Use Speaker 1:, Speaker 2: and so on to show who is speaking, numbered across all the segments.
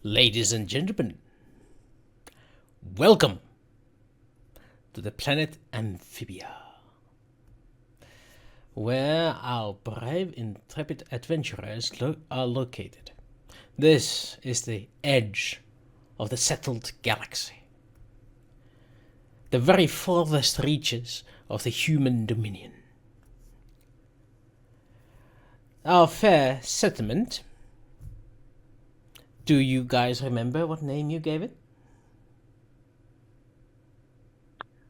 Speaker 1: Ladies and gentlemen, welcome to the planet Amphibia, where our brave, intrepid adventurers are located. This is the edge of the settled galaxy, the very farthest reaches of the human dominion. Our fair settlement. Do you guys remember what name you gave it?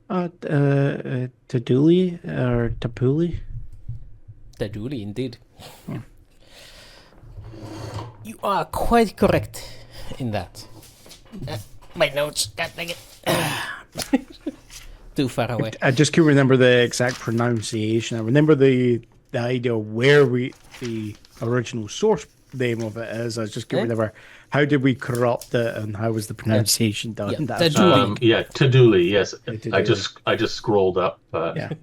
Speaker 2: Taduli or Tapuli?
Speaker 1: Taduli, indeed. You are quite correct in that. My notes, God dang it. Too far away.
Speaker 2: I just can't remember the exact pronunciation. I remember the idea of where the original source name of it is. I just can't remember how did we corrupt it and how was the pronunciation done.
Speaker 1: Yeah,
Speaker 2: That's
Speaker 3: Taduli, yes.
Speaker 2: Taduli.
Speaker 3: I just scrolled up.
Speaker 2: Yeah.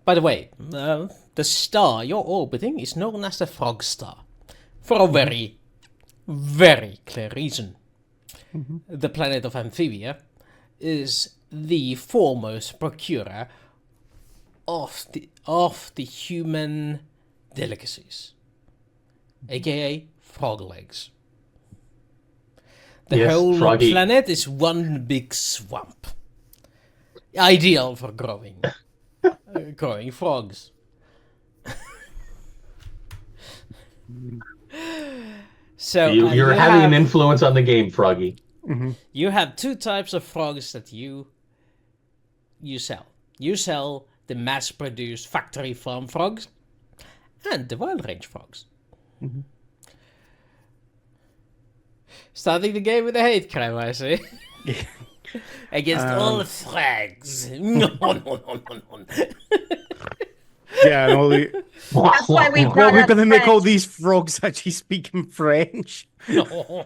Speaker 1: By the way, the star you're orbiting is known as the Frog Star, for a very, very clear reason. The planet of Amphibia is the foremost procurer of the human delicacies, aka frog legs. The whole
Speaker 3: froggy.
Speaker 1: planet is one big swamp, ideal for growing frogs. So
Speaker 3: you're having an influence on the game, Froggy.
Speaker 1: You have two types of frogs that you sell. You sell the mass-produced factory farm frogs and the wild range frogs. Starting the game with a hate crime, I see. Against all frogs.
Speaker 2: Yeah, and all the
Speaker 4: That's why we
Speaker 2: well,
Speaker 4: brought
Speaker 2: we're
Speaker 4: up
Speaker 2: gonna make all
Speaker 4: French.
Speaker 2: these frogs actually speaking French. No.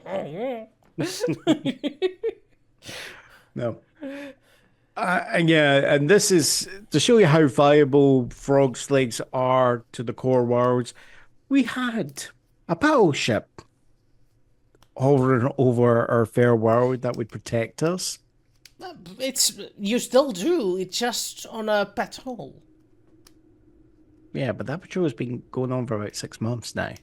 Speaker 2: And yeah, and this is to show you how valuable frogs' legs are to the core worlds. We had a battleship hovering over our fair world that would protect us.
Speaker 1: You still do. It's just on a patrol.
Speaker 2: Yeah, but that patrol has been going on for about 6 months now.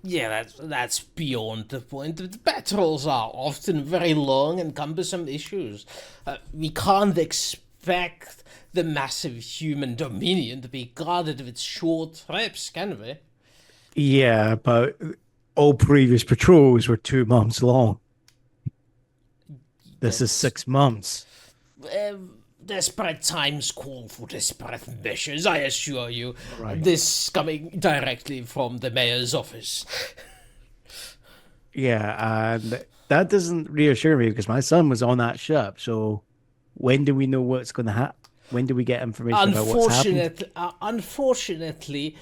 Speaker 1: Yeah, that's beyond the point. The patrols are often very long and cumbersome issues. We can't expect the massive human dominion to be guarded with short trips, can we?
Speaker 2: Yeah, but all previous patrols were 2 months long. This is 6 months.
Speaker 1: Desperate times call for desperate measures, I assure you.
Speaker 2: Right.
Speaker 1: This coming directly from the mayor's office.
Speaker 2: Yeah, and that doesn't reassure me because my son was on that ship. So when do we know what's going to happen? When do we get information about what's happened?
Speaker 1: Unfortunately,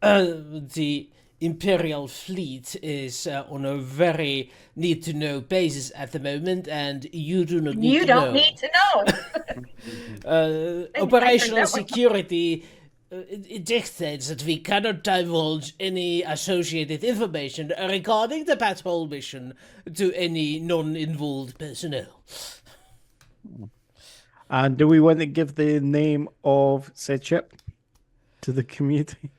Speaker 1: the Imperial fleet is on a very need-to-know basis at the moment, and you do not need to know.
Speaker 4: You don't need to know.
Speaker 1: Operational security it dictates that we cannot divulge any associated information regarding the patrol mission to any non-involved personnel.
Speaker 2: And do we want to give the name of said ship to the community?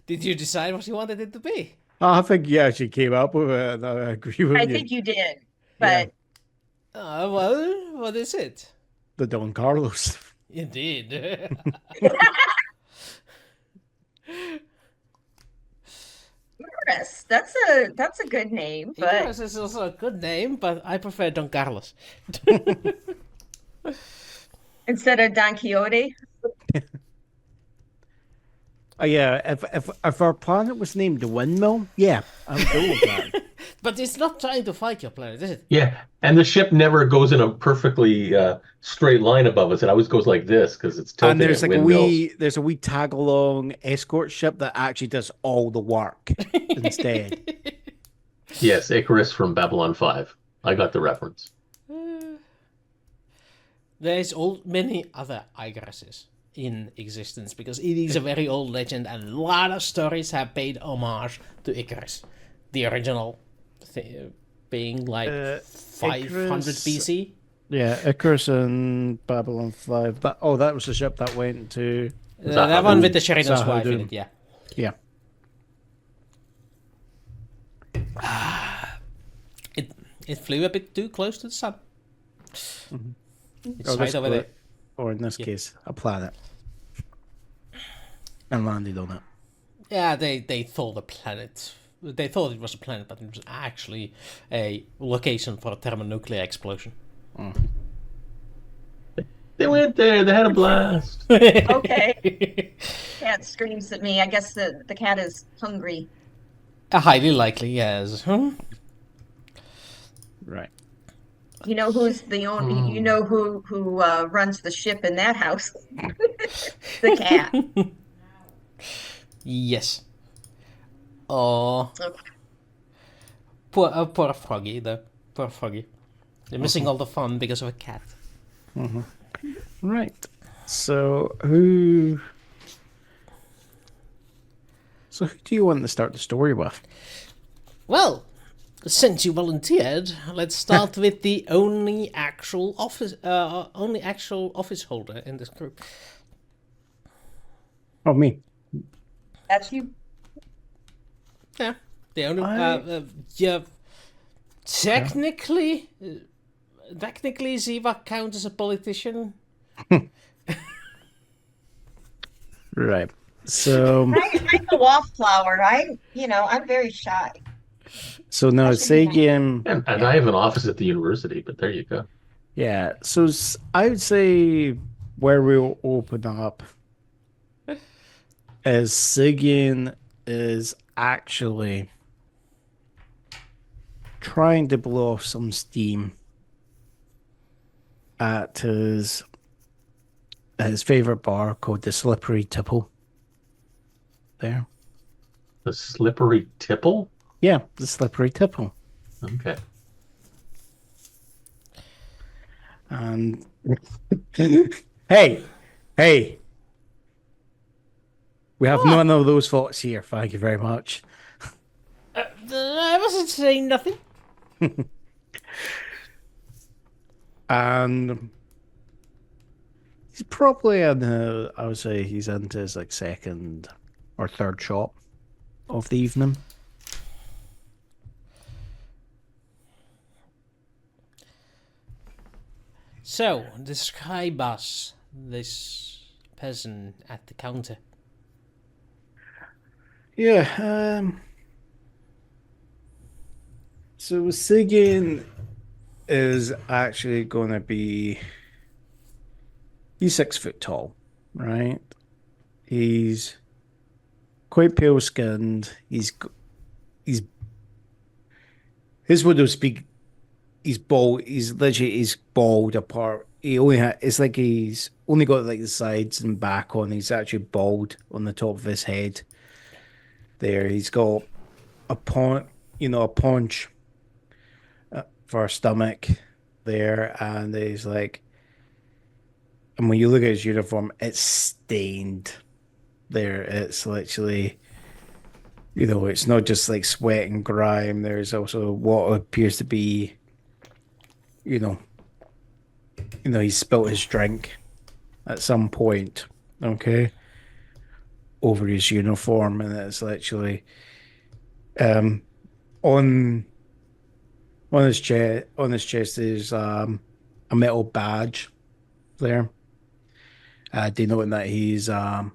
Speaker 1: Did you decide what you wanted it to be?
Speaker 2: I think you actually came up with it, and I agree with
Speaker 4: I
Speaker 2: you.
Speaker 4: think you did, but
Speaker 1: Well, what is it?
Speaker 2: The Don Carlos.
Speaker 1: Indeed.
Speaker 4: Icarus, that's a good name. But
Speaker 1: Icarus is also a good name, but I prefer Don Carlos.
Speaker 4: instead of Don Quixote,
Speaker 2: Yeah, if our planet was named the Windmill, yeah, I'm cool with that.
Speaker 1: But it's not trying to fight your planet, is it?
Speaker 3: Yeah, and the ship never goes in a perfectly straight line above us. It always goes like this because it's tilting
Speaker 2: And there's
Speaker 3: at
Speaker 2: like
Speaker 3: windmills.
Speaker 2: a wee tag along escort ship that actually does all the work instead.
Speaker 3: Yes, Icarus from Babylon 5. I got the reference.
Speaker 1: There's many other Icaruses in existence because it is a very old legend and a lot of stories have paid homage to Icarus. the original being like 500
Speaker 2: Icarus-
Speaker 1: BC.
Speaker 2: Yeah, Icarus and Babylon 5. That was the ship that went to...
Speaker 1: That one with the Sheridan's
Speaker 2: Zahadum.
Speaker 1: wife in it, yeah.
Speaker 2: Yeah.
Speaker 1: It flew a bit too close to the sun. It's
Speaker 2: Or
Speaker 1: right
Speaker 2: this
Speaker 1: over there.
Speaker 2: Or in this case, a planet. And landed on it.
Speaker 1: Yeah, they thought a planet. They thought it was a planet, but it was actually a location for a thermonuclear explosion.
Speaker 3: They went there. They had a blast.
Speaker 4: Okay. Cat screams at me. I guess the cat is hungry.
Speaker 1: Highly likely, yes.
Speaker 2: Right.
Speaker 4: You know who's the only? You know who runs the ship in that house? The cat.
Speaker 1: Yes. Oh,
Speaker 4: Okay.
Speaker 1: poor Froggy, though. Poor Froggy. They're missing all the fun because of a cat.
Speaker 2: Right. So who do you want to start the story with?
Speaker 1: Well, since you volunteered, let's start with the only actual office holder in this group.
Speaker 2: Oh, me.
Speaker 4: That's you.
Speaker 1: Yeah, the only. Yeah. Technically, Zeva counts as a politician.
Speaker 2: Right. So
Speaker 4: I'm a wallflower. I'm very shy.
Speaker 2: so now Xegian.
Speaker 3: And I have an office at the university, but there you go.
Speaker 2: Yeah. So I would say where we'll open up is Xegian is actually trying to blow off some steam at his favorite bar called the Slippery Tipple. There.
Speaker 3: The slippery tipple?
Speaker 2: Yeah, the Slippery Tipple.
Speaker 3: Okay.
Speaker 2: And hey, we have none of those thoughts here. Thank you very much.
Speaker 1: I wasn't saying nothing.
Speaker 2: And he's probably I would say he's into his like second or third shot of the evening.
Speaker 1: So, describe us this person at the counter.
Speaker 2: Yeah, so Xegian is actually going to be... He's 6 foot tall, right? He's quite pale skinned. He's his widow's speak. He's bald. He's bald apart. It's like he's only got like the sides and back on. He's actually bald on the top of his head. There, he's got a paunch for a stomach there, and he's like, and when you look at his uniform, it's stained there. It's literally, it's not just like sweat and grime. There's also what appears to be, he spilt his drink at some point, okay, over his uniform, and it's literally on his chest is a metal badge there, denoting that he's an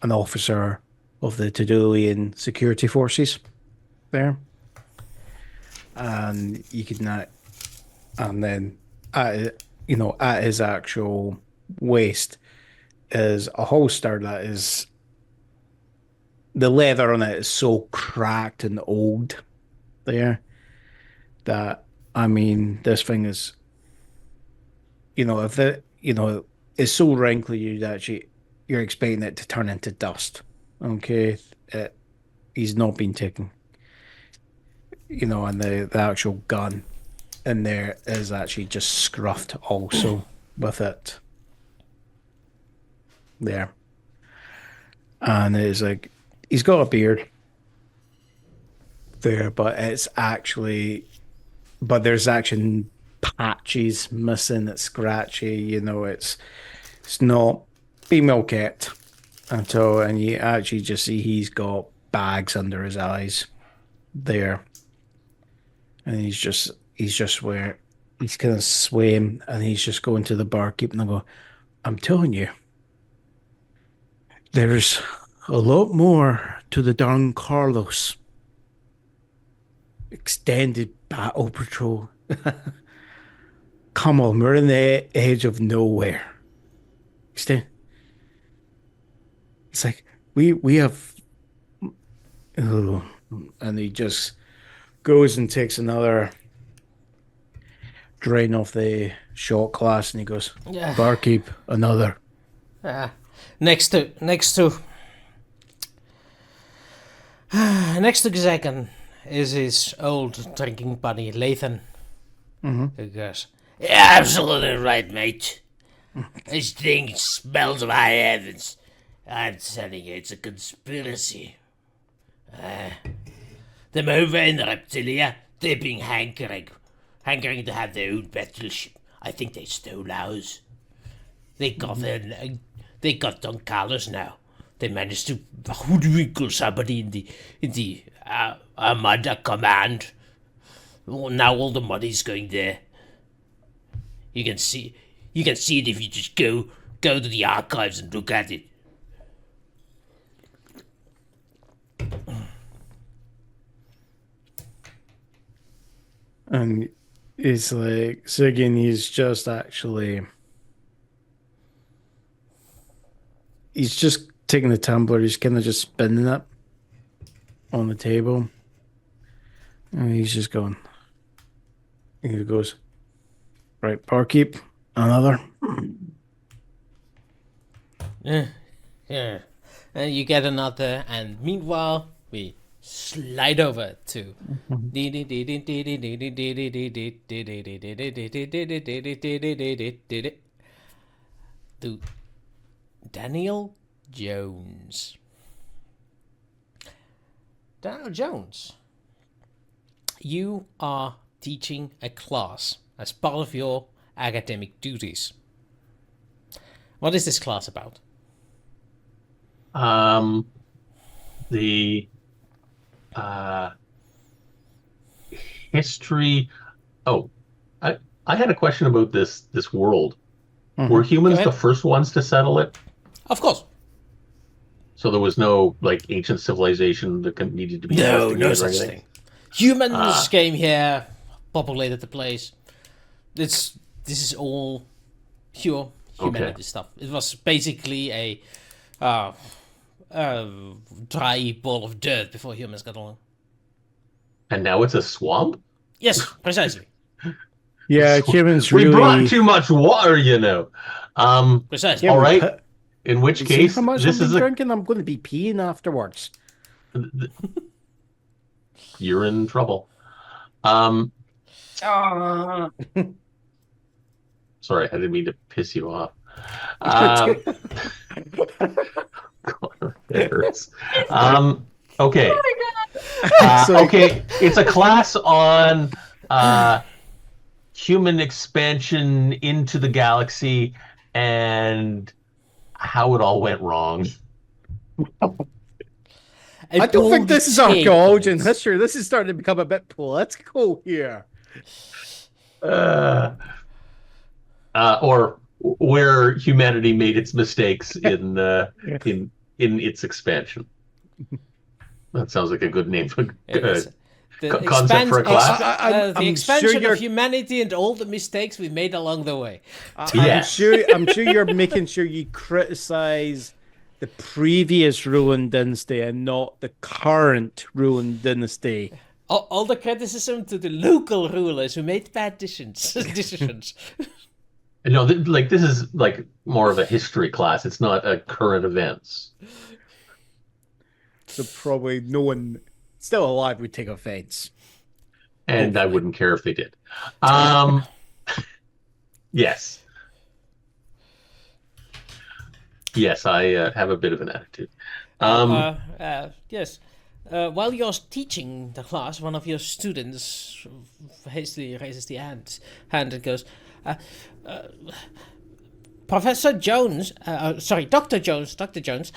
Speaker 2: officer of the Tadulian security forces there. And you can and then at his actual waist is a holster that is, the leather on it is so cracked and old there that, this thing is, it's so wrinkly you're expecting it to turn into dust. Okay, he's not been taken. And the actual gun in there is actually just scruffed also with it there. And it's like, he's got a beard there, but it's actually, but there's actually patches missing. It's scratchy. You know, it's not female cat at all, and you actually just see he's got bags under his eyes there, and he's just where he's kind of swaying, and he's just going to the barkeep and I go, I'm telling you, there's a lot more to the Don Carlos extended battle patrol. Come on, we're in the edge of nowhere. It's like we have, oh, and he just goes and takes another drain off the shot glass, and he goes,
Speaker 1: Yeah.
Speaker 2: barkeep, another.
Speaker 1: Next to Xegian is his old drinking buddy Lathan. Who goes,
Speaker 5: Yeah, absolutely right, mate. This thing smells of high heavens. I'm telling you, it's a conspiracy. Them over in the Reptilia, they've been hankering to have their own battleship. I think they stole ours. They got Don Carlos now. They managed to hoodwinkle somebody in the Armada command. Well, now all the money's going there. You can see it if you just go to the archives and look at it.
Speaker 2: And it's like, Xegian, he's just taking the tumbler, he's kind of just spinning it on the table. And he's just going, and he goes, right, barkeep, another.
Speaker 1: yeah, and you get another, and meanwhile we slide over to to Daniel Jones. Daniel Jones, you are teaching a class as part of your academic duties. What is this class about?
Speaker 3: The history. Oh, I had a question about this world. Were humans the first ones to settle it?
Speaker 1: Of course.
Speaker 3: So there was no like ancient civilization that needed to be
Speaker 1: No
Speaker 3: investigated or
Speaker 1: such
Speaker 3: anything?
Speaker 1: thing. Humans came here, populated the place. This is all pure humanity stuff. It was basically a dry ball of dirt before humans got along.
Speaker 3: And now it's a swamp?
Speaker 1: Yes, precisely.
Speaker 2: Yeah, humans
Speaker 3: We
Speaker 2: really.
Speaker 3: brought too much water, you know.
Speaker 1: Precisely.
Speaker 3: All right. In which
Speaker 2: See
Speaker 3: case,
Speaker 2: how much
Speaker 3: this
Speaker 2: I've
Speaker 3: is
Speaker 2: been drinking? I'm going to be peeing afterwards.
Speaker 3: You're in trouble. Sorry, I didn't mean to piss you off. God, that hurts. Okay.
Speaker 4: Oh my God.
Speaker 3: Okay, it's a class on human expansion into the galaxy and how it all went wrong.
Speaker 2: I don't think this is archaeology and history. This is starting to become a bit political here.
Speaker 3: Or where humanity made its mistakes in its expansion. That sounds like a good name for concept for a class.
Speaker 1: The expansion of humanity and all the mistakes we made along the way.
Speaker 2: I'm sure you're making sure you criticize the previous ruling dynasty and not the current ruling dynasty.
Speaker 1: All the criticism to the local rulers who made bad decisions.
Speaker 3: No, this is like more of a history class. It's not a current events.
Speaker 2: So probably no one still alive would take offense.
Speaker 3: And I wouldn't care if they did. Yes. Yes, I have a bit of an attitude.
Speaker 1: Yes. while you're teaching the class, one of your students hastily raises the hand and goes, Professor Jones, Dr. Jones,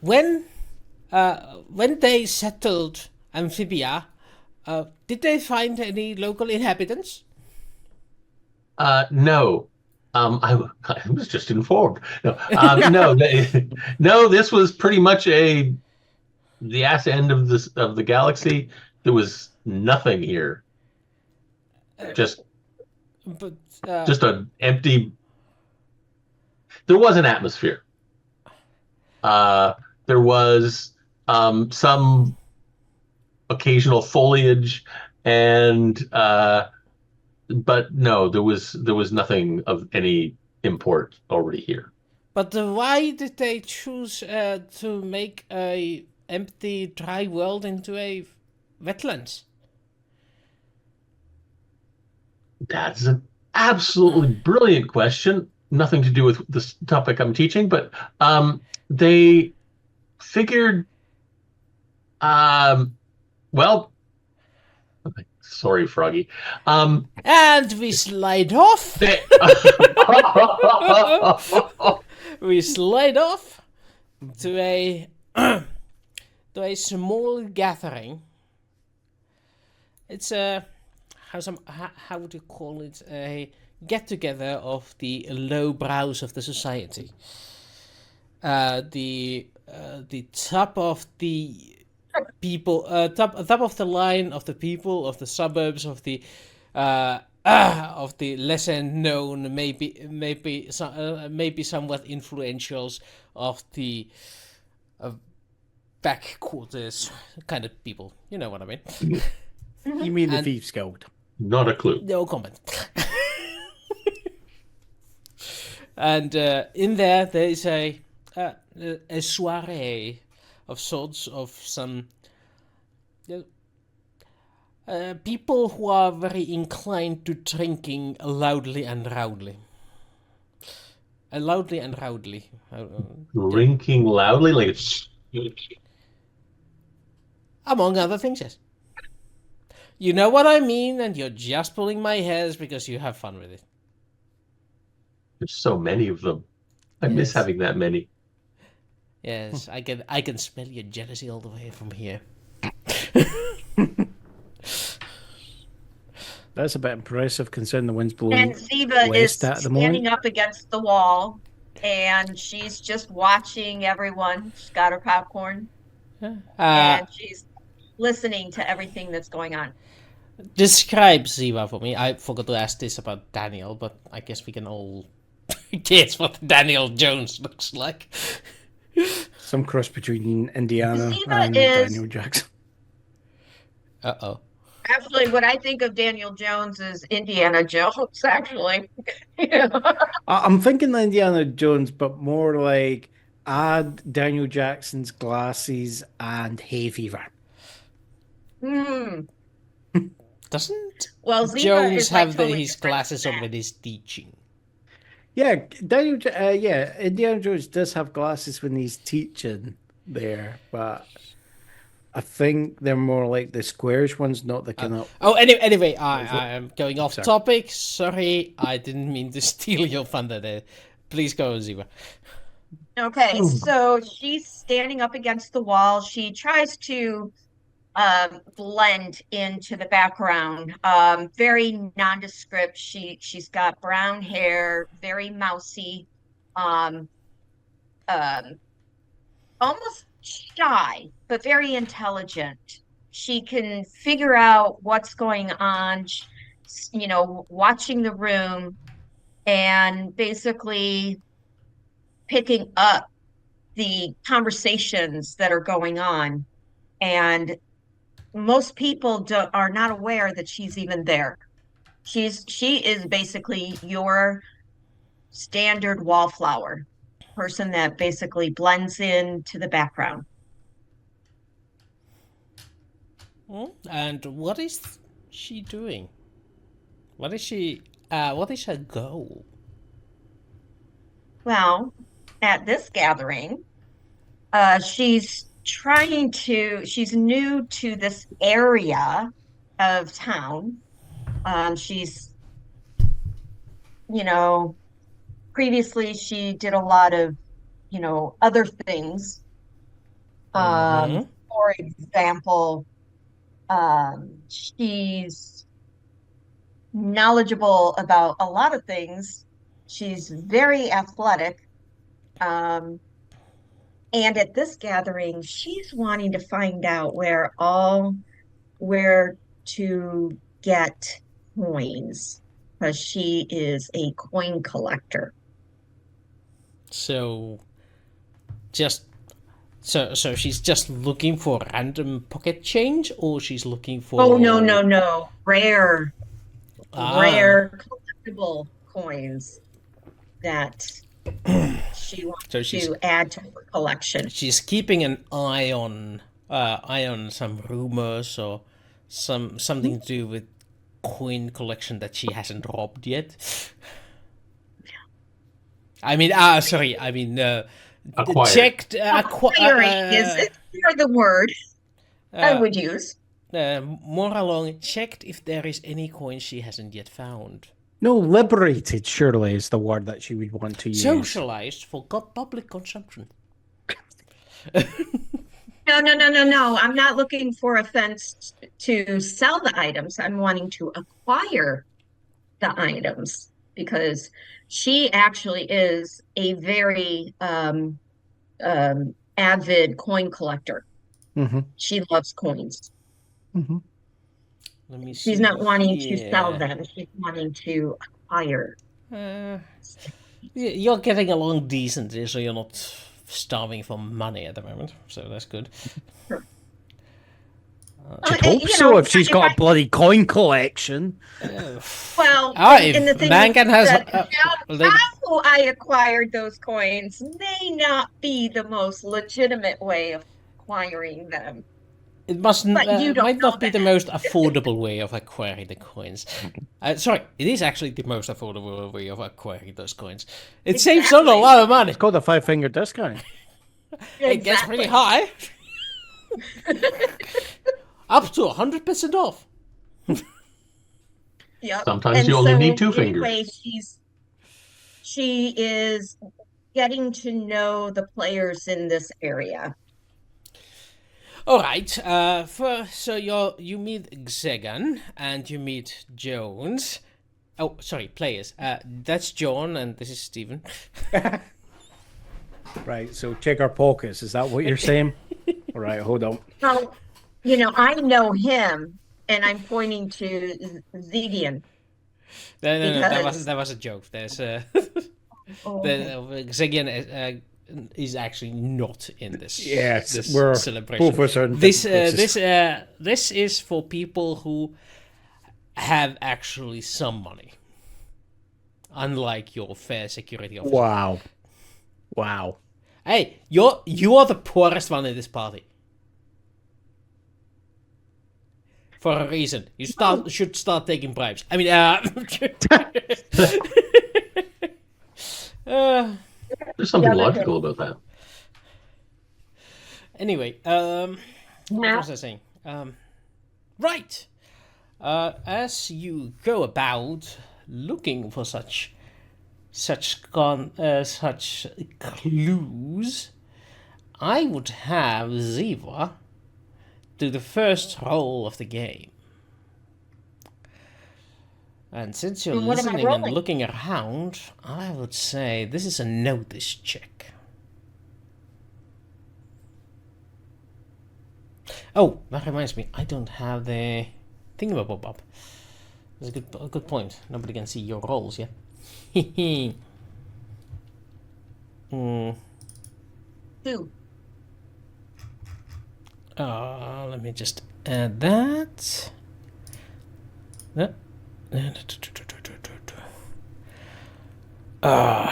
Speaker 1: when they settled Amphibia, did they find any local inhabitants?
Speaker 3: No. I was just informed. No, no, no. This was pretty much the ass end of the galaxy. There was nothing here. Just an empty. There was an atmosphere. There was some occasional foliage, and but no, there was nothing of any import already here.
Speaker 1: But why did they choose to make a empty, dry world into a wetlands?
Speaker 3: That's an absolutely brilliant question. Nothing to do with this topic I'm teaching, but they figured, well, sorry, Froggy.
Speaker 1: And we slide off. We slide off to a small gathering. It's how would you call it? A get together of the low brows of the society. The top of the people, top of the line of the people of the suburbs of the lesser known, maybe somewhat influentials of the back quarters kind of people. You know what I mean?
Speaker 2: You mean the Thieves Guild?
Speaker 3: Not a clue.
Speaker 1: No comment. And in there is a soiree of sorts of some people who are very inclined to drinking loudly and loudly.
Speaker 3: Drinking loudly, like
Speaker 1: among other things, yes. You know what I mean, and you're just pulling my hairs because you have fun with it.
Speaker 3: There's so many of them. I miss having that many.
Speaker 1: Yes, I can smell your jealousy all the way from here.
Speaker 2: That's a bit impressive considering the wind's blowing
Speaker 4: And Zeva is
Speaker 2: west at the
Speaker 4: standing
Speaker 2: moment.
Speaker 4: up against the wall, and she's just watching everyone. She's got her popcorn, and she's listening to everything that's going on.
Speaker 1: Describe Zeva for me. I forgot to ask this about Daniel, but I guess we can all guess what Daniel Jones looks like.
Speaker 2: Some cross between Indiana
Speaker 4: Zeva
Speaker 2: and
Speaker 4: is-
Speaker 2: Daniel Jackson.
Speaker 1: Uh-oh.
Speaker 4: Actually, what I think of Daniel Jones is Indiana Jones, actually.
Speaker 2: I'm thinking Indiana Jones, but more like add Daniel Jackson's glasses and hay fever.
Speaker 4: Hmm.
Speaker 1: Doesn't
Speaker 4: Well, Zeva
Speaker 1: Jones
Speaker 4: is like
Speaker 1: have
Speaker 4: totally
Speaker 1: his
Speaker 4: different
Speaker 1: glasses
Speaker 4: than
Speaker 1: on
Speaker 4: that.
Speaker 1: when he's teaching?
Speaker 2: Yeah, Indiana Jones does have glasses when he's teaching there, but I think they're more like the squarish ones, not the kind of.
Speaker 1: Oh, anyway, I am going off
Speaker 2: Sorry.
Speaker 1: topic. Sorry, I didn't mean to steal your thunder there. Please go, Zeva.
Speaker 4: Okay, so she's standing up against the wall. She tries to blend into the background. Very nondescript. She's got brown hair, very mousy, almost shy, but very intelligent. She can figure out what's going on, watching the room and basically picking up the conversations that are going on. And most people are not aware that she's even there. She is basically your standard wallflower person that basically blends into the background.
Speaker 1: And what is she doing? What is her goal?
Speaker 4: Well, at this gathering, she's she's new to this area of town. She's, you know, previously she did a lot of, other things. For example, she's knowledgeable about a lot of things. She's very athletic. And at this gathering, she's wanting to find out where to get coins because she is a coin collector.
Speaker 1: So, so she's just looking for random pocket change, or she's looking for?
Speaker 4: Oh, no. Rare collectible coins that she wants to add to her collection.
Speaker 1: She's keeping an eye on some rumors or something to do with coin collection that she hasn't robbed yet. I mean,
Speaker 3: Acquired.
Speaker 1: checked.
Speaker 4: Acquiring is the word I would use.
Speaker 1: More along, checked if there is any coins she hasn't yet found.
Speaker 2: No, liberated surely is the word that she would want to use.
Speaker 1: Socialized for public consumption.
Speaker 4: No. I'm not looking for a fence to sell the items. I'm wanting to acquire the items because she actually is a very avid coin collector.
Speaker 2: Mm-hmm.
Speaker 4: She loves coins.
Speaker 2: Mm-hmm.
Speaker 1: Let me see.
Speaker 4: She's not wanting to sell them. She's wanting to acquire.
Speaker 1: You're getting along decently, so you're not starving for money at the moment. So that's good.
Speaker 4: Sure.
Speaker 2: I'd hope so if she's got a bloody coin collection.
Speaker 4: Well,
Speaker 1: if
Speaker 4: the thing
Speaker 1: Mangan has
Speaker 4: how I acquired those coins may not be the most legitimate way of acquiring them.
Speaker 1: It might not be the most affordable way of acquiring the coins. Sorry, it is actually the most affordable way of acquiring those coins. It saves on a lot of money.
Speaker 2: It's called a 5-finger discount.
Speaker 1: It gets pretty high. Up to 100% off.
Speaker 4: Yep.
Speaker 3: Sometimes you only need 2 fingers.
Speaker 4: Anyway, she is getting to know the players in this area.
Speaker 1: All right. So you meet Xegian and you meet Jones. Oh, sorry, players. That's John and this is Stephen.
Speaker 2: Right. So check our pockets. Is that what you're saying? All right. Hold on.
Speaker 4: Well, I know him, and I'm pointing to Xegian.
Speaker 1: No. That was a joke. There's Xegian is actually not in this.
Speaker 2: Yes,
Speaker 1: this
Speaker 2: we're
Speaker 1: celebration.
Speaker 2: both of us are in
Speaker 1: This is for people who have actually some money, unlike your fair security officer.
Speaker 2: Wow.
Speaker 1: Hey, you are the poorest one in this party. For a reason. You should start taking bribes. I mean,
Speaker 3: There's something logical about that.
Speaker 1: Anyway, what was I saying? Right. As you go about looking for such clues, I would have Zeva do the first roll of the game. And since you're listening and looking around, I would say this is a notice check. Oh, that reminds me, I don't have the thingamabob. That's a good point. Nobody can see your rolls, yeah?
Speaker 4: Two.
Speaker 1: Let me just add that.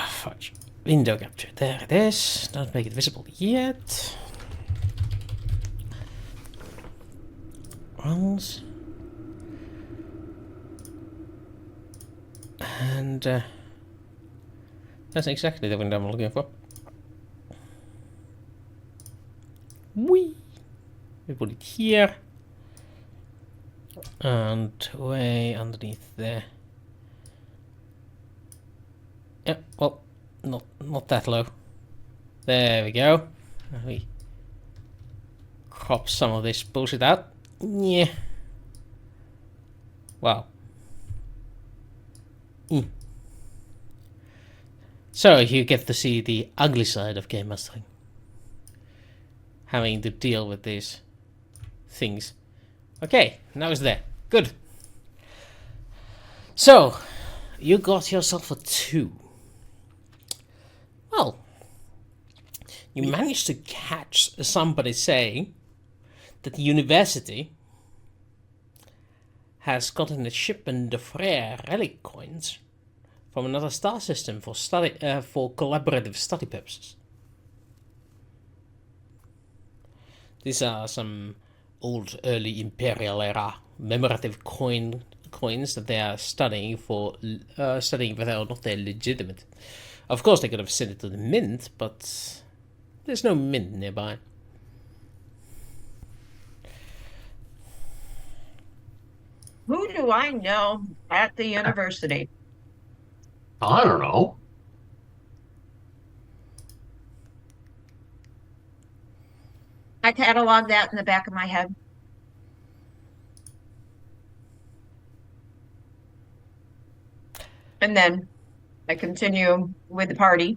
Speaker 1: Fudge. Window capture. There it is. Don't make it visible yet. Rolls. And that's exactly the window I'm looking for. Whee! put it here. And way underneath there. Yeah, well, not that low. There we go. We crop some of this bullshit out. Yeah. Wow. So you get to see the ugly side of game mastering. Having to deal with these things. Okay, now it's there. Good. So, you got yourself a 2. Well, you managed to catch somebody saying that the university has gotten a shipment of rare relic coins from another star system for collaborative study purposes. These are some old early Imperial era commemorative coins that they are studying whether or not they're legitimate. Of course, they could have sent it to the mint, but there's no mint nearby.
Speaker 4: Who do I know at the university?
Speaker 3: I don't know.
Speaker 4: I catalog that in the back of my head. And then I continue with the party.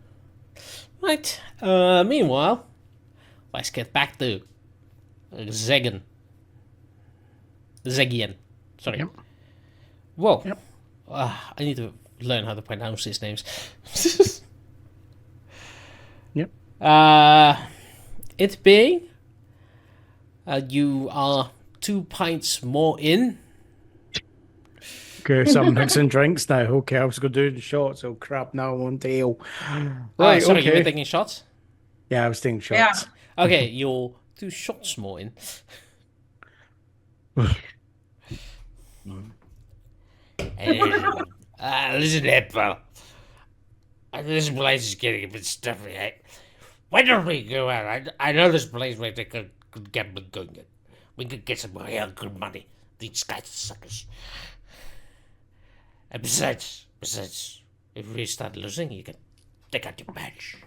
Speaker 1: Right. Meanwhile, let's get back to Xegian. Sorry.
Speaker 2: Yep.
Speaker 1: Whoa.
Speaker 2: Yep.
Speaker 1: I need to learn how to pronounce these names.
Speaker 2: Yep.
Speaker 1: It being you are 2 pints more in.
Speaker 2: Okay, so I'm mixing drinks now. Okay, I was going to do the shots. Oh, crap, now I want ale.
Speaker 1: Right, sorry, you were
Speaker 2: okay.
Speaker 1: taking shots?
Speaker 2: Yeah, I was taking shots.
Speaker 1: Okay, you're 2 shots more in.
Speaker 5: Listen here, pal. This place is getting a bit stuffy. Why don't we go out? I know this place where they could get me going. We could get some real good money. These guys are suckers. And besides, if we start losing, you can take out your badge.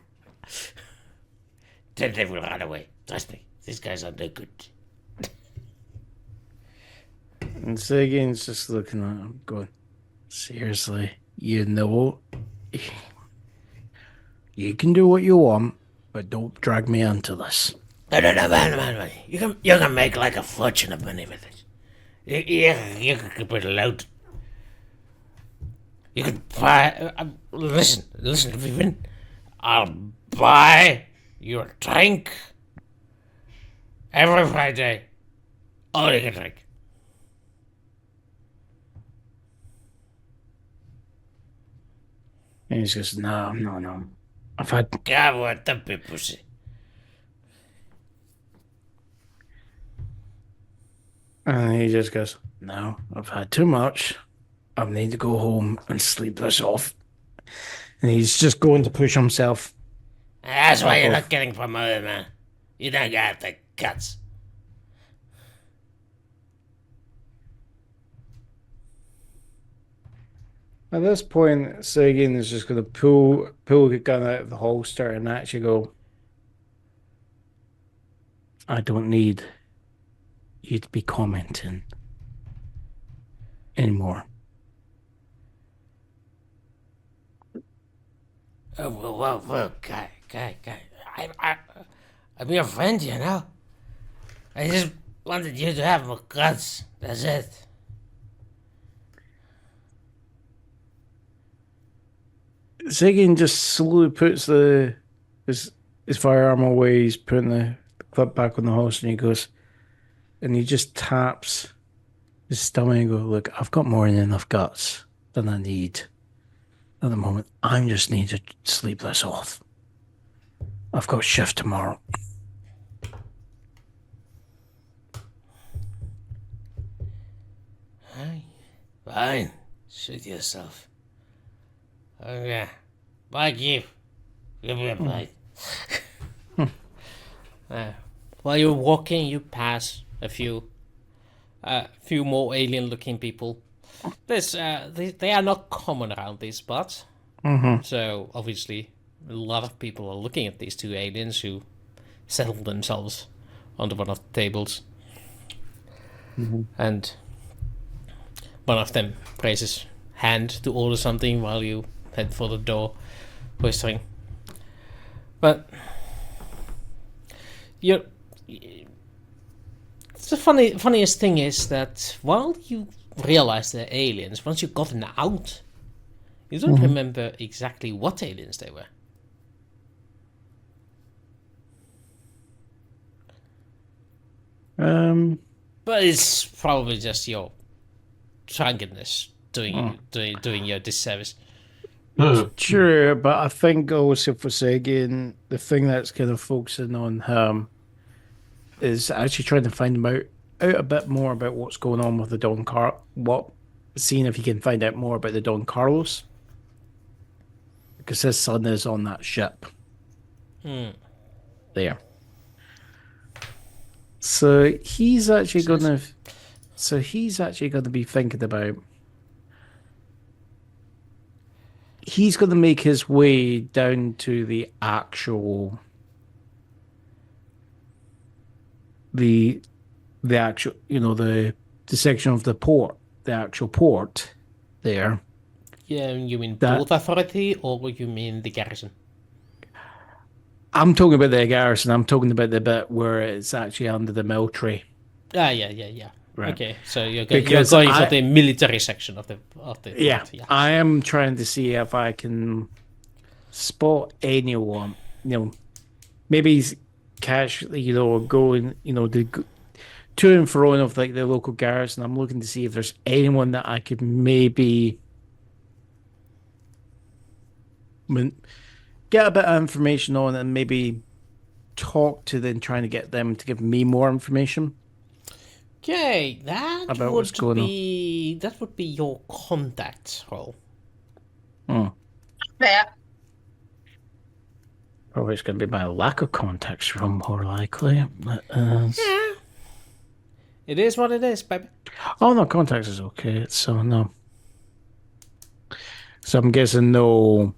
Speaker 5: Then they will run away. Trust me, these guys are no good.
Speaker 2: And Xegian's just looking at him, going, seriously, you know, you can do what you want, but don't drag me into this.
Speaker 5: No, man. You can make like a fortune of money with it. You can keep it loaded. You can buy. Listen, Vivian. I'll buy your drink every Friday. All you can drink.
Speaker 2: And he goes, no. I've had.
Speaker 5: God, what the be pussy.
Speaker 2: And he just goes, no, I've had too much. I need to go home and sleep this off. And he's just going to push himself.
Speaker 5: That's why you're not getting promoted, man. You don't got the guts.
Speaker 2: At this point, Xegian is just going to pull the gun out of the holster and actually go, I don't need you to be commenting anymore.
Speaker 5: Oh, well, guy. I'm your friend, you know. I just wanted you to have more guts. That's it.
Speaker 2: Xegian just slowly puts his firearm away. He's putting the clip back on the holster, and he goes, and he just taps his stomach and goes, "Look, I've got more than enough guts than I need at the moment. I just need to sleep this off. I've got shift tomorrow."
Speaker 5: Fine. Shoot yourself. Okay. Bye, Keith. Give me a bite.
Speaker 1: While you're walking, you pass a few more alien-looking people. They are not common around these spots. So obviously, a lot of people are looking at these two aliens who settled themselves onto one of the tables, and one of them raises hand to order something while you head for the door, whistling. But the funniest thing is that while you realize they're aliens, once you've gotten out, you don't remember exactly what aliens they were. But it's probably just your drunkenness doing your disservice.
Speaker 2: Sure, but I think also for Xegian, the thing that's kind of focusing on him is actually trying to find out a bit more about what's going on with the seeing if he can find out more about the Don Carlos, because his son is on that ship. There. So he's actually gonna be thinking about. He's going to make his way down to the actual, the section of the port, the actual port there.
Speaker 1: Yeah, you mean Port Authority or you mean the garrison?
Speaker 2: I'm talking about the garrison. I'm talking about the bit where it's actually under the military.
Speaker 1: Yeah.
Speaker 2: Right.
Speaker 1: Okay, so you're going for the military section of the
Speaker 2: yeah,
Speaker 1: port, yeah.
Speaker 2: I am trying to see if I can spot anyone, maybe casually, going, to and fro of like the local garrison. I'm looking to see if there's anyone that I could maybe get a bit of information on and maybe talk to them, trying to get them to give me more information.
Speaker 1: Okay, that would be your contact role.
Speaker 4: Yeah.
Speaker 2: Probably it's going to be my lack of contacts role, more likely.
Speaker 1: Yeah. It is what it is, baby.
Speaker 2: Oh, no, contacts is okay. So, no. So I'm guessing no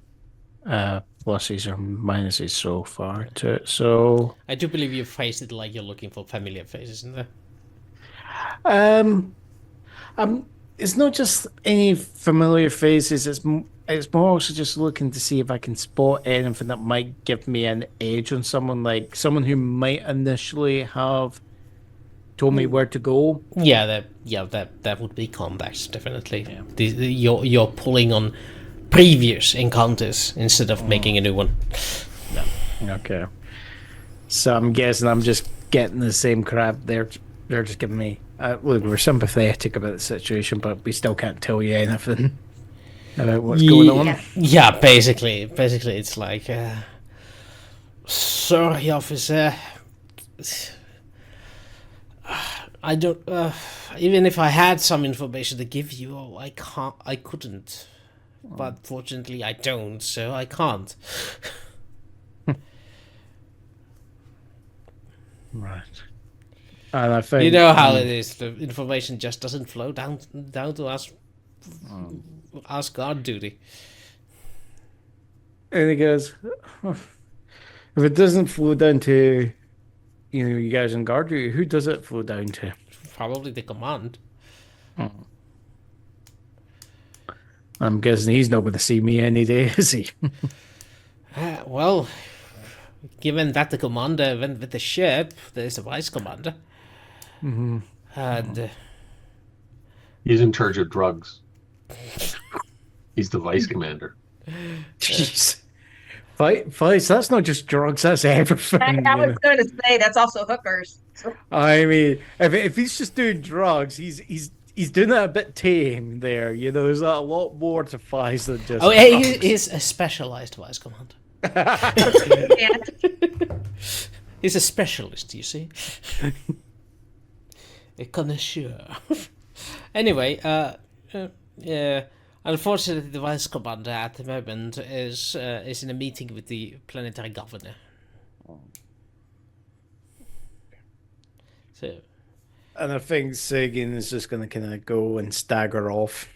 Speaker 2: pluses or minuses so far to it. So
Speaker 1: I do believe you phrased it like you're looking for familiar faces, isn't there?
Speaker 2: It's not just any familiar faces. It's more also just looking to see if I can spot anything that might give me an edge on someone, like someone who might initially have told me where to go.
Speaker 1: Yeah, that would be contacts, definitely. Yeah. You're pulling on previous encounters instead of making a new one.
Speaker 2: Yeah. Okay. So I'm guessing I'm just getting the same crap. They're just giving me. Look, we're sympathetic about the situation, but we still can't tell you anything about what's going on.
Speaker 1: Yeah, basically, it's like, sorry, officer. I don't. Even if I had some information to give you, I couldn't. But fortunately, I don't, so I can't.
Speaker 2: Right. And I think
Speaker 1: you know how it is. The information just doesn't flow down to us. Us guard duty.
Speaker 2: And he goes, if it doesn't flow down to, you guys in guard duty, who does it flow down to?
Speaker 1: Probably the command.
Speaker 2: I'm guessing he's not going to see me any day, is he?
Speaker 1: Well, given that the commander went with the ship, there's a vice commander.
Speaker 2: Mm-hmm.
Speaker 1: And
Speaker 3: he's in charge of drugs. He's the vice commander.
Speaker 2: Jeez. Vice, that's not just drugs, that's everything.
Speaker 4: I was going to say, that's also hookers.
Speaker 2: I mean, if he's just doing drugs, he's doing that a bit tame there. There's a lot more to Vice than just drugs.
Speaker 1: He is a specialized vice commander.
Speaker 4: Yeah.
Speaker 1: He's a specialist, you see. A connoisseur. Anyway, unfortunately, the vice commander at the moment is in a meeting with the planetary governor. So,
Speaker 2: And I think Xegian is just going to kind of go and stagger off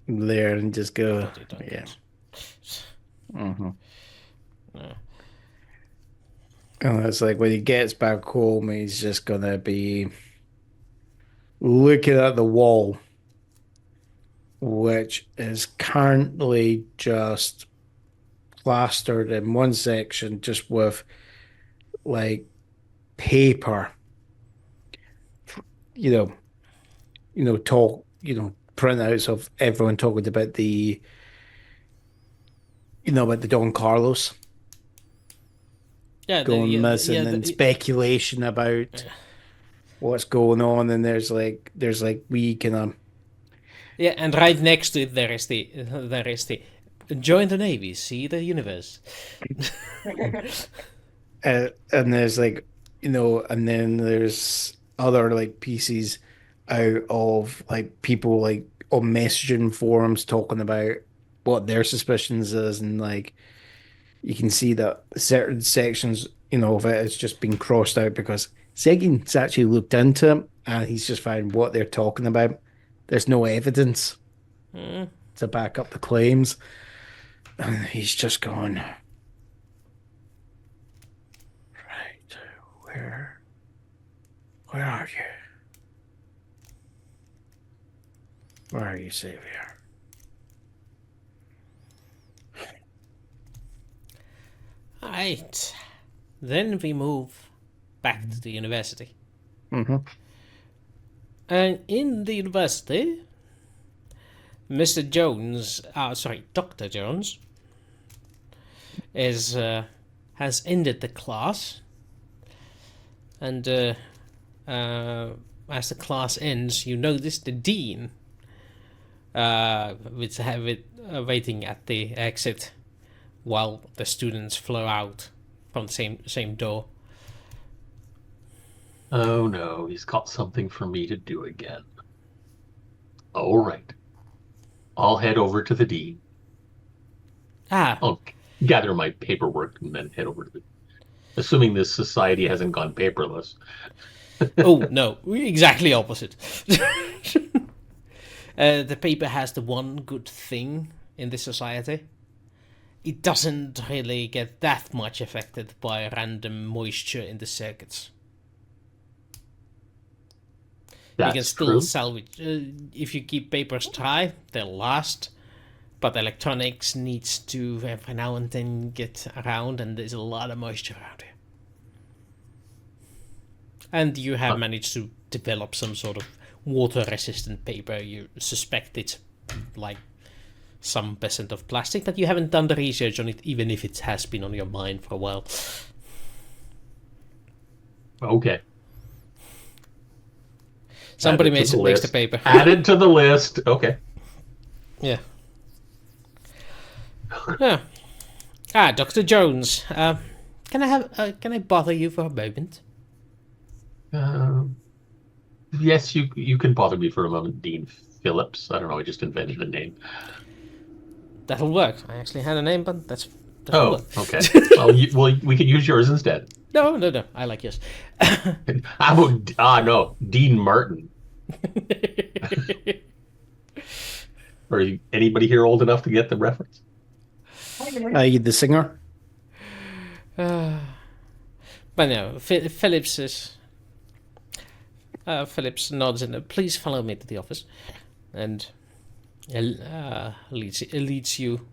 Speaker 2: there and just go,
Speaker 1: bloody Duncan.
Speaker 2: yeah. Mm-hmm.
Speaker 1: No.
Speaker 2: And it's like when he gets back home, he's just going to be looking at the wall, which is currently just plastered in one section just with like paper, printouts of everyone talking about about the Don Carlos
Speaker 1: Yeah,
Speaker 2: going missing and speculation about what's going on, and there's we kind of
Speaker 1: yeah, and right next to it there is the join the Navy, see the universe.
Speaker 2: and there's and then there's other like pieces out of like people like on messaging forums talking about what their suspicions is, and like you can see that certain sections of it has just been crossed out because Xegian's actually looked into it and he's just found what they're talking about. There's no evidence to back up the claims, and he's just gone, right, where are you? Where are you, Savior?
Speaker 1: Right. Then we move back to the university.
Speaker 2: Mm-hmm.
Speaker 1: And in the university, Mr. Jones, Dr. Jones, has ended the class. And as the class ends, you notice the dean waiting at the exit while the students flow out from the same door.
Speaker 3: Oh no, he's got something for me to do again. All right. I'll head over to the dean. I'll gather my paperwork and then head over to the... Assuming this society hasn't gone paperless.
Speaker 1: Oh, no. Exactly opposite. The paper has the one good thing in this society. It doesn't really get that much affected by random moisture in the circuits.
Speaker 3: That's
Speaker 1: you can still
Speaker 3: true.
Speaker 1: salvage. If you keep papers dry, they'll last. But electronics needs to every now and then get around, and there's a lot of moisture around here. And you have managed to develop some sort of water-resistant paper. You suspect it's like some percent of plastic, but you haven't done the research on it, even if it has been on your mind for a while.
Speaker 3: Okay.
Speaker 1: Somebody makes the paper.
Speaker 3: Added to the list. Okay.
Speaker 1: Yeah. Yeah. Dr. Jones. Can I bother you for a moment?
Speaker 3: Yes, you can bother me for a moment, Dean Phillips. I don't know. I just invented a name.
Speaker 1: That'll work. I actually had a name, but that's.
Speaker 3: Oh, okay. well, we can use yours instead.
Speaker 1: No. I like yours.
Speaker 3: No, Dean Martin. Are anybody here old enough to get the reference?
Speaker 2: The singer.
Speaker 1: But no, Phillips is. Phillips nods and please follow me to the office, and leads you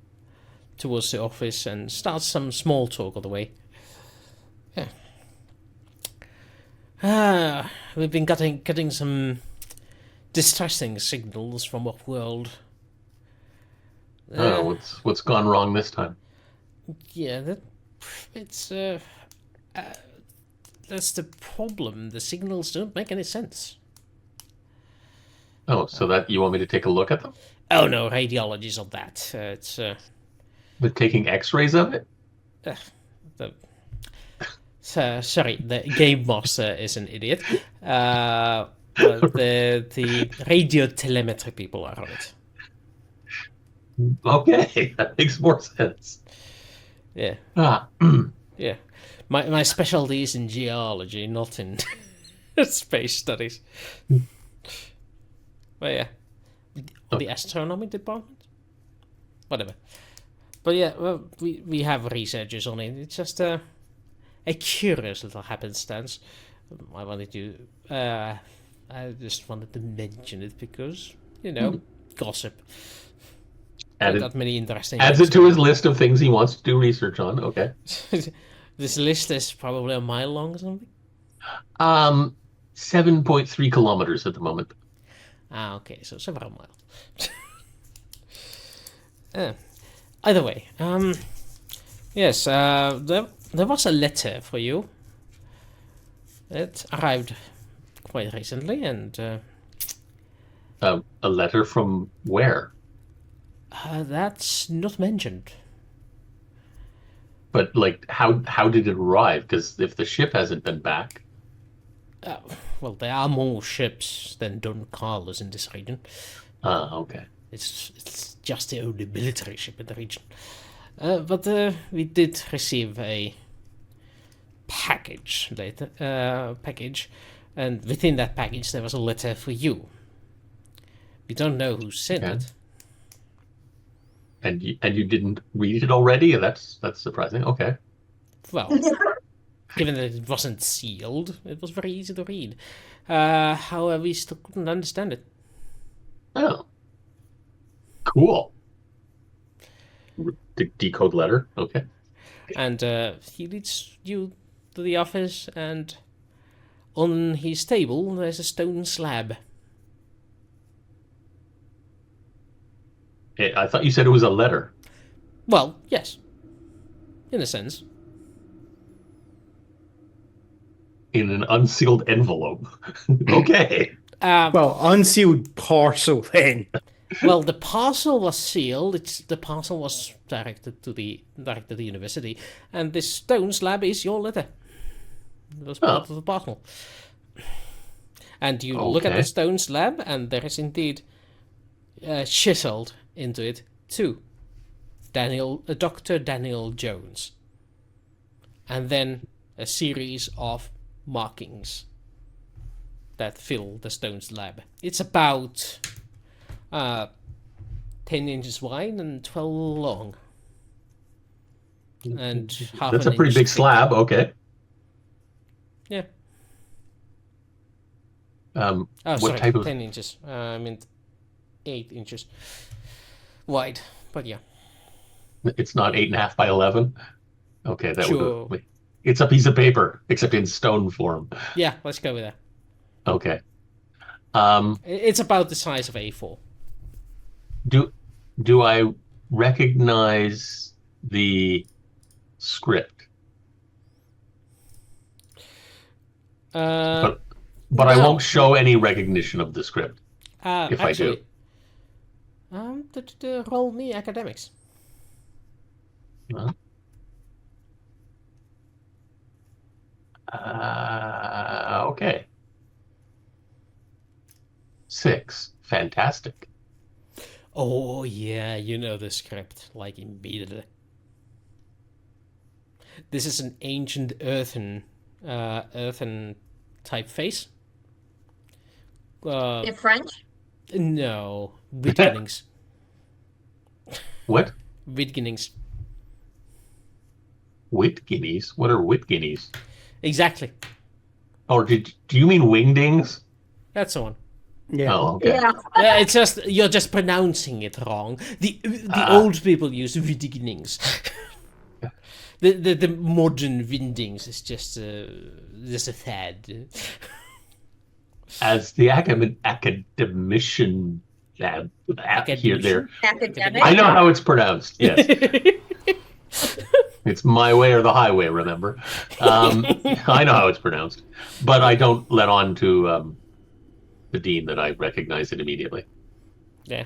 Speaker 1: towards the office and starts some small talk all the way. Yeah. We've been getting some distressing signals from Off-World.
Speaker 3: What's gone wrong this time?
Speaker 1: Yeah, that's the problem. The signals don't make any sense.
Speaker 3: Oh, so that you want me to take a look at them?
Speaker 1: Oh no, radiology's on that.
Speaker 3: But taking X-rays of it?
Speaker 1: Sorry, the game master is an idiot. But the radio telemetry people are on it.
Speaker 3: Okay, that makes more sense.
Speaker 1: Yeah. Yeah. My specialty is in geology, not in space studies. But yeah, the astronomy department, whatever. But yeah, well, we have researchers on it. It's just a curious little happenstance. I just wanted to mention it because gossip. I got many interesting.
Speaker 3: Adds it to his list of things he wants to do research on. Okay.
Speaker 1: This list is probably a mile long or something.
Speaker 3: 7.3 kilometers at the moment.
Speaker 1: Okay, so several miles. Either way, yes, there was a letter for you. It arrived quite recently, and
Speaker 3: A letter from where?
Speaker 1: that's not mentioned.
Speaker 3: But like, how did it arrive? Because if the ship hasn't been back,
Speaker 1: Well, there are more ships than Don Carlos in this region.
Speaker 3: okay.
Speaker 1: It's just the only military ship in the region. But we did receive a package later. And within that package there was a letter for you. We don't know who sent
Speaker 3: Okay.
Speaker 1: it.
Speaker 3: And you didn't read it already? That's surprising. Okay.
Speaker 1: Well, given that it wasn't sealed, it was very easy to read. However, we still couldn't understand it.
Speaker 3: Oh. Cool. Decode letter. Okay.
Speaker 1: And he leads you to the office, and on his table there's a stone slab.
Speaker 3: I thought you said it was a letter.
Speaker 1: Well, yes. In a sense.
Speaker 3: In an unsealed envelope. Okay.
Speaker 2: Well, unsealed parcel then.
Speaker 1: Well, the parcel was sealed. The parcel was directed to the university, and this stone slab is your letter. It was part of the parcel. And you look at
Speaker 3: Okay.
Speaker 1: the stone slab, and there is indeed chiseled into it to Dr. Daniel Jones, and then a series of markings that fill the stone slab. It's about 10 inches wide and 12 long. And half
Speaker 3: That's
Speaker 1: an
Speaker 3: a pretty
Speaker 1: inch
Speaker 3: big
Speaker 1: thick.
Speaker 3: slab. Okay.
Speaker 1: Yeah.
Speaker 3: Oh,
Speaker 1: Oh,
Speaker 3: what
Speaker 1: sorry,
Speaker 3: type of
Speaker 1: 10 inches. I meant 8 inches wide. But yeah.
Speaker 3: It's not 8.5 by 11. Okay, that
Speaker 1: Sure.
Speaker 3: would. It's a piece of paper, except in stone form.
Speaker 1: Yeah, let's go with that.
Speaker 3: Okay.
Speaker 1: It's about the size of A4.
Speaker 3: Do I recognize the script? But I
Speaker 1: no.
Speaker 3: won't show any recognition of the script if
Speaker 1: Actually,
Speaker 3: I do.
Speaker 1: roll me academics.
Speaker 3: Okay. 6. Fantastic.
Speaker 1: Oh yeah, you know the script like immediately. This is an ancient earthen typeface.
Speaker 4: In French?
Speaker 1: No, Wittgenings.
Speaker 3: What?
Speaker 1: Wittgenings.
Speaker 3: Wit guineas? What are wit guineas?
Speaker 1: Exactly.
Speaker 3: Or do you mean wingdings?
Speaker 1: That's the one.
Speaker 2: Yeah.
Speaker 3: Oh, okay.
Speaker 4: Yeah.
Speaker 1: Yeah, it's just you're just pronouncing it wrong. The old people use Wittgenings. The modern Windings is just a fad.
Speaker 3: As the academician here there,
Speaker 4: Academic.
Speaker 3: I know how it's pronounced. Yes, it's my way or the highway. Remember, I know how it's pronounced, but I don't let on to the dean that I recognize it immediately.
Speaker 1: Yeah.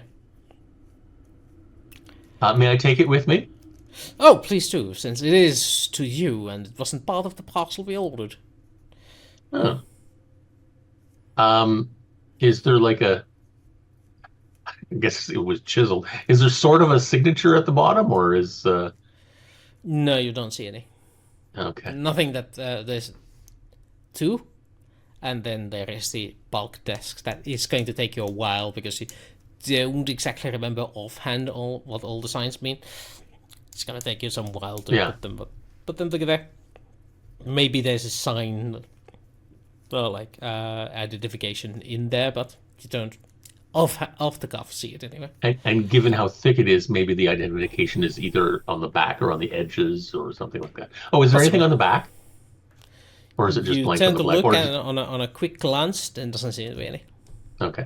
Speaker 3: May I take it with me?
Speaker 1: Oh, please do, since it is to you and it wasn't part of the parcel we ordered.
Speaker 3: Oh. Is there like I guess it was chiseled. Is there sort of a signature at the bottom, or is?
Speaker 1: No, you don't see any.
Speaker 3: Okay.
Speaker 1: Nothing that there's 2, and then there is the bulk desk that is going to take you a while because you don't exactly remember offhand what all the signs mean. It's gonna take you some while to put them together. Maybe there's a sign or like identification in there, but you don't off the cuff see it anyway.
Speaker 3: And given how thick it is, maybe the identification is either on the back or on the edges or something like that. Oh, is there anything on the back? Or is it just
Speaker 1: you
Speaker 3: blank
Speaker 1: tend
Speaker 3: on the
Speaker 1: to
Speaker 3: black?
Speaker 1: look at it on a quick glance, then doesn't see it really.
Speaker 3: Okay.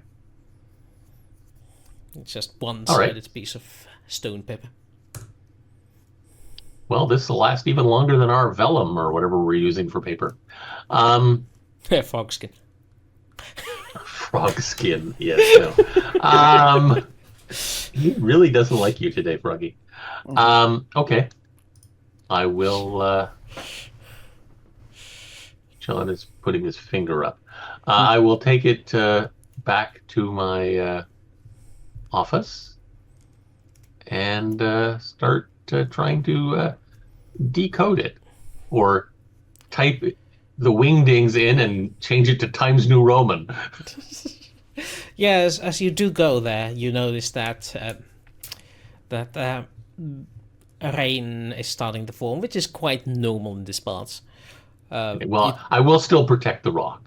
Speaker 1: It's just one-sided piece of stone paper.
Speaker 3: Well, this will last even longer than our vellum or whatever we're using for paper.
Speaker 1: Frog skin.
Speaker 3: Frog skin, yes. No. He really doesn't like you today, Froggy. Okay. I will... John is putting his finger up. I will take it back to my office and start trying to decode it or type the wingdings in and change it to Times New Roman.
Speaker 1: Yes, as you do go there, you notice that rain is starting to form, which is quite normal in these parts.
Speaker 3: I will still protect the rock.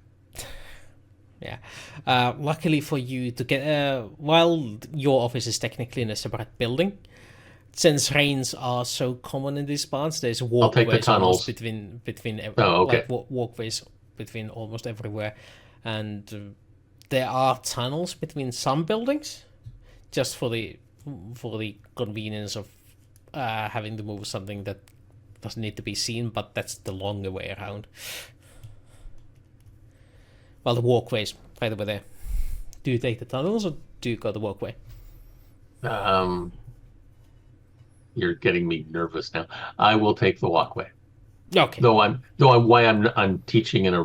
Speaker 1: Yeah. Luckily for you to get, while your office is technically in a separate building, since rains are so common in these parts, there's walkways almost between like walkways between almost everywhere, and there are tunnels between some buildings, just for the convenience of having to move something that doesn't need to be seen, but that's the longer way around. Well, the walkways right over there. Do you take the tunnels or do you go the walkway?
Speaker 3: You're getting me nervous now. I will take the walkway.
Speaker 1: Okay.
Speaker 3: Though I'm teaching in a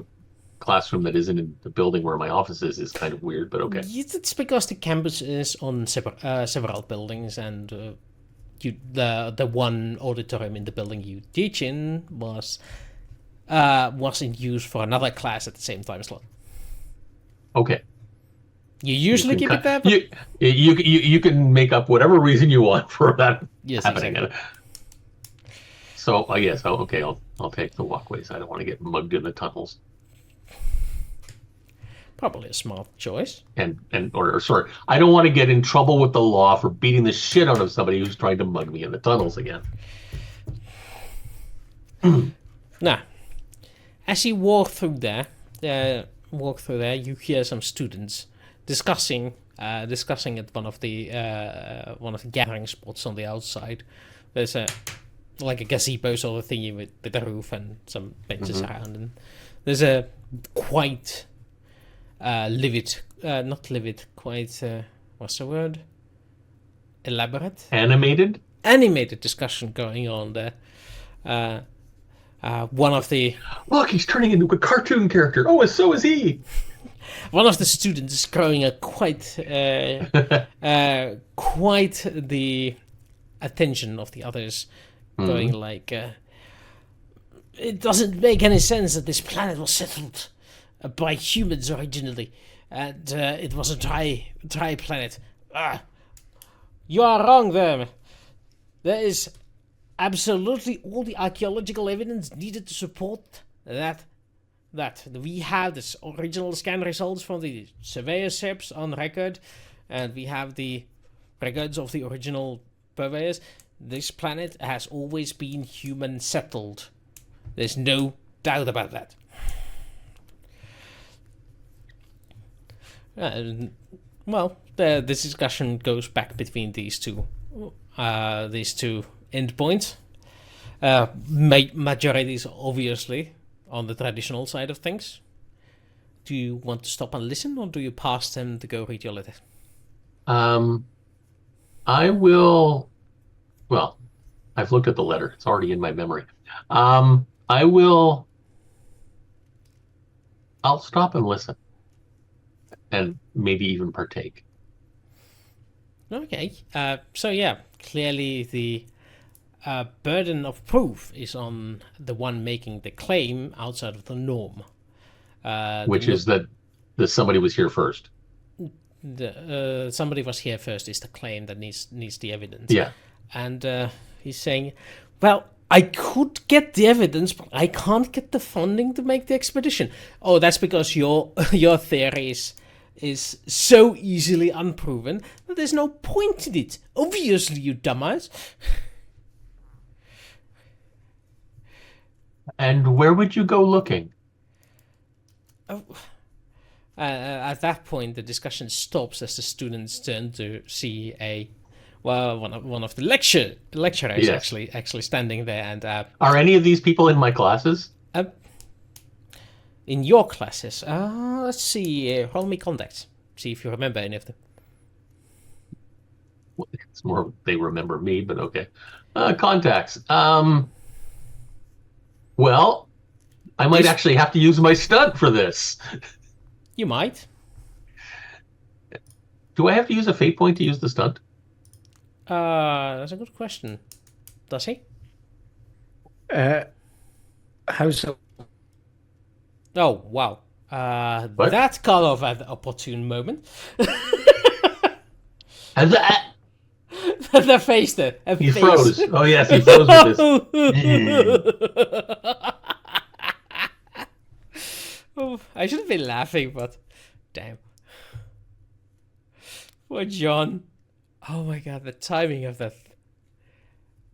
Speaker 3: classroom that isn't in the building where my office is kind of weird, but okay.
Speaker 1: It's because the campus is on several buildings, and the one auditorium in the building you teach in was in use for another class at the same time slot.
Speaker 3: Okay.
Speaker 1: You usually keep it there, but...
Speaker 3: you can make up whatever reason you want for that happening.
Speaker 1: Exactly.
Speaker 3: So yes, okay, I'll take the walkways. I don't want to get mugged in the tunnels.
Speaker 1: Probably a smart choice.
Speaker 3: Or sorry, I don't want to get in trouble with the law for beating the shit out of somebody who's trying to mug me in the tunnels again.
Speaker 1: Now, as you walk through there, you hear some students discussing at one of the gathering spots on the outside. There's a gazebo sort of thingy with a roof and some benches around, and there's a quite what's the word? Elaborate? Animated discussion going on there. One of the...
Speaker 3: Look, he's turning into a cartoon character. Oh, and so is he.
Speaker 1: One of the students is growing a quite the attention of the others, going like, it doesn't make any sense that this planet was settled by humans originally, and it was a dry planet. You are wrong there. There is absolutely all the archaeological evidence needed to support that we have this original scan results from the surveyor ships on record, and we have the records of the original purveyors. This planet has always been human settled. There's no doubt about that. Well, this discussion goes back between these two endpoints. Majority is obviously on the traditional side of things. Do you want to stop and listen, or do you pass them to go read your letter?
Speaker 3: I will. Well, I've looked at the letter. It's already in my memory. I'll stop and listen, and maybe even partake.
Speaker 1: Okay. So yeah, clearly the burden of proof is on the one making the claim outside of the norm.
Speaker 3: Which is that somebody was here first.
Speaker 1: Somebody was here first is the claim that needs the evidence.
Speaker 3: Yeah.
Speaker 1: And he's saying, well, I could get the evidence, but I can't get the funding to make the expedition. Oh, that's because your theory is so easily unproven that there's no point in it. Obviously, you dumbass.
Speaker 3: And where would you go looking?
Speaker 1: At that point, the discussion stops as the students turn to see one of the lecturers
Speaker 3: Yes.
Speaker 1: actually standing there. And
Speaker 3: Are any of these people in my classes?
Speaker 1: in your classes, let's see, roll me contacts. See if you remember any of them.
Speaker 3: It's more they remember me, but okay. Contacts. Well, I might actually have to use my stunt for this.
Speaker 1: You might.
Speaker 3: Do I have to use a fate point to use the stunt?
Speaker 1: That's a good question. Does he?
Speaker 2: How so?
Speaker 1: Oh, wow.
Speaker 3: What?
Speaker 1: That's kind of an opportune moment.
Speaker 3: And that
Speaker 1: The face there.
Speaker 3: he froze. Oh yes, he froze with this.
Speaker 1: Oh, I shouldn't be laughing, but damn. Poor John. Oh my god, the timing of that.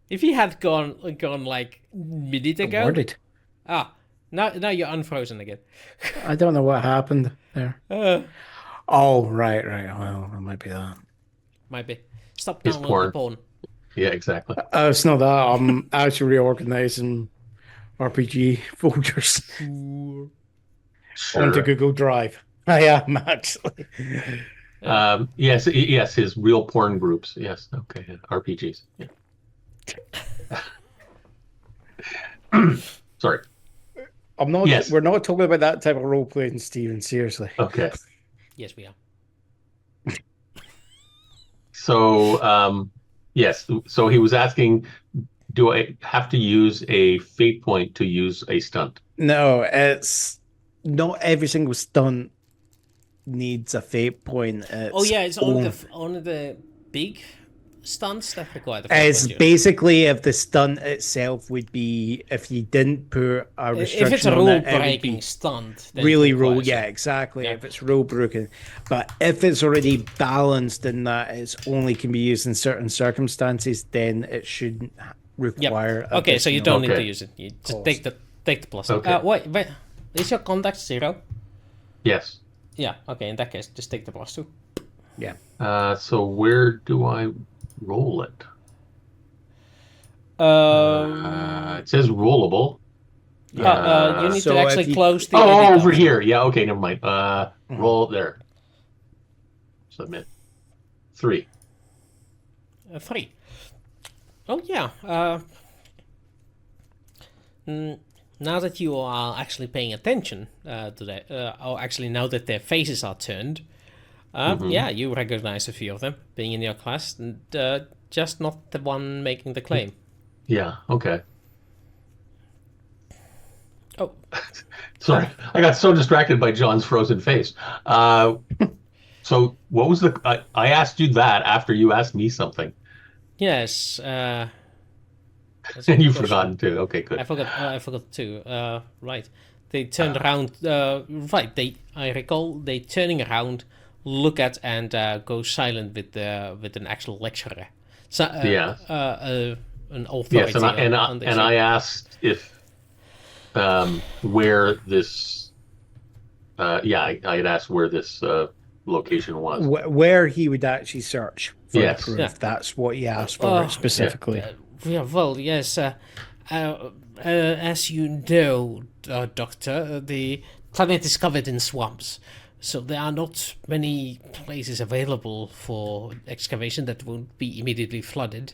Speaker 1: If he had gone like a minute ago.
Speaker 2: Awarded.
Speaker 1: Now you're unfrozen again.
Speaker 2: I don't know what happened there.
Speaker 1: Uh,
Speaker 2: Oh, right. Well, it might be that.
Speaker 1: might be. Stop
Speaker 3: It's
Speaker 1: downloading the porn.
Speaker 3: Yeah, exactly.
Speaker 2: It's not that. I'm actually reorganizing RPG folders onto
Speaker 3: Sure.
Speaker 2: Google Drive. I am actually.
Speaker 3: Yes, his real porn groups. Yes, okay, yeah. RPGs. Yeah. Sorry.
Speaker 2: I'm not.
Speaker 3: Yes.
Speaker 2: We're not talking about that type of role playing, Steven. Seriously.
Speaker 3: Okay.
Speaker 1: Yes, we are.
Speaker 3: So, yes. So he was asking, do I have to use a fate point to use a stunt?
Speaker 2: No, it's not every single stunt needs a fate point.
Speaker 1: It's only the big stunts that require the fate
Speaker 2: It's
Speaker 1: point, yeah.
Speaker 2: basically if the stunt itself would be if you didn't put a restriction
Speaker 1: If it's a
Speaker 2: on
Speaker 1: rule
Speaker 2: it, it would
Speaker 1: breaking
Speaker 2: be
Speaker 1: stunt, then it
Speaker 2: really
Speaker 1: requires
Speaker 2: yeah,
Speaker 1: it.
Speaker 2: exactly.
Speaker 1: Yeah.
Speaker 2: If it's rule broken, but if it's already balanced in that it's only can be used in certain circumstances, then it shouldn't
Speaker 1: Yep.
Speaker 2: require.
Speaker 1: Okay, so you don't need
Speaker 3: Okay.
Speaker 1: to use it. You just
Speaker 2: Cost.
Speaker 1: take the plus.
Speaker 3: Okay.
Speaker 1: Wait. Is your contact 0?
Speaker 3: Yes.
Speaker 1: Yeah. Okay. In that case, just take the +2.
Speaker 2: Yeah.
Speaker 3: So where do I roll it? It says rollable.
Speaker 1: You need
Speaker 2: so
Speaker 1: to
Speaker 2: if
Speaker 1: actually
Speaker 2: you-
Speaker 1: close the.
Speaker 3: Oh,
Speaker 1: edit
Speaker 3: over
Speaker 1: option.
Speaker 3: here. Yeah. Okay. Never mind. Roll there. Submit. 3.
Speaker 1: 3. Oh yeah. Now that you are actually paying attention to that, or actually now that their faces are turned, yeah, you recognize a few of them being in your class, and just not the one making the claim.
Speaker 3: Yeah. Okay.
Speaker 1: Oh,
Speaker 3: Sorry, I got so distracted by John's frozen face. So what was the? I asked you that after you asked me something,
Speaker 1: yes. That's a
Speaker 3: and
Speaker 1: good
Speaker 3: you've
Speaker 1: question.
Speaker 3: forgotten too. Okay, good.
Speaker 1: I forgot too. Right. They turned around. Right. I recall they turning around, look at and go silent with an actual lecturer. So
Speaker 3: Yeah.
Speaker 1: An authority.
Speaker 3: Yes,
Speaker 1: on this.
Speaker 3: and I asked if where this. I had asked where this location was.
Speaker 2: Where he would actually search for
Speaker 3: Yes.
Speaker 2: the proof.
Speaker 1: Yeah.
Speaker 2: That's what he asked for
Speaker 1: Oh,
Speaker 2: specifically.
Speaker 1: Yeah, well, yes. As you know, Doctor, the planet is covered in swamps, so there are not many places available for excavation that won't be immediately flooded.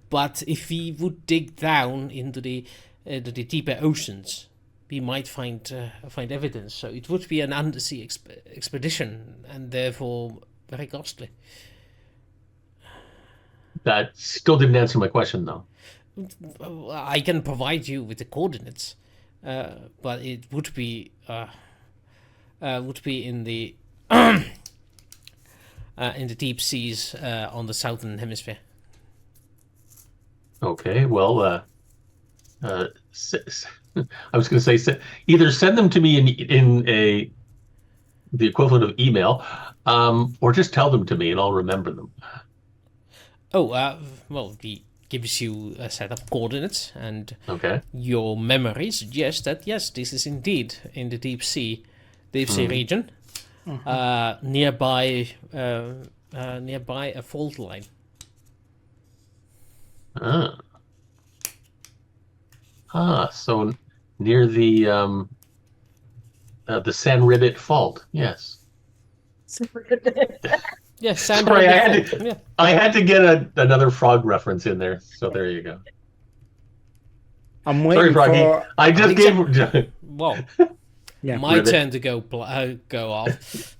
Speaker 1: But if we would dig down into the deeper oceans, we might find evidence. So it would be an undersea expedition, and therefore very costly.
Speaker 3: That still didn't answer my question, though.
Speaker 1: I can provide you with the coordinates, but it would be in the in the deep seas on the southern hemisphere.
Speaker 3: Okay, well, I was going to say either send them to me in the equivalent of email, or just tell them to me and I'll remember them.
Speaker 1: Oh, well, he gives you a set of coordinates, and
Speaker 3: Okay.
Speaker 1: your memory suggests that yes, this is indeed in the deep sea region, nearby a fault line.
Speaker 3: So near the San Ribbit Fault. Yes.
Speaker 1: Yes, Sand
Speaker 3: Sorry,
Speaker 1: Ribbit Fault. Yeah.
Speaker 3: I had to get another frog reference in there. So there you go.
Speaker 2: I'm
Speaker 3: Sorry,
Speaker 2: waiting
Speaker 3: Froggy.
Speaker 2: for.
Speaker 3: I just gave.
Speaker 1: Well,
Speaker 2: Yeah.
Speaker 1: my
Speaker 3: Ribbit.
Speaker 1: turn to go off.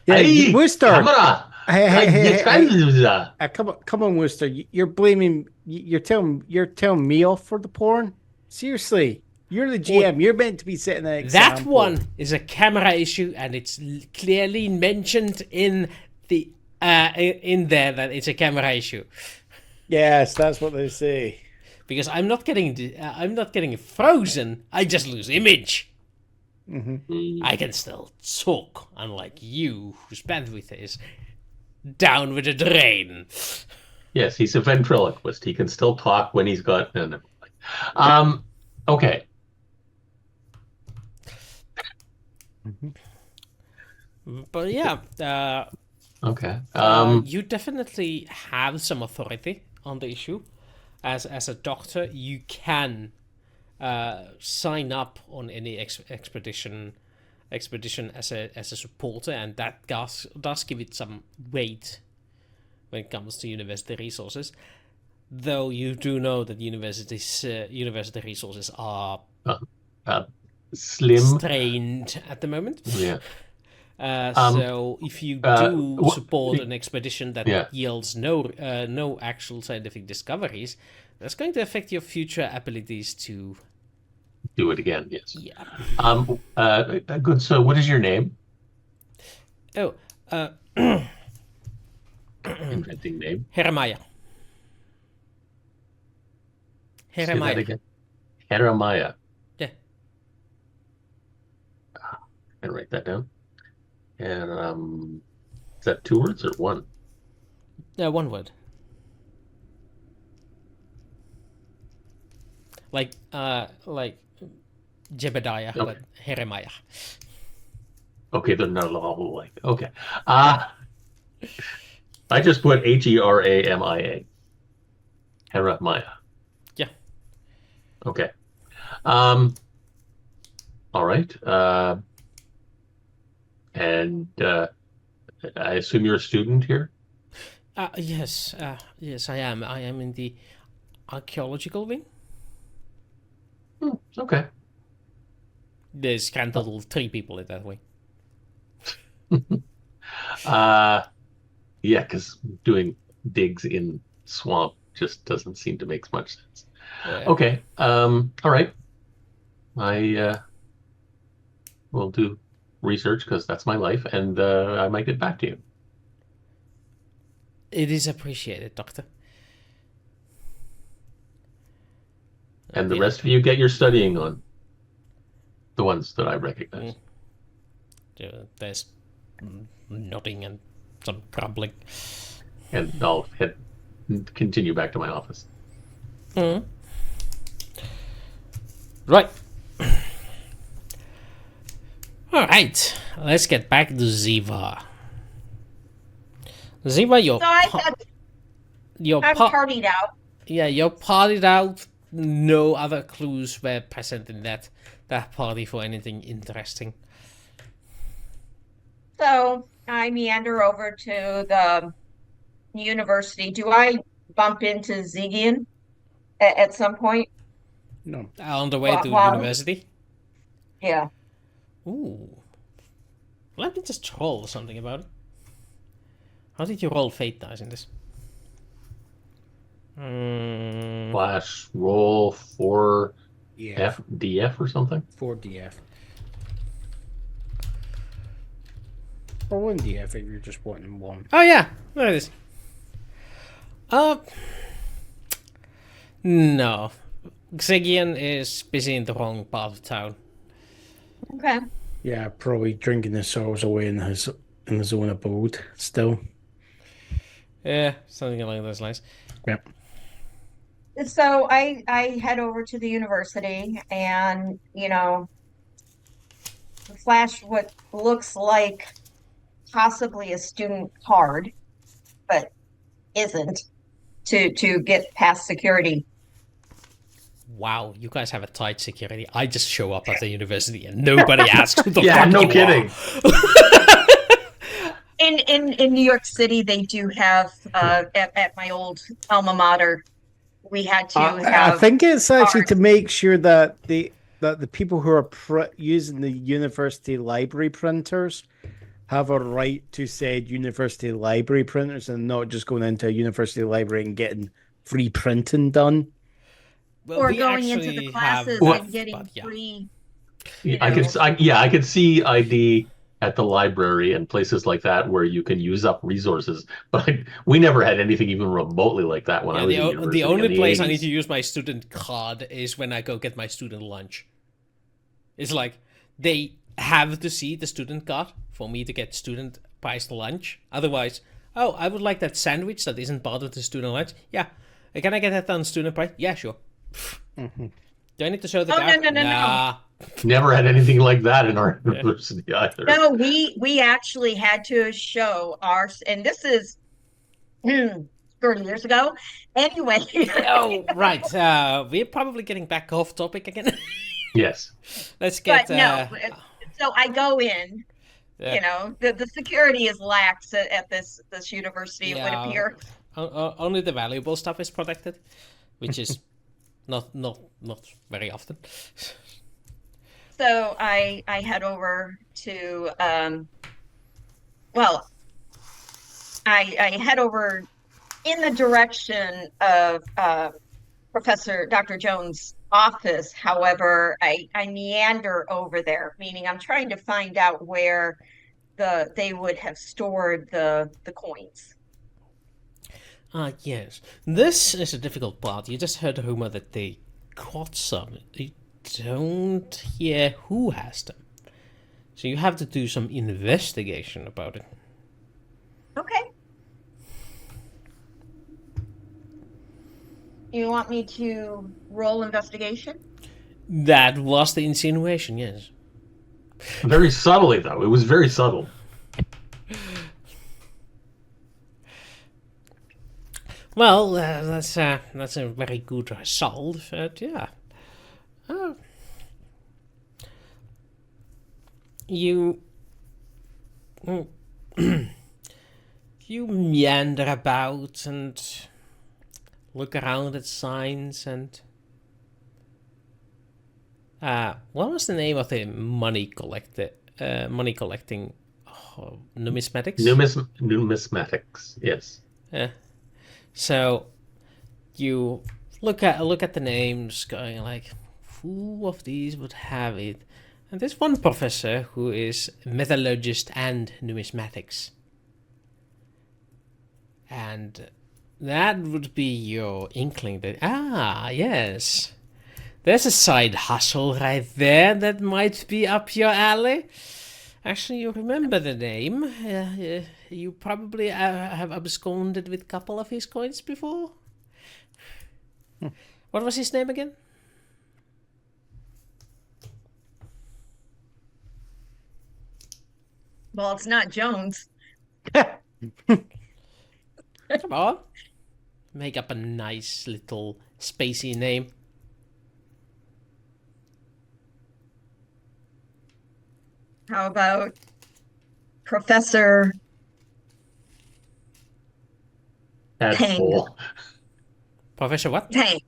Speaker 2: Yeah,
Speaker 3: Hey,
Speaker 2: Wooster.
Speaker 3: camera.
Speaker 2: Come on, Wooster. You're blaming. You're telling me off for the porn. Seriously, you're the GM. You're meant to be setting that example.
Speaker 1: That one is a camera issue, and it's clearly mentioned in the in there that it's a camera issue.
Speaker 2: Yes, that's what they say.
Speaker 1: Because I'm not getting frozen. I just lose image. I can still talk, unlike you, whose bandwidth is down with the drain.
Speaker 3: Yes, he's a ventriloquist. He can still talk when he's got. No, never mind. Okay.
Speaker 1: But yeah,
Speaker 3: Okay.
Speaker 1: you definitely have some authority on the issue. As a doctor, you can sign up on any expedition as a supporter, and that does give it some weight when it comes to university resources. Though you do know that university resources are
Speaker 3: Slim.
Speaker 1: strained at the moment.
Speaker 3: Yeah.
Speaker 1: So if you do
Speaker 3: wh-
Speaker 1: support an expedition that
Speaker 3: Yeah.
Speaker 1: yields no actual scientific discoveries, that's going to affect your future abilities to.
Speaker 3: Do it again. Yes.
Speaker 1: Yeah.
Speaker 3: Good. So, what is your name?
Speaker 1: Oh,
Speaker 3: Inventing name.
Speaker 1: Jeremiah.
Speaker 3: Say that
Speaker 1: Jeremiah.
Speaker 3: again. Jeremiah.
Speaker 1: Yeah.
Speaker 3: And write that down. And is that 2 words or 1?
Speaker 1: One word. Like Jebediah,
Speaker 3: Okay.
Speaker 1: but Jeremiah.
Speaker 3: Okay, they're not all alike. Okay. I just put Heramia. Jeremiah.
Speaker 1: Yeah.
Speaker 3: Okay. All right. And I assume you're a student here?
Speaker 1: Yes, yes, I am. I am in the archaeological wing.
Speaker 3: Okay.
Speaker 1: There's kind of total 3 people in that wing.
Speaker 3: Yeah, because doing digs in swamp just doesn't seem to make much sense. Okay. All right. I will do research because that's my life, and I might get back to you.
Speaker 1: It is appreciated, Doctor.
Speaker 3: And the rest of you get your studying on. The ones that I recognize.
Speaker 1: There's nodding and some grumbling.
Speaker 3: And I'll continue back to my office.
Speaker 1: Right. All right. Let's get back to Zeva. Zeva,
Speaker 4: I'm partied out.
Speaker 1: Yeah, you're partied out. No other clues were present in that party for anything interesting.
Speaker 4: So I meander over to the university. Do I bump into Xegian at some point?
Speaker 2: No.
Speaker 1: On the way to
Speaker 4: Wow.
Speaker 1: university?
Speaker 4: Yeah.
Speaker 1: Ooh. Let me just roll something about it. How did you roll fate dice in this?
Speaker 3: Slash roll for
Speaker 2: Yeah,
Speaker 3: DF or something.
Speaker 2: 4 DF. Or 1 DF if you're just wanting one.
Speaker 1: Oh yeah, there it is. No. Xegian is busy in the wrong part of town.
Speaker 4: Okay.
Speaker 2: Yeah, probably drinking his sorrows away in his own abode still.
Speaker 1: Yeah, something along those lines.
Speaker 2: Yep.
Speaker 4: So I head over to the university and, flash what looks like possibly a student card, but isn't, to get past security.
Speaker 1: Wow, you guys have a tight security. I just show up at the university and nobody asks who the
Speaker 3: Yeah,
Speaker 1: fuck
Speaker 3: no
Speaker 1: you
Speaker 3: kidding.
Speaker 4: In New York City, they do have at my old alma mater, we had to
Speaker 2: I
Speaker 4: have.
Speaker 2: think it's actually
Speaker 4: cards.
Speaker 2: to make sure that the people who are using the university library printers have a right to said university library printers and not just going into a university library and getting free printing done.
Speaker 1: Well,
Speaker 4: Or
Speaker 1: we
Speaker 4: going into
Speaker 1: actually
Speaker 4: the classes
Speaker 1: have
Speaker 4: and getting
Speaker 1: but yeah.
Speaker 4: free.
Speaker 3: I could see ID at the library and places like that where you can use up resources, but we never had anything even remotely like that when I was in university.
Speaker 1: The only
Speaker 3: in
Speaker 1: place I
Speaker 3: 80s.
Speaker 1: need to use my student card is when I go get my student lunch. It's like they have to see the student card for me to get student priced lunch. Otherwise, oh, I would like that sandwich that isn't part of the student lunch. Yeah, can I get that on student price? Yeah, sure.
Speaker 2: Mm-hmm.
Speaker 1: Do I need to show the
Speaker 4: Oh,
Speaker 1: card?
Speaker 4: no.
Speaker 1: Nah.
Speaker 3: Never had anything like that in our university either.
Speaker 4: No, we actually had to show our, and this is 30 years ago. Anyway.
Speaker 1: Oh, right. We're probably getting back off topic again.
Speaker 3: Yes.
Speaker 1: Let's get.
Speaker 4: But no, so I go in. The security is lax at this university. It would appear.
Speaker 1: Only the valuable stuff is protected, which is not very often.
Speaker 4: So I head over to I head over in the direction of Professor Dr. Jones' office. However, I meander over there, meaning I'm trying to find out where they would have stored the coins.
Speaker 1: Yes. This is a difficult part. You just heard a rumor that they caught some. You don't hear who has them. So you have to do some investigation about it.
Speaker 4: Okay. You want me to roll investigation?
Speaker 1: That was the insinuation, yes.
Speaker 3: Very subtly, though. It was very subtle.
Speaker 1: Well, that's a very good result, but yeah. You you meander about and look around at signs and what was the name of the money collecting numismatics?
Speaker 3: Numismatics, yes.
Speaker 1: So you look at the names, going like, who of these would have it? And there's one professor who is metallurgist and numismatics, and that would be your inkling that yes, there's a side hustle right there that might be up your alley. Actually, you remember the name. You probably have absconded with a couple of his coins before. What was his name again?
Speaker 4: Well, it's not Jones.
Speaker 1: Come on. Make up a nice little spacey name.
Speaker 4: How about Professor
Speaker 3: Tadpole.
Speaker 1: Professor what?
Speaker 4: Tang?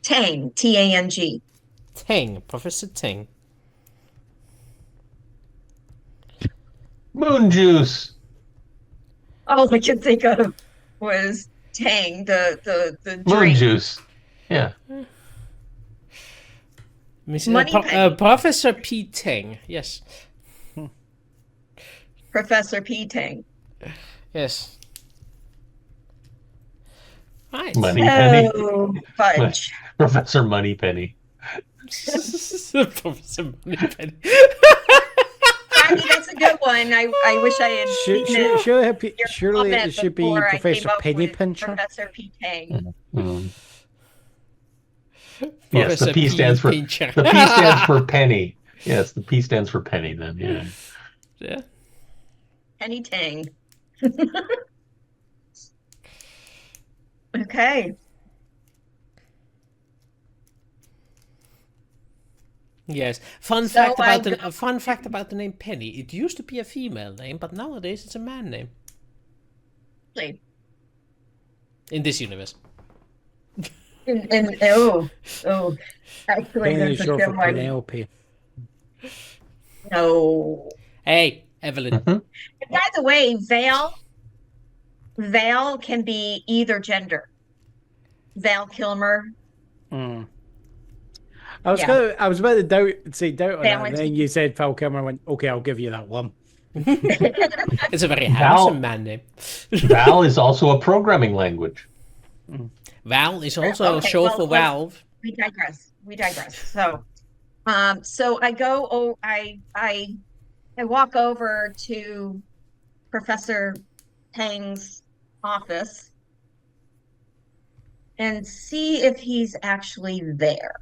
Speaker 4: Tang, Tang.
Speaker 1: Tang. Professor Tang.
Speaker 3: Moon juice.
Speaker 4: All I could think of was Tang, the
Speaker 3: Moon
Speaker 4: drink.
Speaker 3: juice. Yeah.
Speaker 4: Money penny.
Speaker 1: Professor P. Tang. Yes.
Speaker 4: Professor P. Tang.
Speaker 1: Yes. Right.
Speaker 3: Moneypenny.
Speaker 4: Oh, fudge.
Speaker 3: Professor Moneypenny.
Speaker 1: Professor Moneypenny.
Speaker 4: I mean, that's a good one. I wish I had seen it.
Speaker 2: Surely it should be
Speaker 4: before I
Speaker 2: Professor
Speaker 4: came up
Speaker 2: Penny
Speaker 4: with
Speaker 2: Pincher.
Speaker 4: Professor P. Tang.
Speaker 3: Mm. Yes,
Speaker 1: Professor
Speaker 3: the P stands for
Speaker 1: Pincher.
Speaker 3: the P stands for penny. Yes, the P stands for penny. Then yeah.
Speaker 1: Yeah.
Speaker 4: Penny Tang. Okay.
Speaker 1: Yes. Fun fact about the name Penny. It used to be a female name, but nowadays it's a man name.
Speaker 4: Really?
Speaker 1: In this universe.
Speaker 4: Oh. Actually,
Speaker 2: Penny
Speaker 4: there's
Speaker 2: is
Speaker 4: a
Speaker 2: short
Speaker 4: good
Speaker 2: for
Speaker 4: one.
Speaker 2: Penelope.
Speaker 4: No.
Speaker 1: Hey, Evelyn.
Speaker 3: Mhm.
Speaker 4: By the way, Val can be either gender. Val Kilmer.
Speaker 2: I was about to say doubt on that, and then you said Val Kilmer. I went, okay, I'll give you that one.
Speaker 1: It's a very handsome man name.
Speaker 3: Val is also a programming language.
Speaker 1: Val is also
Speaker 4: Okay,
Speaker 1: short
Speaker 4: well,
Speaker 1: for valve.
Speaker 4: We digress. So, so I go. Oh, I walk over to Professor Tang's office and see if he's actually there.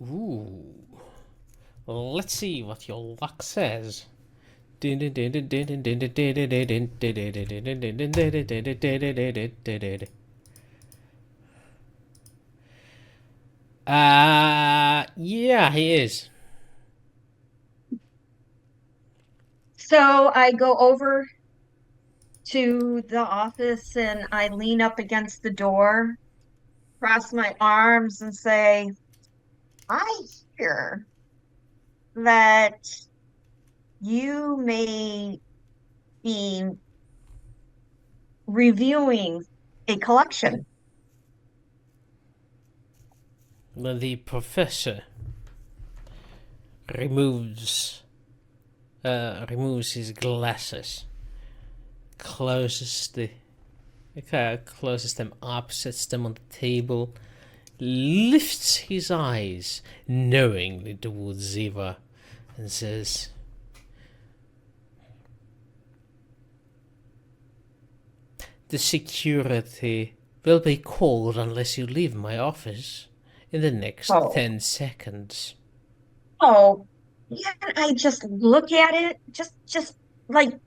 Speaker 1: Ooh. Let's see what your luck says. Yeah, he is.
Speaker 4: So I go over to the office and I lean up against the door, cross my arms, and say, I hear that you may be reviewing a collection.
Speaker 1: When the professor removes his glasses, closes them up, sets them on the table, lifts his eyes knowingly towards Zeva, and says, "The security will be called unless you leave my office in the next 10 seconds."
Speaker 4: Oh, yeah, I just look at it. Just like,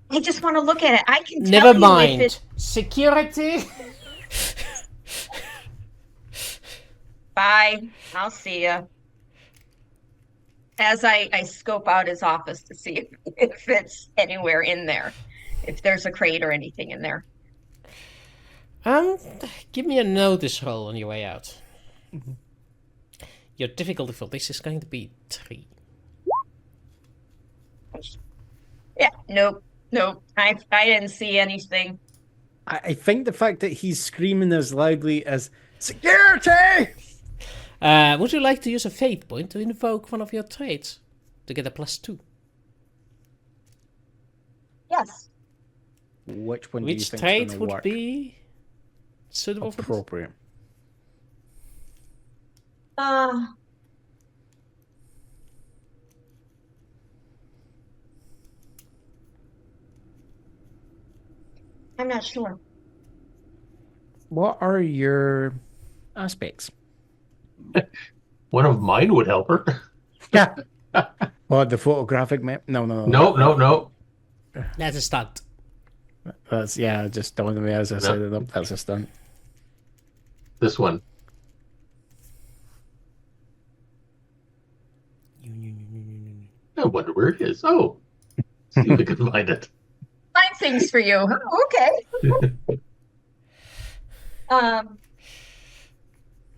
Speaker 4: I just want to look at it. I can tell
Speaker 1: Never
Speaker 4: you
Speaker 1: mind.
Speaker 4: if it...
Speaker 1: Security.
Speaker 4: Bye. I'll see ya. As I scope out his office to see if it's anywhere in there, if there's a crate or anything in there.
Speaker 1: Give me a notice roll on your way out. Your difficulty for this is going to be 3.
Speaker 4: Yeah, nope. I didn't see anything.
Speaker 2: I think the fact that he's screaming as loudly as security.
Speaker 1: Would you like to use a fate point to invoke one of your traits to get a +2?
Speaker 4: Yes.
Speaker 2: Which one do you
Speaker 1: Which
Speaker 2: think
Speaker 1: trait would
Speaker 2: work?
Speaker 1: be suitable for this?
Speaker 2: Appropriate.
Speaker 4: I'm not sure.
Speaker 2: What are your aspects?
Speaker 3: One of mine would help her.
Speaker 2: Yeah. What, the photographic map? No.
Speaker 3: No.
Speaker 1: That's a stunt.
Speaker 2: That's just don't me as I said it up. That's a stunt.
Speaker 3: This one. I wonder where it is. Oh, see if we can find it.
Speaker 4: Find things for you. Okay.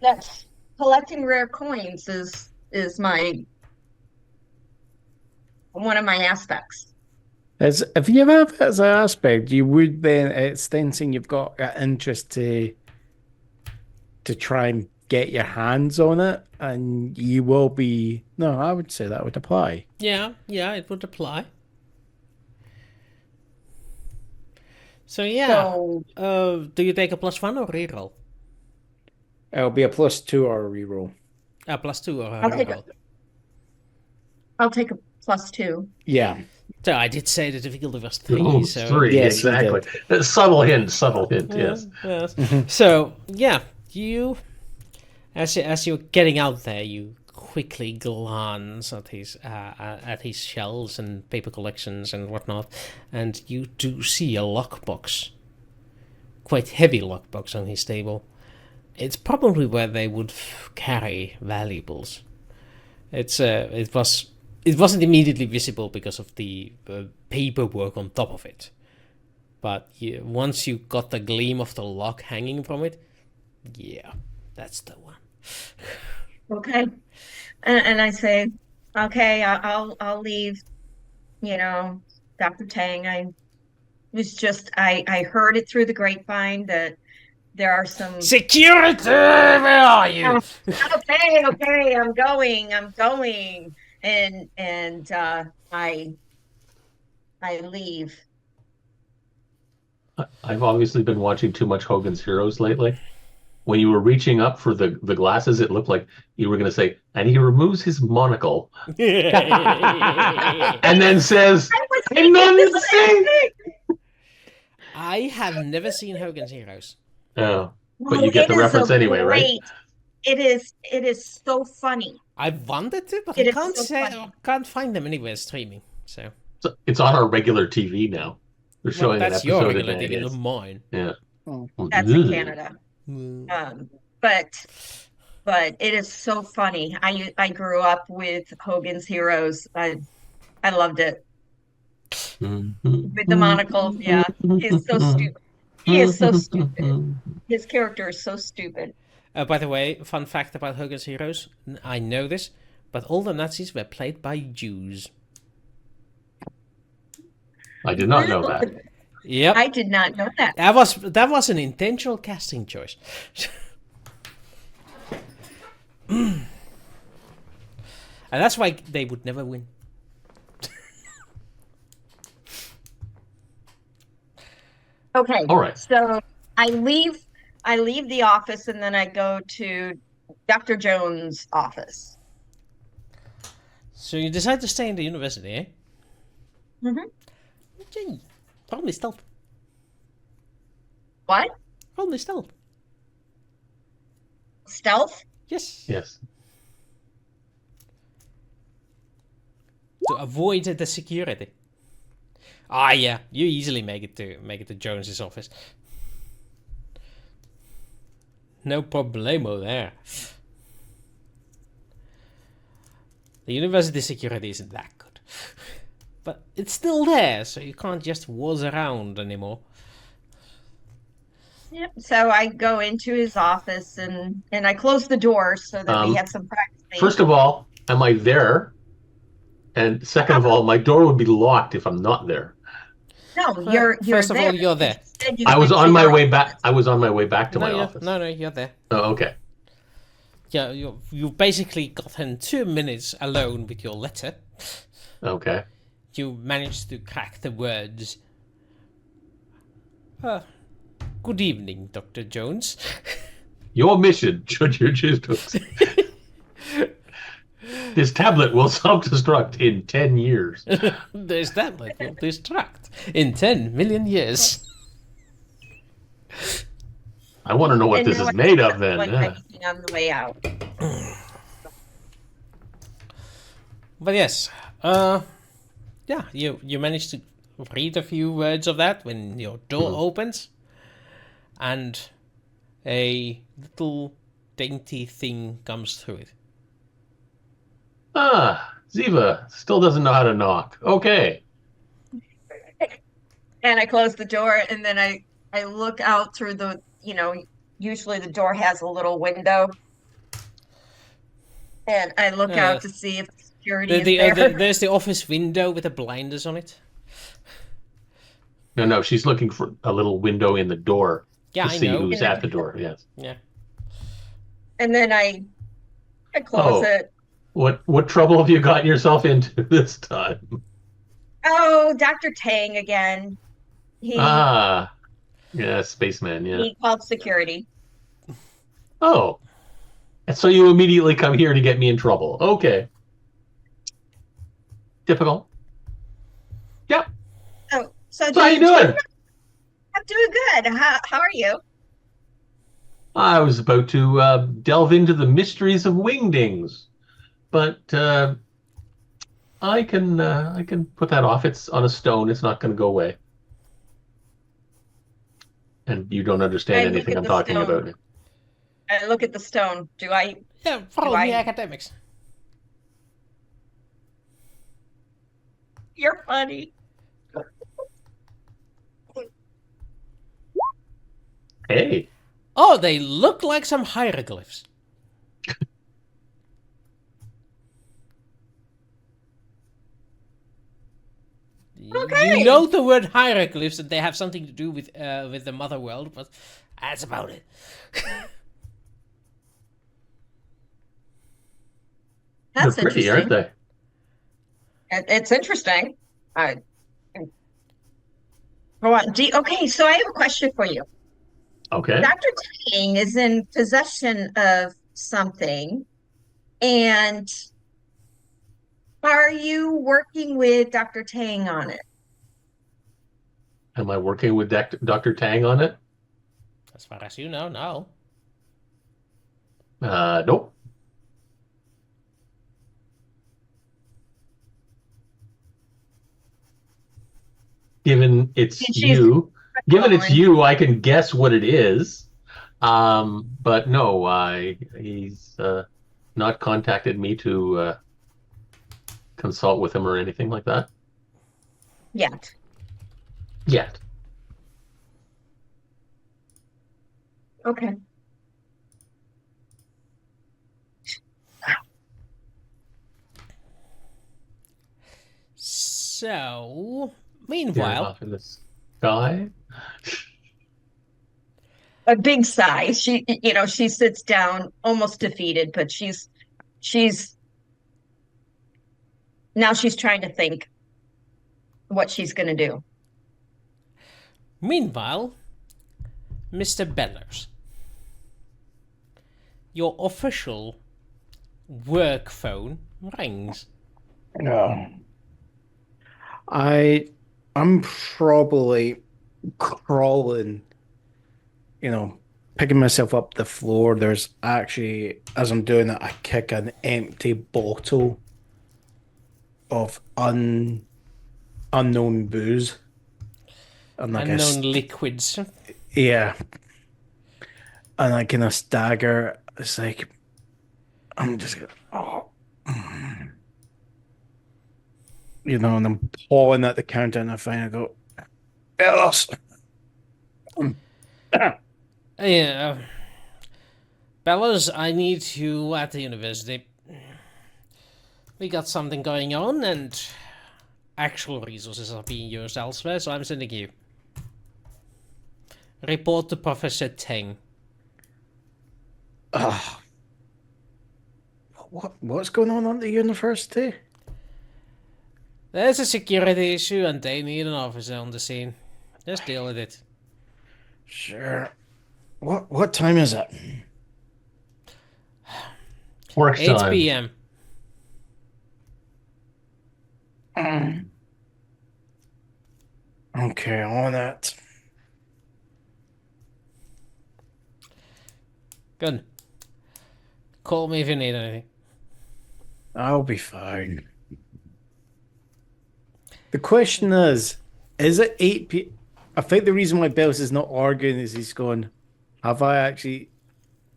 Speaker 4: That's collecting rare coins is my one of my aspects.
Speaker 2: If you have it as an aspect, you would then it's then saying you've got an interest to try and get your hands on it, and you will be. No, I would say that would apply.
Speaker 1: Yeah, it would apply. So yeah, do you take a +1 or reroll?
Speaker 2: It'll be a +2 or a reroll.
Speaker 1: A +2 or a
Speaker 4: I'll take
Speaker 1: reroll.
Speaker 4: I'll take a +2.
Speaker 2: Yeah.
Speaker 1: So I did say the difficulty was 3.
Speaker 3: Oh,
Speaker 1: so
Speaker 3: 3,
Speaker 2: Yes, you
Speaker 3: exactly. A subtle hint, yes.
Speaker 1: Yes. So yeah, you as you're getting out there, you quickly glance at his shells and paper collections and whatnot, and you do see a lockbox, quite heavy lockbox on his table. It's probably where they would carry valuables. It wasn't immediately visible because of the paperwork on top of it, but once you got the gleam of the lock hanging from it, yeah, that's the one.
Speaker 4: Okay. And I say, okay, I'll leave, Dr. Tang. I heard it through the grapevine that there are some
Speaker 5: Security, where are you?
Speaker 4: okay, I'm going. And I leave.
Speaker 3: I've obviously been watching too much Hogan's Heroes lately. When you were reaching up for the glasses, it looked like you were going to say, and he removes his monocle. And then says, I'm not insane.
Speaker 1: I have never seen Hogan's Heroes.
Speaker 3: Oh, but you get the reference anyway, right?
Speaker 4: It is so funny.
Speaker 1: I wanted to, but
Speaker 4: It
Speaker 1: I
Speaker 4: is
Speaker 1: can't
Speaker 4: so funny.
Speaker 1: can't find them anywhere streaming. So
Speaker 3: It's on our regular TV now. They're showing an
Speaker 1: that's your
Speaker 3: episode
Speaker 1: regular
Speaker 3: a day.
Speaker 1: TV, not mine.
Speaker 3: Yeah.
Speaker 4: That's in Canada.
Speaker 1: Mm.
Speaker 4: But it is so funny. I grew up with Hogan's Heroes. I loved it. With the monocle, yeah. He's so stupid. He is so stupid. His character is so stupid.
Speaker 1: By the way, fun fact about Hogan's Heroes. I know this, but all the Nazis were played by Jews.
Speaker 3: I did not know that.
Speaker 1: Yep.
Speaker 4: I did not know that.
Speaker 1: That was an intentional casting choice. And that's why they would never win.
Speaker 4: Okay.
Speaker 3: All right.
Speaker 4: So I leave the office and then I go to Dr. Jones' office.
Speaker 1: So you decide to stay in the university, eh?
Speaker 4: Mm-hmm.
Speaker 1: Gee, probably stealth.
Speaker 4: What?
Speaker 1: Probably stealth.
Speaker 4: Stealth?
Speaker 1: Yes.
Speaker 3: Yes.
Speaker 1: To avoid the security. Ah, yeah, you easily make it to Jones's office. No problemo there. The university security isn't that good, but it's still there, so you can't just waltz around anymore.
Speaker 4: Yep. So I go into his office and I close the door so that we have some privacy.
Speaker 3: First of all, am I there? And second of all, my door would be locked if I'm not there.
Speaker 4: No, you're
Speaker 1: First of
Speaker 4: there.
Speaker 1: all, you're there.
Speaker 3: I was on my way back. I was on my way back to my office.
Speaker 1: No, you're there.
Speaker 3: Oh, okay.
Speaker 1: Yeah, you basically gotten 2 minutes alone with your letter.
Speaker 3: Okay.
Speaker 1: You managed to crack the words. Good evening, Dr. Jones.
Speaker 3: Your mission, should you choose to accept. This tablet will self-destruct in 10 years.
Speaker 1: This tablet will destruct in 10 million years.
Speaker 3: I want to know what
Speaker 4: And
Speaker 3: this
Speaker 4: now
Speaker 3: is
Speaker 4: I
Speaker 3: made
Speaker 4: have
Speaker 3: of then.
Speaker 4: one
Speaker 3: Yeah.
Speaker 4: texting on the way out.
Speaker 1: But yes, yeah, you managed to read a few words of that when your door opens, and a little dainty thing comes through it.
Speaker 3: Ah, Zeva still doesn't know how to knock. Okay.
Speaker 4: And I close the door and then I look out through the, usually the door has a little window. And I look out to see if security is there.
Speaker 1: There's the office window with the blinders on it.
Speaker 3: No, she's looking for a little window in the door
Speaker 1: Yeah,
Speaker 3: to
Speaker 1: I
Speaker 3: see
Speaker 1: know.
Speaker 3: who's at the door. Yes.
Speaker 1: Yeah.
Speaker 4: And then I close
Speaker 3: Oh,
Speaker 4: it.
Speaker 3: what trouble have you gotten yourself into this time?
Speaker 4: Oh, Dr. Tang again. He
Speaker 3: Ah, yeah, spaceman. Yeah.
Speaker 4: he called security.
Speaker 3: Oh, and so you immediately come here to get me in trouble. Okay. Typical. Yep.
Speaker 4: Oh, so
Speaker 3: So how you doing?
Speaker 4: I'm doing good. How are you?
Speaker 3: I was about to delve into the mysteries of wingdings, but I can put that off. It's on a stone. It's not going to go away. And you don't understand
Speaker 4: I look
Speaker 3: anything
Speaker 4: at
Speaker 3: I'm
Speaker 4: the
Speaker 3: talking
Speaker 4: stone.
Speaker 3: about.
Speaker 4: I look at the stone.
Speaker 1: Yeah, follow
Speaker 4: I-
Speaker 1: the academics.
Speaker 4: You're funny.
Speaker 3: Hey,
Speaker 1: Oh, they look like some hieroglyphs.
Speaker 4: Okay.
Speaker 1: You know the word hieroglyphs, and they have something to do with the mother world, but that's about it.
Speaker 4: That's
Speaker 3: they're pretty, aren't
Speaker 4: interesting.
Speaker 3: they?
Speaker 4: It's interesting. Go on. Okay, so I have a question for you.
Speaker 3: Okay.
Speaker 4: Dr. Tang is in possession of something, and are you working with Dr. Tang on it?
Speaker 3: Am I working with Dr. Tang on it?
Speaker 1: As far as you know, no.
Speaker 3: Nope. Given it's
Speaker 4: She's
Speaker 3: given it's
Speaker 4: calling.
Speaker 3: you, I can guess what it is. But no, he's not contacted me to consult with him or anything like that
Speaker 4: Yet.
Speaker 3: yet.
Speaker 4: Okay.
Speaker 1: So,
Speaker 3: Staring
Speaker 1: meanwhile,
Speaker 3: off in the sky.
Speaker 4: A big sigh. She sits down almost defeated, but she's now she's trying to think what she's going to do.
Speaker 1: meanwhile, Mr. Bellos, your official work phone rings.
Speaker 2: No. I'm probably crawling, picking myself up the floor. There's actually, as I'm doing it, I kick an empty bottle of unknown booze. And like
Speaker 1: Unknown liquids.
Speaker 2: yeah. And I kind of stagger. It's like, I'm just, oh. And I'm pawing at the counter and I finally go, Bellos.
Speaker 1: Yeah. Bellos, I need you at the university. We got something going on and actual resources are being used elsewhere, so I'm sending you. Report to Professor Tang.
Speaker 2: What's going on at the university?
Speaker 1: There's a security issue and they need an officer on the scene. Just deal with it.
Speaker 2: Sure. What time is it?
Speaker 3: Work
Speaker 1: 8
Speaker 3: time.
Speaker 1: p.m.
Speaker 2: Okay, on it.
Speaker 1: Good. Call me if you need anything.
Speaker 2: I'll be fine. The question is it 8 p.m.? I think the reason why Bells is not arguing is he's going, have I actually...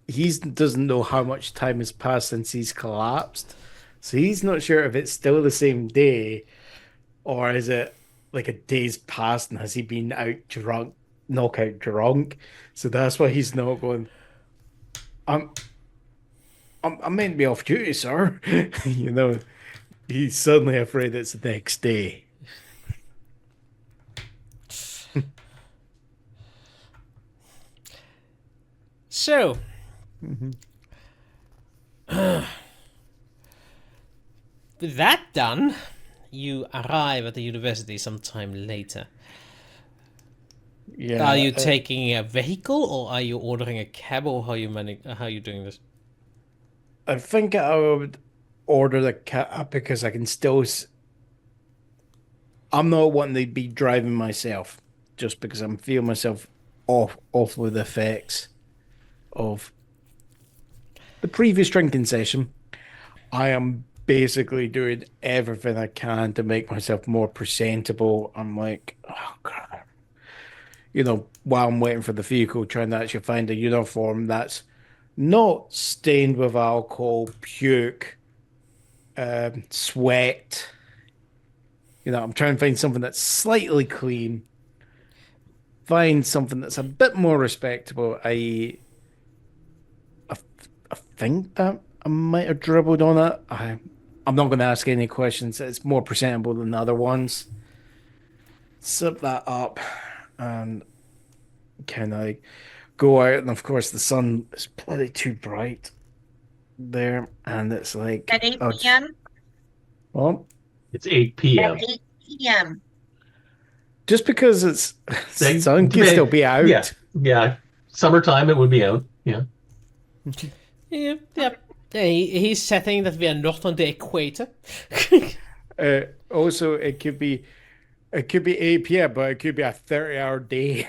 Speaker 2: He doesn't know how much time has passed since he's collapsed. So he's not sure if it's still the same day or is it like a day's past and has he been out drunk, knockout drunk? So that's why he's not going, I'm meant to be off duty, sir. He's suddenly afraid it's the next day.
Speaker 1: So, with that done, you arrive at the university sometime later.
Speaker 2: Yeah.
Speaker 1: Are you taking a vehicle, or are you ordering a cab, or how are you doing this?
Speaker 2: I think I would order the cab because I can still. I'm not wanting to be driving myself, just because I'm feeling myself off with the effects of the previous drinking session. I am basically doing everything I can to make myself more presentable. I'm like, oh God. While I'm waiting for the vehicle, trying to actually find a uniform that's not stained with alcohol, puke, sweat. I'm trying to find something that's slightly clean, find something that's a bit more respectable, i.e., I think that I might have dribbled on it. I'm not going to ask any questions. It's more presentable than the other ones. Zip that up and kind of like go out. And of course, the sun is bloody too bright there. And it's like.
Speaker 4: At 8 p.m.?
Speaker 2: Well,
Speaker 3: It's 8 p.m.
Speaker 4: At 8 p.m.
Speaker 2: just because it's sun can still be out.
Speaker 3: Yeah, yeah. Summertime, it would be out. Yeah.
Speaker 1: Yeah. He's setting that we are not on the equator.
Speaker 2: Also, it could be 8 p.m., but it could be a 30-hour day.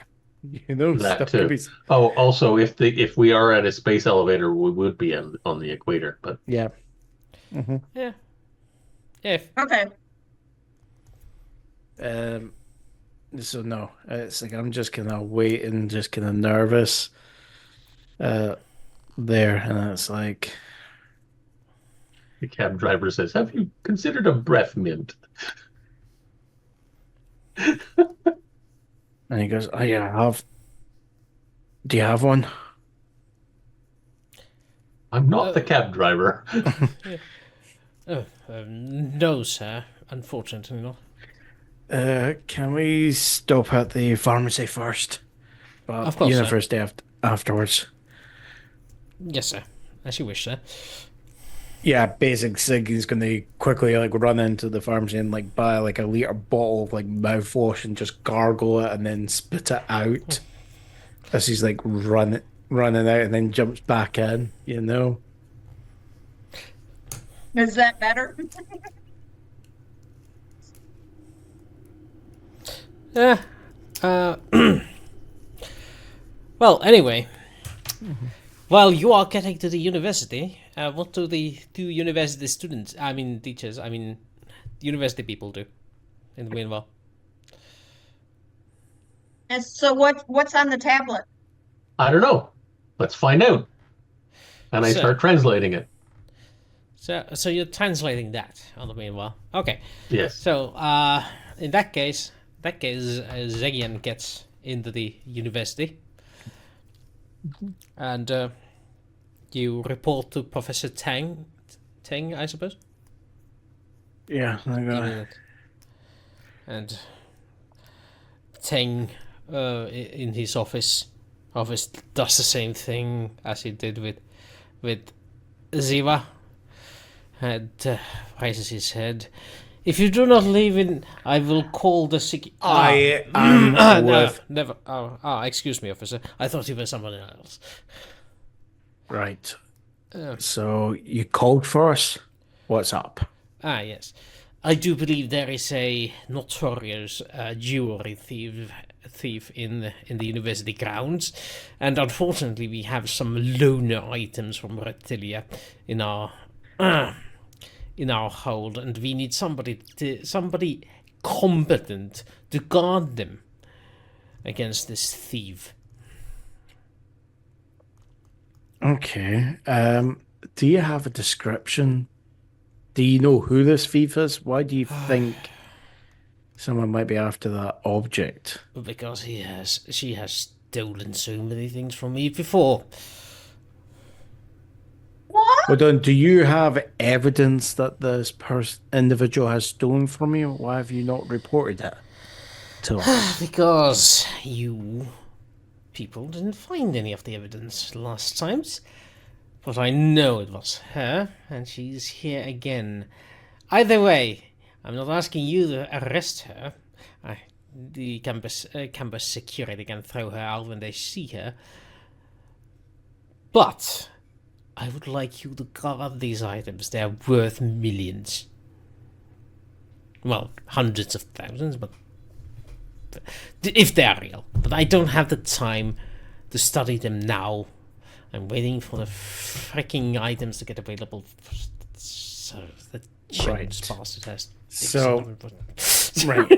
Speaker 3: That
Speaker 2: stuff
Speaker 3: too.
Speaker 2: could be.
Speaker 3: Oh, also, if we are at a space elevator, we would be on the equator. But
Speaker 2: Yeah.
Speaker 1: Yeah.
Speaker 4: Okay.
Speaker 2: So no, it's like I'm just kind of waiting, just kind of nervous. There, and it's like.
Speaker 3: the cab driver says, "Have you considered a breath mint?"
Speaker 2: And he goes, "Oh yeah, I have. Do you have one?"
Speaker 3: I'm not the cab driver.
Speaker 1: No, sir. Unfortunately not.
Speaker 2: Can we stop at the pharmacy first? But
Speaker 1: Of course, sir.
Speaker 2: university afterwards.
Speaker 1: Yes, sir. As you wish, sir.
Speaker 2: Yeah, basic Xegian's gonna quickly run into the pharmacy and buy a liter bottle of mouthwash and just gargle it and then spit it out as he's running out and then jumps back in.
Speaker 4: Is that better?
Speaker 1: Well, anyway, while you are getting to the university, what do the university students, teachers, university people do in the meanwhile?
Speaker 4: And so what's on the tablet?
Speaker 3: I don't know. Let's find out. And I
Speaker 1: So-
Speaker 3: start translating it.
Speaker 1: So you're translating that on the meanwhile. Okay.
Speaker 3: Yes.
Speaker 1: So in that case, Xegian gets into the university, and you report to Professor Tang, I suppose.
Speaker 2: Yeah,
Speaker 1: And Tang, in his office does the same thing as he did with Zeva, and raises his head. If you do not leave in, I will call the
Speaker 2: I am with.
Speaker 1: Never. Excuse me, officer. I thought you were someone else.
Speaker 2: Right. So you called for us? What's up?
Speaker 1: Yes. I do believe there is a notorious jewelry thief in the university grounds, and unfortunately we have some loaner items from Reptilia in our hold, and we need somebody competent to guard them against this thief.
Speaker 2: Okay. Do you have a description? Do you know who this thief is? Why do you think someone might be after that object?
Speaker 1: Because she has stolen so many things from me before.
Speaker 4: What?
Speaker 2: Well done. Do you have evidence that this individual has stolen from you? Why have you not reported it? to us?
Speaker 1: Because you people didn't find any of the evidence last times. But I know it was her, and she's here again. Either way, I'm not asking you to arrest her. The campus security can throw her out when they see her. But I would like you to guard these items. They're worth millions. Well, hundreds of thousands, but if they are real. But I don't have the time to study them now. I'm waiting for the freaking items to get available. So the Chinese bastard has.
Speaker 2: Right.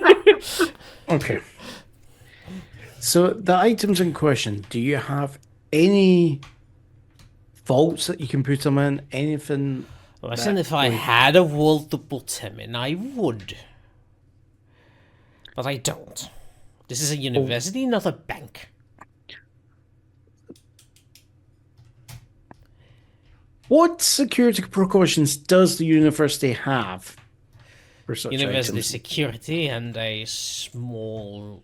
Speaker 2: Okay. So the items in question, do you have any vaults that you can put them in? Anything?
Speaker 1: Listen, if I had a vault to put them in, I would. But I don't. This is a university, not a bank.
Speaker 2: What security precautions does the university have for such
Speaker 1: University
Speaker 2: items?
Speaker 1: security and a small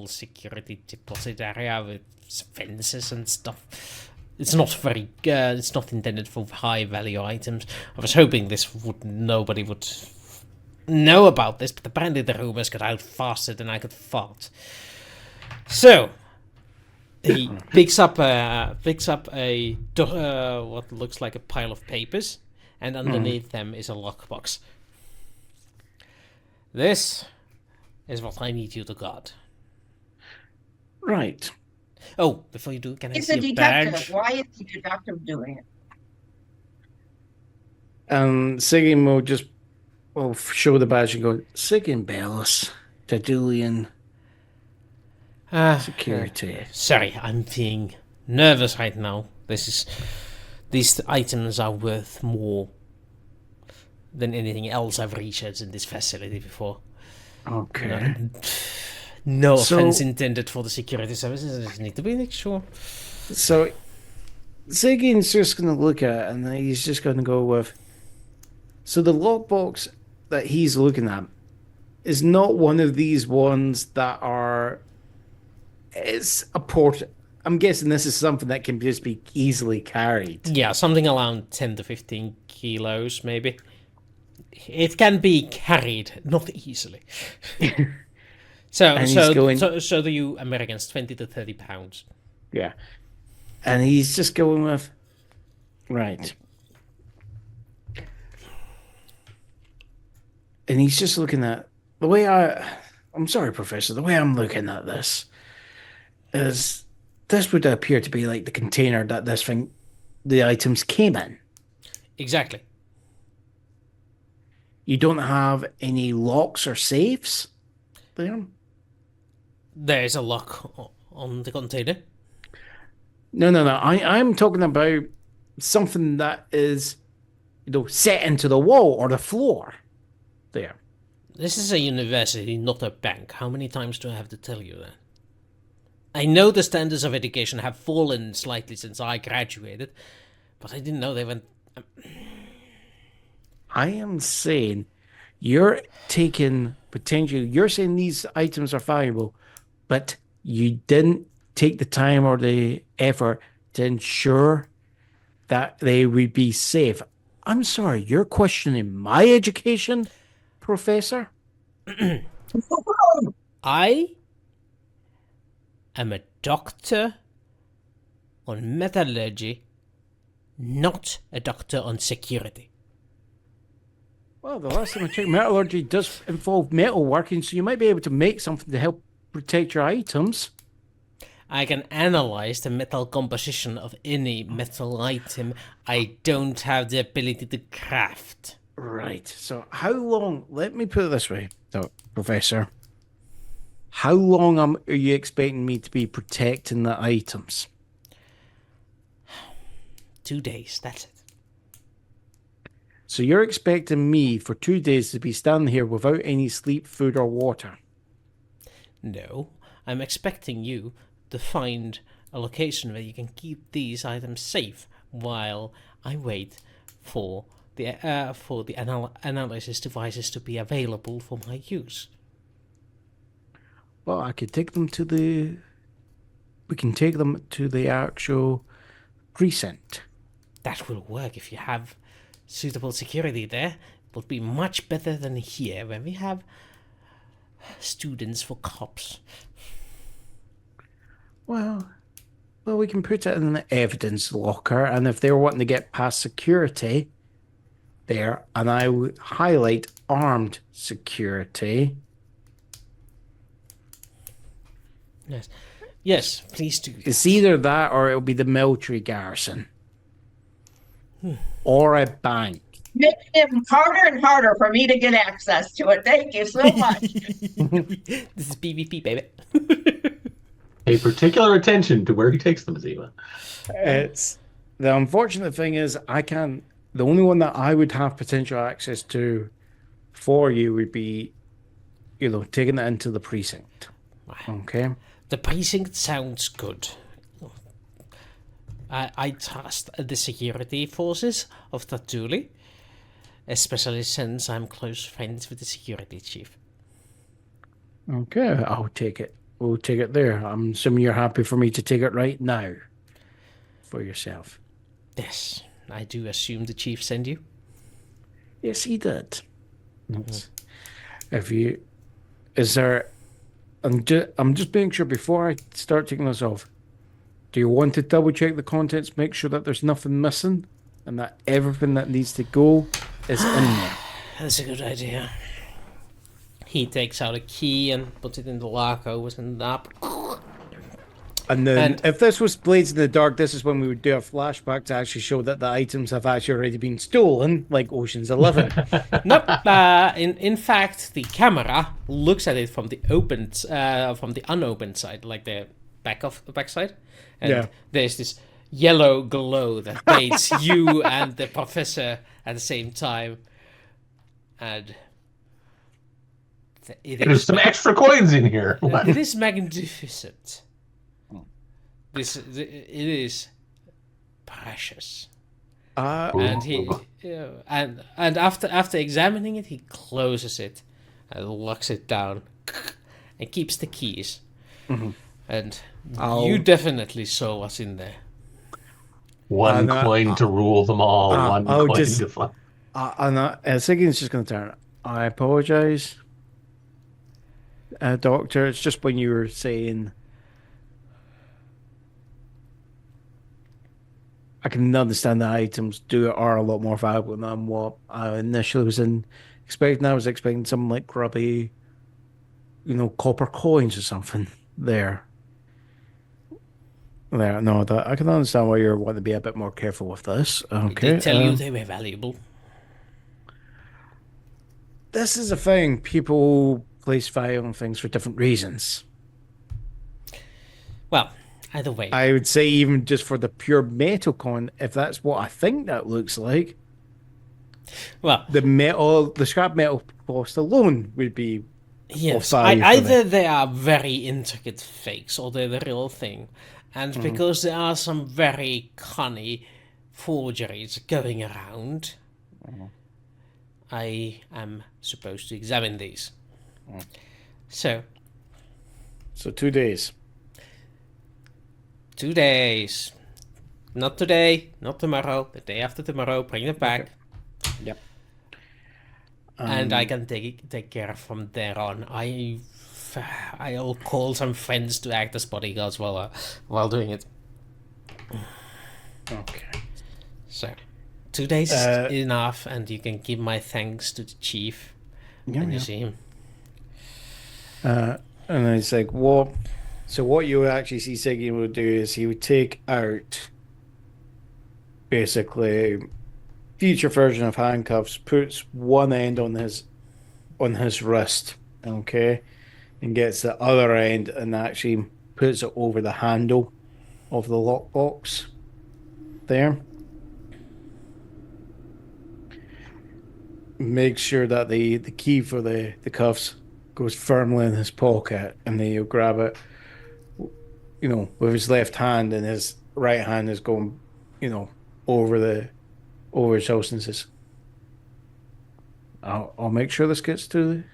Speaker 1: security deposit area with fences and stuff. It's not very. It's not intended for high value items. I was hoping nobody would know about this, but apparently the rumors got out faster than I could fart. So he picks up a what looks like a pile of papers, and underneath them is a lockbox. This is what I need you to guard.
Speaker 2: Right.
Speaker 1: Oh, before you do, can I
Speaker 4: It's
Speaker 1: see
Speaker 4: a
Speaker 1: a
Speaker 4: detective.
Speaker 1: badge?
Speaker 4: Why is the detective doing it?
Speaker 2: And Xegian will just show the badge and go, Xegian Bellos, Tadulian security.
Speaker 1: Sorry, I'm being nervous right now. These items are worth more than anything else I've researched in this facility before.
Speaker 2: Okay.
Speaker 1: No
Speaker 2: So-
Speaker 1: offense intended for the security services. I just need to be sure.
Speaker 2: So Xegian's just going to look at it and he's just going to go with. So the lockbox that he's looking at is not one of these ones that are. It's a port. I'm guessing this is something that can just be easily carried.
Speaker 1: Yeah, something around 10 to 15 kilos, maybe. It can be carried, not easily. So do you Americans, 20 to 30 pounds.
Speaker 2: Yeah. And he's just going with. Right. And he's just looking at the way I'm sorry, Professor, the way I'm looking at this is this would appear to be like the container that the items came in.
Speaker 1: Exactly.
Speaker 2: You don't have any locks or safes there?
Speaker 1: There's a lock on the container.
Speaker 2: No. I'm talking about something that is, set into the wall or the floor. There.
Speaker 1: This is a university, not a bank. How many times do I have to tell you that? I know the standards of education have fallen slightly since I graduated, but I didn't know they went.
Speaker 2: I am saying you're saying these items are valuable, but you didn't take the time or the effort to ensure that they would be safe. I'm sorry, you're questioning my education, Professor?
Speaker 1: I am a doctor on metallurgy, not a doctor on security.
Speaker 2: Well, the last time I checked, metallurgy does involve metalworking, so you might be able to make something to help protect your items.
Speaker 1: I can analyze the metal composition of any metal item. I don't have the ability to craft.
Speaker 2: Right. So how long, let me put it this way, Professor. How long are you expecting me to be protecting the items?
Speaker 1: 2 days, that's it.
Speaker 2: So you're expecting me for 2 days to be standing here without any sleep, food, or water?
Speaker 1: No, I'm expecting you to find a location where you can keep these items safe while I wait for the analysis devices to be available for my use.
Speaker 2: Well, I could take them to the. We can take them to the actual precinct.
Speaker 1: That will work if you have suitable security there. It would be much better than here, where we have students for cops.
Speaker 2: Well, we can put it in the evidence locker, and if they're wanting to get past security there, and I would highlight armed security.
Speaker 1: Yes. Yes, please do.
Speaker 2: It's either that or it'll be the military garrison. Or a bank.
Speaker 4: Make it harder and harder for me to get access to it. Thank you so much.
Speaker 1: This is PvP, baby.
Speaker 3: Pay particular attention to where he takes them, Zeva.
Speaker 2: It's the unfortunate thing is I can't. The only one that I would have potential access to for you would be, taking it into the precinct. Okay.
Speaker 1: The precinct sounds good. I trust the security forces of Tatuli, especially since I'm close friends with the security chief.
Speaker 2: Okay, I'll take it. We'll take it there. I'm assuming you're happy for me to take it right now for yourself.
Speaker 1: Yes, I do assume the chief sent you.
Speaker 2: Yes, he did. If you, is there? I'm just making sure before I start taking this off. Do you want to double check the contents, make sure that there's nothing missing, and that everything that needs to go is in there?
Speaker 1: That's a good idea. He takes out a key and puts it in the lock, opens it up.
Speaker 2: And then,
Speaker 1: And-
Speaker 2: if this was Blades in the Dark, this is when we would do a flashback to actually show that the items have actually already been stolen, like Ocean's 11.
Speaker 1: Nope. In fact, the camera looks at it from the unopened side, like the back side, and
Speaker 2: Yeah.
Speaker 1: there's this yellow glow that bathes you and the professor at the same time, and
Speaker 3: There's some extra coins in here.
Speaker 1: it is magnificent. It is precious. And he and after examining it, he closes it and locks it down and keeps the keys. And you definitely saw what's in there.
Speaker 3: One coin to rule them all. One
Speaker 2: I'll
Speaker 3: coin
Speaker 2: just-
Speaker 3: to find.
Speaker 2: Xegian's just going to turn. I apologize, Doctor. It's just when you were saying. I can understand the items are a lot more valuable than what I initially was expecting. I was expecting something like grubby, copper coins or something there. No, I can understand why you're wanting to be a bit more careful with this. Okay.
Speaker 1: They tell you they were valuable.
Speaker 2: This is a thing. People place value on things for different reasons.
Speaker 1: Well, either way,
Speaker 2: I would say even just for the pure metal coin, if that's what I think that looks like,
Speaker 1: well,
Speaker 2: the scrap metal cost alone would be
Speaker 1: yes,
Speaker 2: value for
Speaker 1: either
Speaker 2: them.
Speaker 1: they are very intricate fakes or they're the real thing, and because there are some very canny forgeries going around, I am supposed to examine these. So,
Speaker 2: 2 days.
Speaker 1: 2 days. Not today, not tomorrow, the day after tomorrow, bring them back.
Speaker 2: Yep.
Speaker 1: And I can take care from there on. I'll call some friends to act as bodyguards while doing it.
Speaker 2: Okay.
Speaker 1: So, 2 days is enough, and you can give my thanks to the chief when you see him.
Speaker 2: And then it's like, well, so what you would actually see Xegian would do is he would take out basically future version of handcuffs, puts one end on his wrist, okay, and gets the other end and actually puts it over the handle of the lockbox there. Make sure that the key for the cuffs goes firmly in his pocket, and then he'll grab it, with his left hand, and his right hand is going, over his house, and says, I'll make sure this gets to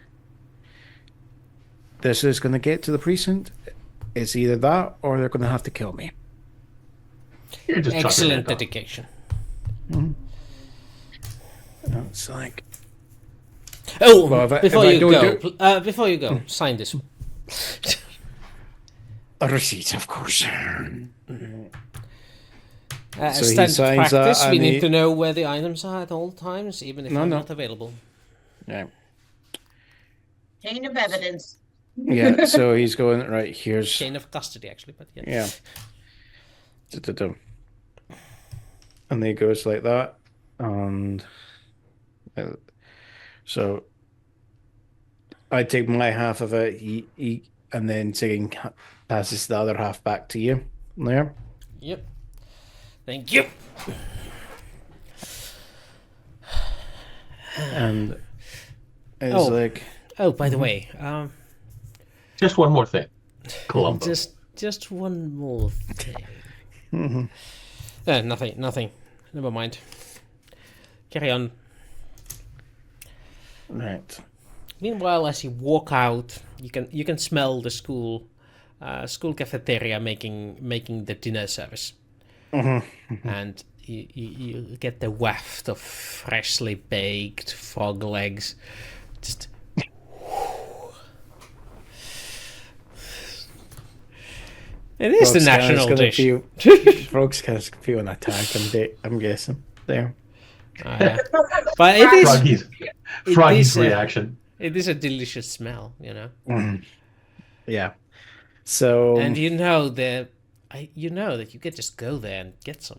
Speaker 2: this is going to get to the precinct, it's either that or they're going to have to kill me.
Speaker 3: You're just
Speaker 1: Excellent
Speaker 3: chucking it
Speaker 1: dedication.
Speaker 2: It's like,
Speaker 1: Oh,
Speaker 2: Well, if I-
Speaker 1: before,
Speaker 2: if I
Speaker 1: you
Speaker 2: don't
Speaker 1: go, before you go, sign this one.
Speaker 2: a receipt, of course. So he
Speaker 1: Standard
Speaker 2: signs that
Speaker 1: practice, we
Speaker 2: and
Speaker 1: need
Speaker 2: he-
Speaker 1: to know where the items are at all times, even if
Speaker 2: No,
Speaker 1: they're
Speaker 2: no.
Speaker 1: not available.
Speaker 2: Yeah.
Speaker 4: Chain of evidence.
Speaker 2: Yeah, so he's going, right, here's...
Speaker 1: Chain of custody, actually, but yeah.
Speaker 2: Yeah. Du-du-du. And he goes like that. And so I take my half of it, and then Zegian passes the other half back to you. There.
Speaker 1: Yep. Thank you.
Speaker 2: And it's
Speaker 1: Oh.
Speaker 2: like,
Speaker 1: Oh, by the way,
Speaker 3: Just one more thing. Columbo.
Speaker 1: just one more thing. Nothing. Never mind. Carry on.
Speaker 2: right.
Speaker 1: Meanwhile, as you walk out, you can smell the school cafeteria making the dinner service, and you get the waft of freshly baked frog legs. Just it is the national dish.
Speaker 2: Frog's kind of feeling attacked, I'm guessing. There.
Speaker 1: Oh, yeah. But it is
Speaker 3: Froggy's
Speaker 1: is,
Speaker 3: reaction.
Speaker 1: it is a delicious smell, you know.
Speaker 2: Yeah. So
Speaker 1: And you know that you could just go there and get some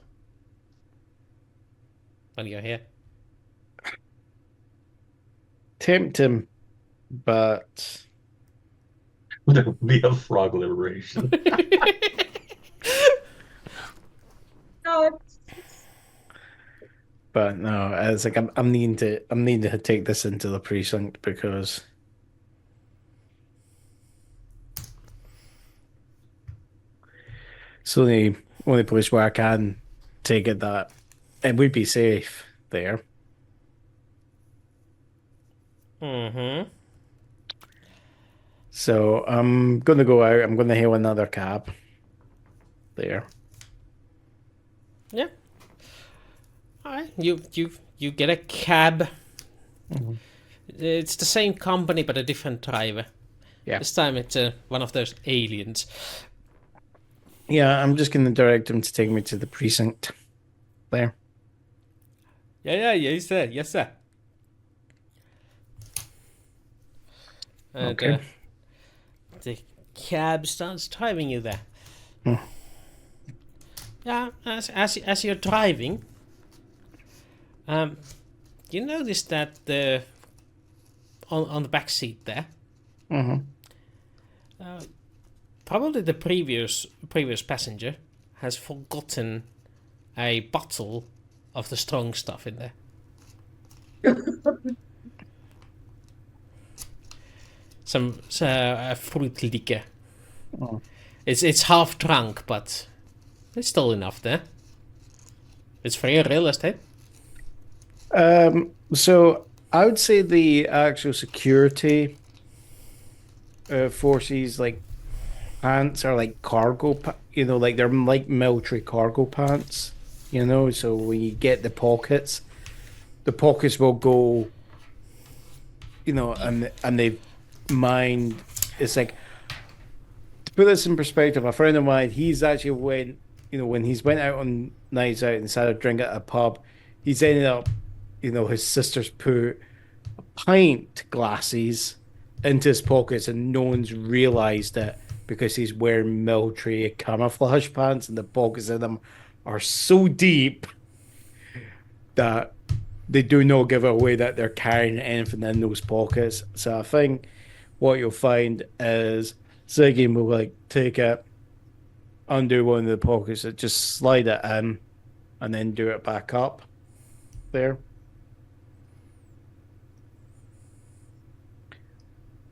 Speaker 1: when you're here.
Speaker 2: tempt him, but
Speaker 3: There would be a frog liberation.
Speaker 4: No,
Speaker 2: but no, it's like I'm needing to take this into the precinct because it's the only place where I can take it that it would be safe there.
Speaker 1: Mm-hmm.
Speaker 2: So I'm gonna go out. I'm gonna hail another cab. There.
Speaker 1: Yeah. All right. You get a cab. It's the same company but a different driver.
Speaker 2: Yeah.
Speaker 1: This time it's one of those aliens.
Speaker 2: Yeah, I'm just gonna direct him to take me to the precinct. There.
Speaker 1: Yes sir. And,
Speaker 2: Okay.
Speaker 1: the cab starts driving you there. Yeah, as you're driving, you notice that on the back seat there, probably the previous passenger has forgotten a bottle of the strong stuff in there. A fruit liquor. It's half drunk, but it's still enough there. It's free real estate.
Speaker 2: So I would say the actual security forces, like pants, are like cargo. Like they're like military cargo pants. So when you get the pockets will go. And they mind. It's like, to put this in perspective, a friend of mine, he's actually when he's went out on nights out and started drinking at a pub, he's ended up, his sister's put pint glasses into his pockets and no one's realised it because he's wearing military camouflage pants and the pockets in them are so deep that they do not give away that they're carrying anything in those pockets. So I think what you'll find is Xegian will like take it, undo one of the pockets, just slide it in, and then do it back up there.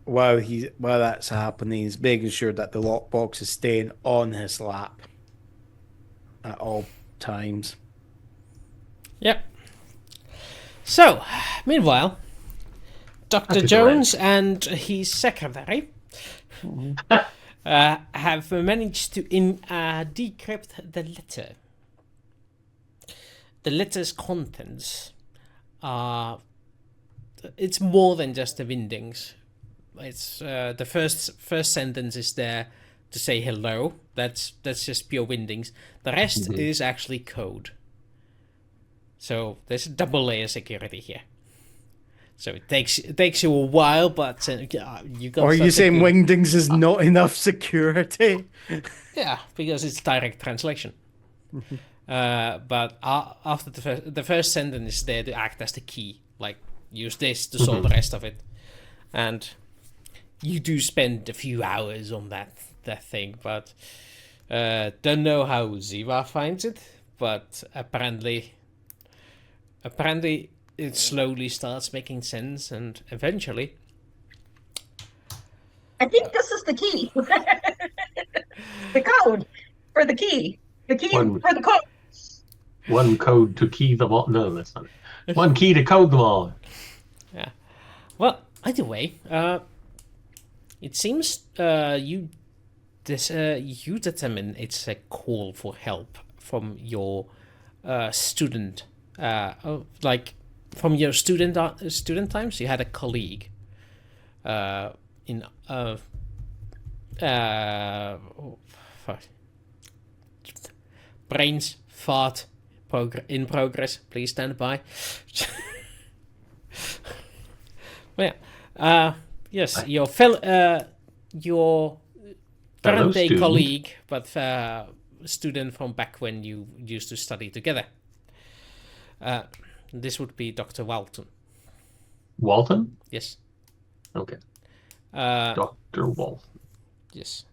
Speaker 2: While that's happening, he's making sure that the lockbox is staying on his lap at all times.
Speaker 1: Yep. So, meanwhile, Dr. Jones and his secretary have managed to decrypt the letter. The letter's contents are... It's more than just the windings. It's the first sentence is there to say hello. That's just pure windings. The rest is actually code. So there's a double layer security here. So it takes you a while, but you got.
Speaker 2: Or are you saying wingdings is not enough security?
Speaker 1: Yeah, because it's direct translation. But after the first sentence is there to act as the key, like use this to solve the rest of it, and you do spend a few hours on that thing, but don't know how Zeva finds it, but apparently it slowly starts making sense, and eventually
Speaker 4: I think this is the key. The code for the key. The key for the code.
Speaker 3: One code to key them all. No, that's not it. One key to code them all.
Speaker 1: Yeah. Well, either way, it seems you determine it's a call for help from your student, like from your student times. You had a colleague in brains fart in progress. Please stand by. Well, yeah. Yes, your current day colleague, but student from back when you used to study together. This would be Dr. Walton.
Speaker 3: Walton?
Speaker 1: Yes.
Speaker 3: Okay. Dr. Walton.
Speaker 1: Yes.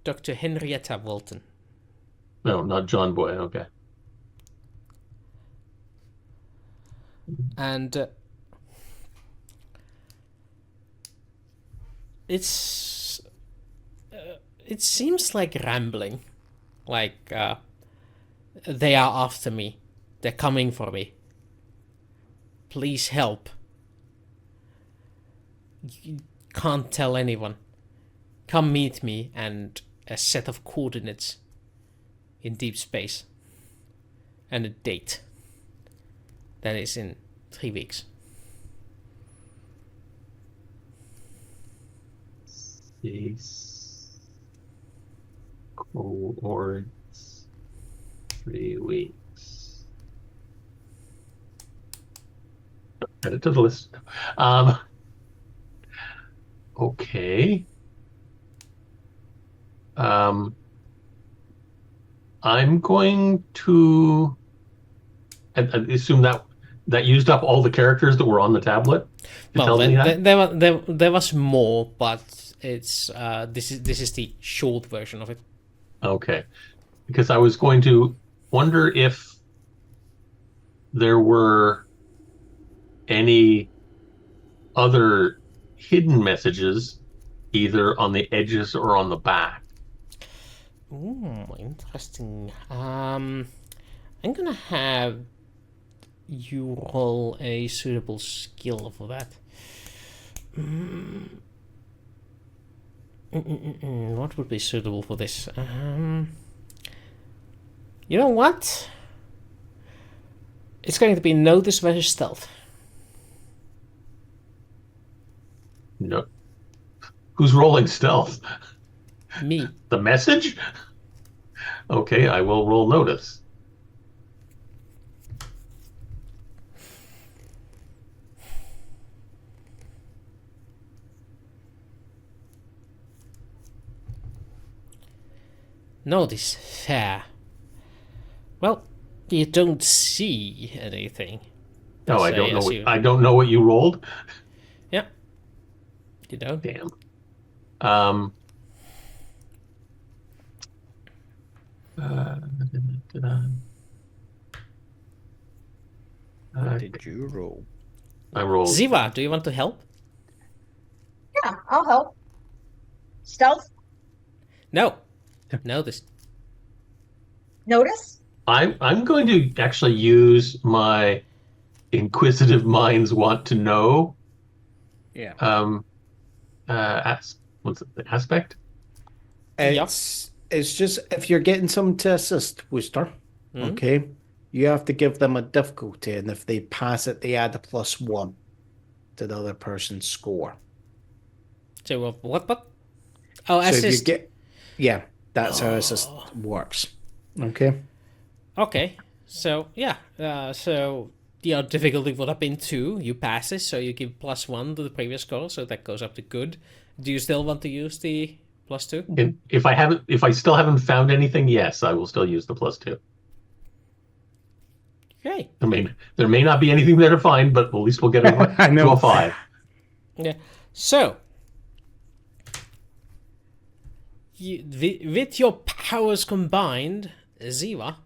Speaker 1: Dr. Henrietta Walton.
Speaker 3: No, not John Boy. Okay.
Speaker 1: And it seems like rambling, like they are after me, they're coming for me, please help, you can't tell anyone, come meet me, and a set of coordinates in deep space and a date that is in 3 weeks.
Speaker 3: Cohorts, 3 weeks. Add it to the list. Okay. I'm going to assume that used up all the characters that were on the tablet.
Speaker 1: Well, there was more, but it's this is the short version of it.
Speaker 3: Okay, because I was going to wonder if there were any other hidden messages, either on the edges or on the back.
Speaker 1: Ooh, interesting. I'm gonna have you roll a suitable skill for that. What would be suitable for this? You know what? It's going to be notice versus stealth.
Speaker 3: No. Who's rolling stealth?
Speaker 1: Me.
Speaker 3: The message? Okay, I will roll notice.
Speaker 1: Notice. Fair. Well, you don't see anything.
Speaker 3: No, I don't know. I don't know what you rolled.
Speaker 1: Yeah. You don't.
Speaker 3: Damn.
Speaker 2: What did you roll?
Speaker 3: I rolled.
Speaker 1: Zeva, do you want to help?
Speaker 4: Yeah, I'll help. Stealth?
Speaker 1: No. Notice.
Speaker 4: Notice?
Speaker 3: I'm going to actually use my inquisitive minds want to know.
Speaker 2: Yeah.
Speaker 3: Ask What's it, the aspect?
Speaker 2: It's just if you're getting someone to assist, Wooster, okay, you have to give them a difficulty, and if they pass it, they add a +1 to the other person's score.
Speaker 1: So what? Oh,
Speaker 2: So if you
Speaker 1: assist.
Speaker 2: that's how assist works. Okay.
Speaker 1: Okay. So yeah. So your difficulty would have been 2. You pass it, so you give +1 to the previous score, so that goes up to good. Do you still want to use the +2?
Speaker 3: And if I still haven't found anything, yes, I will still use the +2.
Speaker 1: Okay.
Speaker 3: There may not be anything there to find, but at least we'll get to a 5.
Speaker 1: Yeah. So, with your powers combined, Zeva,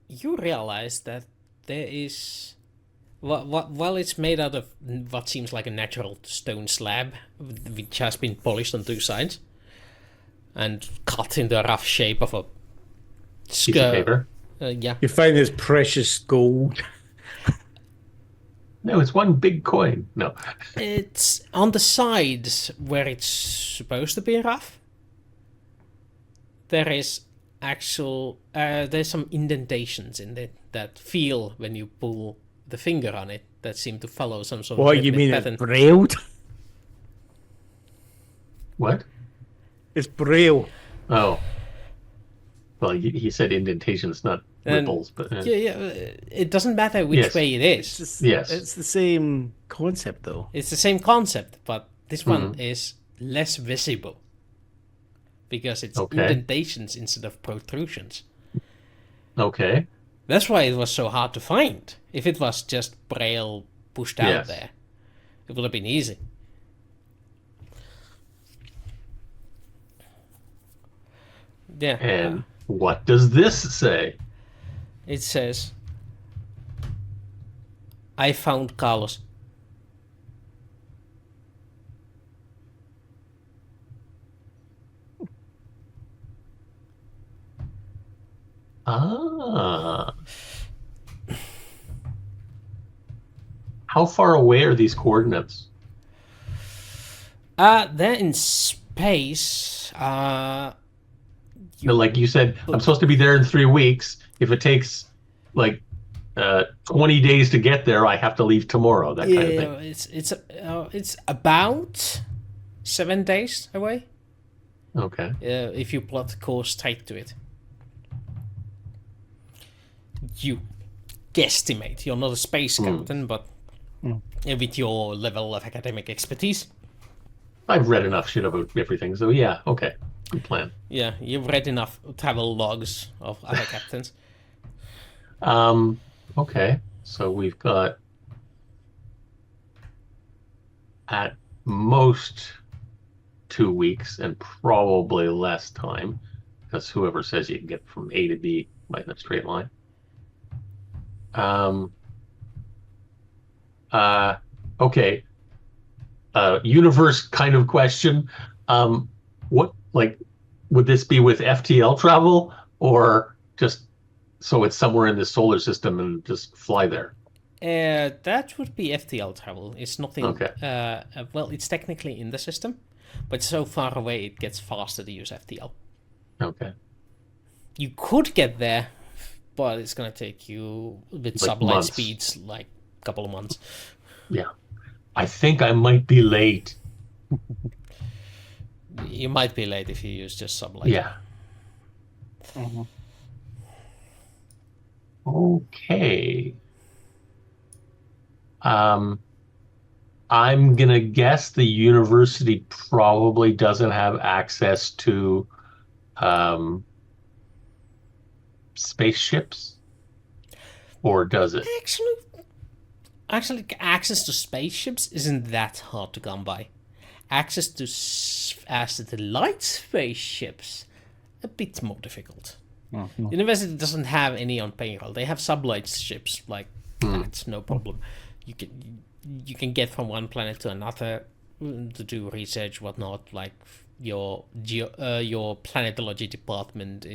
Speaker 1: you realize that there is, while it's made out of what seems like a natural stone slab, which has been polished on 2 sides and cut into a rough shape of a
Speaker 3: Piece of paper.
Speaker 1: Yeah.
Speaker 2: You find this precious gold.
Speaker 3: No, it's one big coin. No.
Speaker 1: It's on the sides where it's supposed to be rough. There is there's some indentations in it that feel when you pull the finger on it that seem to follow some sort of
Speaker 2: What, you
Speaker 1: rhythmic
Speaker 2: mean
Speaker 1: pattern.
Speaker 2: it's brailled?
Speaker 3: What?
Speaker 2: It's braille.
Speaker 3: Oh. Well, he said indentations, not ripples, but
Speaker 1: Yeah, it doesn't matter which way it is.
Speaker 3: Yes.
Speaker 2: It's the same concept, though.
Speaker 1: It's the same concept, but this one is less visible because it's indentations instead of protrusions.
Speaker 3: Okay.
Speaker 1: That's why it was so hard to find. If it was just braille pushed out there, it would have been easy. Yeah.
Speaker 3: And what does this say?
Speaker 1: It says, I found Carlos.
Speaker 3: Ah. How far away are these coordinates?
Speaker 1: They're in space.
Speaker 3: Like you said, I'm supposed to be there in 3 weeks. If it takes like 20 days to get there, I have to leave tomorrow. That kind of thing.
Speaker 1: It's about 7 days away.
Speaker 3: Okay.
Speaker 1: If you plot the course tight to it. You guesstimate. You're not a space captain, but with your level of academic expertise.
Speaker 3: I've read enough shit about everything, so yeah, okay. Good plan.
Speaker 1: Yeah, you've read enough travel logs of other captains.
Speaker 3: Okay. So we've got at most 2 weeks and probably less time, because whoever says you can get from A to B by a straight line. Okay. Universe kind of question. What, like, would this be with FTL travel or just so it's somewhere in the solar system and just fly there?
Speaker 1: That would be FTL travel. It's nothing.
Speaker 3: Okay.
Speaker 1: Well, it's technically in the system, but so far away it gets faster to use FTL.
Speaker 3: Okay.
Speaker 1: You could get there, but it's gonna take you with
Speaker 3: Like
Speaker 1: sublight
Speaker 3: months.
Speaker 1: speeds like a couple of months.
Speaker 3: Yeah. I think I might be late.
Speaker 1: You might be late if you use just sublight.
Speaker 3: Yeah. Okay. I'm gonna guess the university probably doesn't have access to spaceships, or does it?
Speaker 1: Actually, access to spaceships isn't that hard to come by. Access to light spaceships, a bit more difficult. University doesn't have any on payroll. They have sublight ships, like that's no problem. You can get from one planet to another to do research, whatnot. Like your planetology department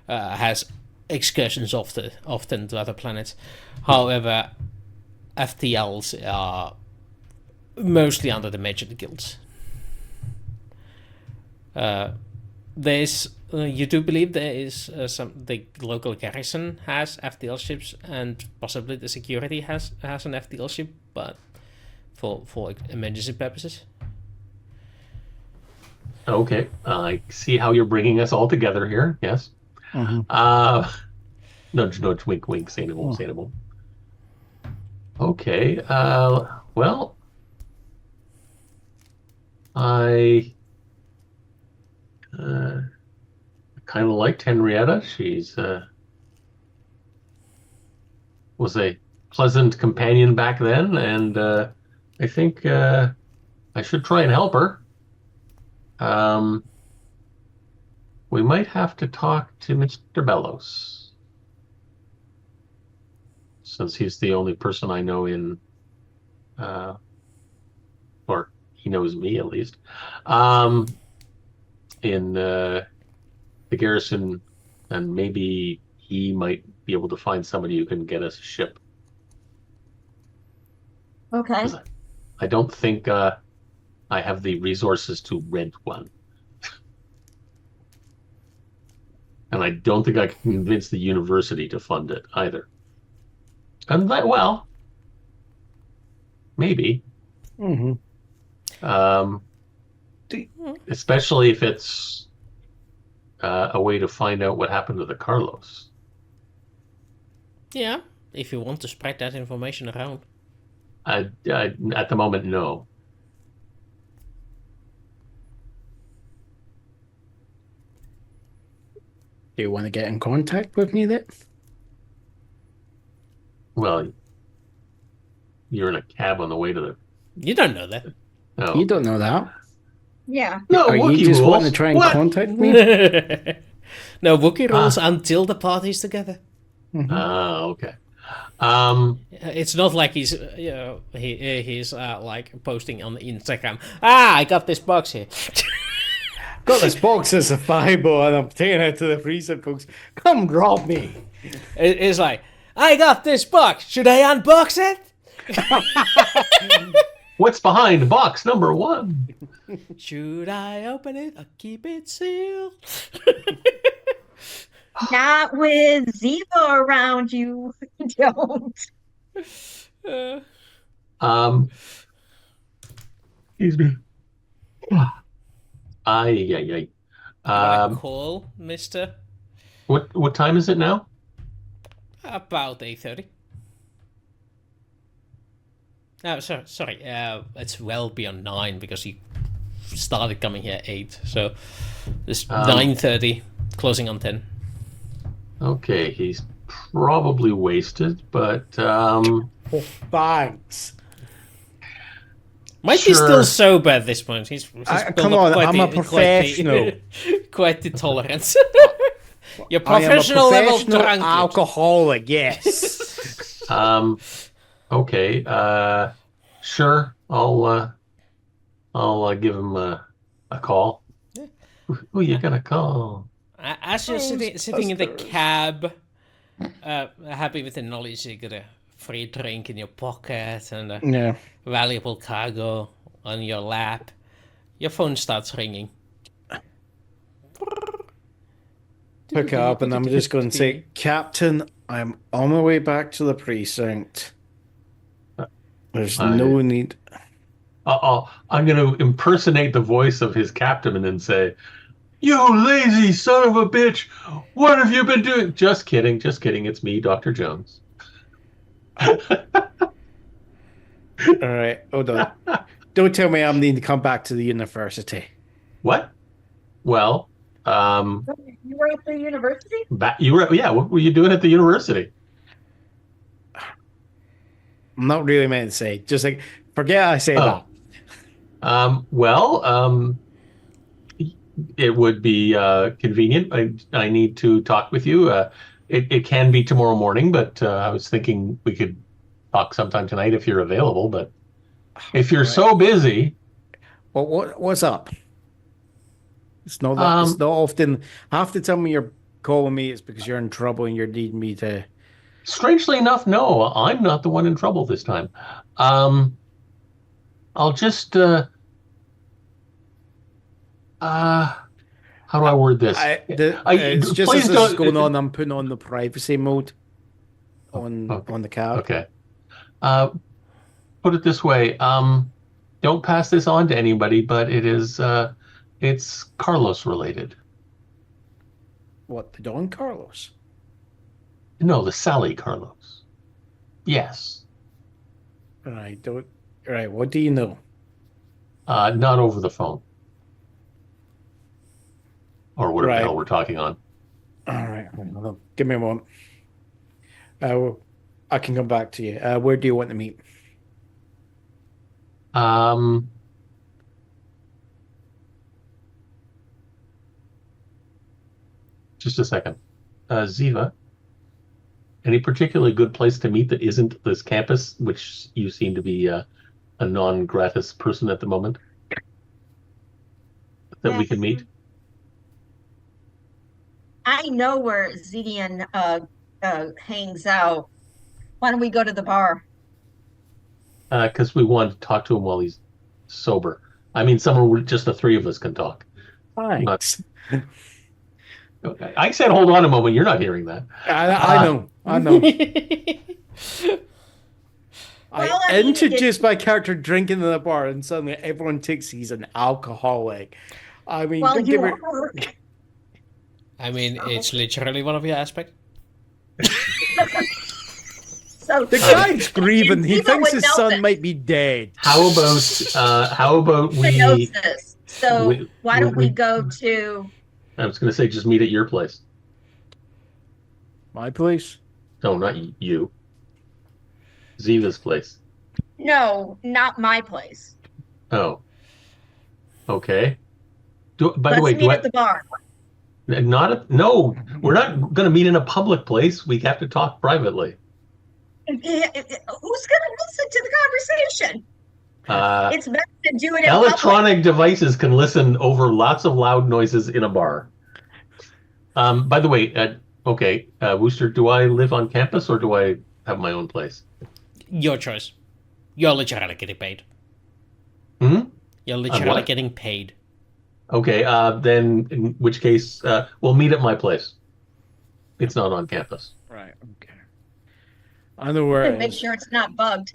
Speaker 1: has excursions often to other planets. However, FTLs are mostly under the major guilds. You do believe there is the local garrison has FTL ships, and possibly the security has an FTL ship, but for emergency purposes.
Speaker 3: Okay, I see how you're bringing us all together here. Yes. Nudge, nudge, wink, wink. Sainable, sainable. Okay. Well, I kind of liked Henrietta. She's was a pleasant companion back then, and I think I should try and help her. We might have to talk to Mr. Bellos, since he's the only person I know in, or he knows me at least, in the garrison, and maybe he might be able to find somebody who can get us a ship.
Speaker 4: Okay.
Speaker 3: I don't think I have the resources to rent one. And I don't think I can convince the university to fund it either. And that, well, maybe. Especially if it's a way to find out what happened to the Carlos.
Speaker 1: Yeah, if you want to spread that information around.
Speaker 3: I at the moment, no.
Speaker 2: Do you want to get in contact with me then?
Speaker 3: Well, you're in a cab on the way to the...
Speaker 1: You don't know that.
Speaker 3: No.
Speaker 2: You don't know that.
Speaker 4: Yeah.
Speaker 3: No,
Speaker 2: Are
Speaker 3: Wookiee
Speaker 2: you just
Speaker 3: rules.
Speaker 2: wanting to try and
Speaker 3: What?
Speaker 2: contact me?
Speaker 1: No, Wookiee rules until the party's together.
Speaker 3: Okay.
Speaker 1: It's not like he's he's like posting on Instagram. I got this box here.
Speaker 2: Got this box as a fireball and I'm taking it to the freezer, folks. Come rob me.
Speaker 1: It's like, I got this box. Should I unbox it?
Speaker 3: What's behind box number 1?
Speaker 1: Should I open it or keep it sealed?
Speaker 4: Not with Zeva around, you don't.
Speaker 3: Excuse me. Ay.
Speaker 1: Call, mister.
Speaker 3: What time is it now?
Speaker 1: About 8:30. No, sorry. It's well beyond 9 because he started coming here at 8. So it's 9:30, closing on 10.
Speaker 3: Okay, he's probably wasted, but
Speaker 2: Oh, thanks.
Speaker 1: Might be still sober at this point. He's built
Speaker 2: come
Speaker 1: up
Speaker 2: on,
Speaker 1: quite
Speaker 2: I'm a professional.
Speaker 1: Quite the tolerance. You're
Speaker 2: I am a
Speaker 1: professional level
Speaker 2: professional
Speaker 1: drunk.
Speaker 2: alcoholic, yes.
Speaker 3: Okay. Sure. I'll give him a call.
Speaker 1: Yeah.
Speaker 3: Who you gonna call?
Speaker 1: As you're sitting in the cab, happy with the knowledge you got a free drink in your pocket and a valuable cargo on your lap, your phone starts ringing.
Speaker 2: Pick it up and I'm just going to say, Captain, I'm on my way back to the precinct. There's no need.
Speaker 3: I'm going to impersonate the voice of his captain and then say, "You lazy son of a bitch! What have you been doing?" Just kidding. It's me, Dr. Jones.
Speaker 2: All right, hold on. Don't tell me I'm needing to come back to the university.
Speaker 3: What? Well,
Speaker 4: You were at the university?
Speaker 3: what were you doing at the university?
Speaker 2: I'm not really meant to say. Just like, forget I said that.
Speaker 3: It would be convenient. I need to talk with you. It can be tomorrow morning, but I was thinking we could talk sometime tonight if you're available. But if you're so busy,
Speaker 2: Well, what's up? It's not that. It's not often. Half the time when you're calling me, it's because you're in trouble and you're needing me to.
Speaker 3: strangely enough, no, I'm not the one in trouble this time. I'll just how do I word this?
Speaker 2: It's just
Speaker 3: Please
Speaker 2: as this is
Speaker 3: don't.
Speaker 2: going on, I'm putting on the privacy mode on the card.
Speaker 3: Okay. Put it this way. Don't pass this on to anybody, but it's Carlos related.
Speaker 2: What, the Don Carlos?
Speaker 3: No, the Sally Carlos. Yes.
Speaker 2: Right, what do you know?
Speaker 3: Not over the phone. Or whatever the
Speaker 2: Right.
Speaker 3: hell we're talking on.
Speaker 2: All right, hold on. Give me a moment. I can come back to you. Where do you want to meet?
Speaker 3: Just a second. Zeva, any particularly good place to meet that isn't this campus, which you seem to be a non-gratis person at the moment, that we can meet?
Speaker 4: I know where Xegian hangs out. Why don't we go to the bar?
Speaker 3: Because we want to talk to him while he's sober. I mean, somewhere where just the three of us can talk.
Speaker 2: Thanks.
Speaker 3: I said, hold on a moment. You're not hearing that.
Speaker 2: I know.
Speaker 4: Well,
Speaker 2: I introduced my character drinking in the bar, and suddenly everyone thinks he's an alcoholic. I mean,
Speaker 4: well,
Speaker 2: don't
Speaker 4: you
Speaker 2: give me.
Speaker 4: are.
Speaker 1: I mean, it's literally one of your aspects.
Speaker 4: So
Speaker 2: The guy's grieving. He
Speaker 4: Zeva
Speaker 2: thinks
Speaker 4: would
Speaker 2: his
Speaker 4: know
Speaker 2: son
Speaker 4: this.
Speaker 2: might be dead.
Speaker 3: How about
Speaker 4: He knows
Speaker 3: we?
Speaker 4: this. So why don't we go to?
Speaker 3: I was going to say, just meet at your place.
Speaker 2: My place?
Speaker 3: No, not you. Ziva's place.
Speaker 4: No, not my place.
Speaker 3: Oh. Okay. By
Speaker 4: Let's
Speaker 3: the way,
Speaker 4: meet at the bar.
Speaker 3: no, we're not going to meet in a public place. We have to talk privately.
Speaker 4: Who's going to listen to the conversation? It's better to do it in
Speaker 3: Electronic devices can listen over lots of loud noises in a bar. By the way, Wooster, do I live on campus or do I have my own place?
Speaker 1: Your choice. You're literally getting paid. You're literally
Speaker 3: what?
Speaker 1: getting paid.
Speaker 3: Okay, then in which case, we'll meet at my place. It's not on campus.
Speaker 2: Right. Okay. I know where
Speaker 4: public.
Speaker 2: it
Speaker 4: Make
Speaker 2: is.
Speaker 4: sure it's not bugged.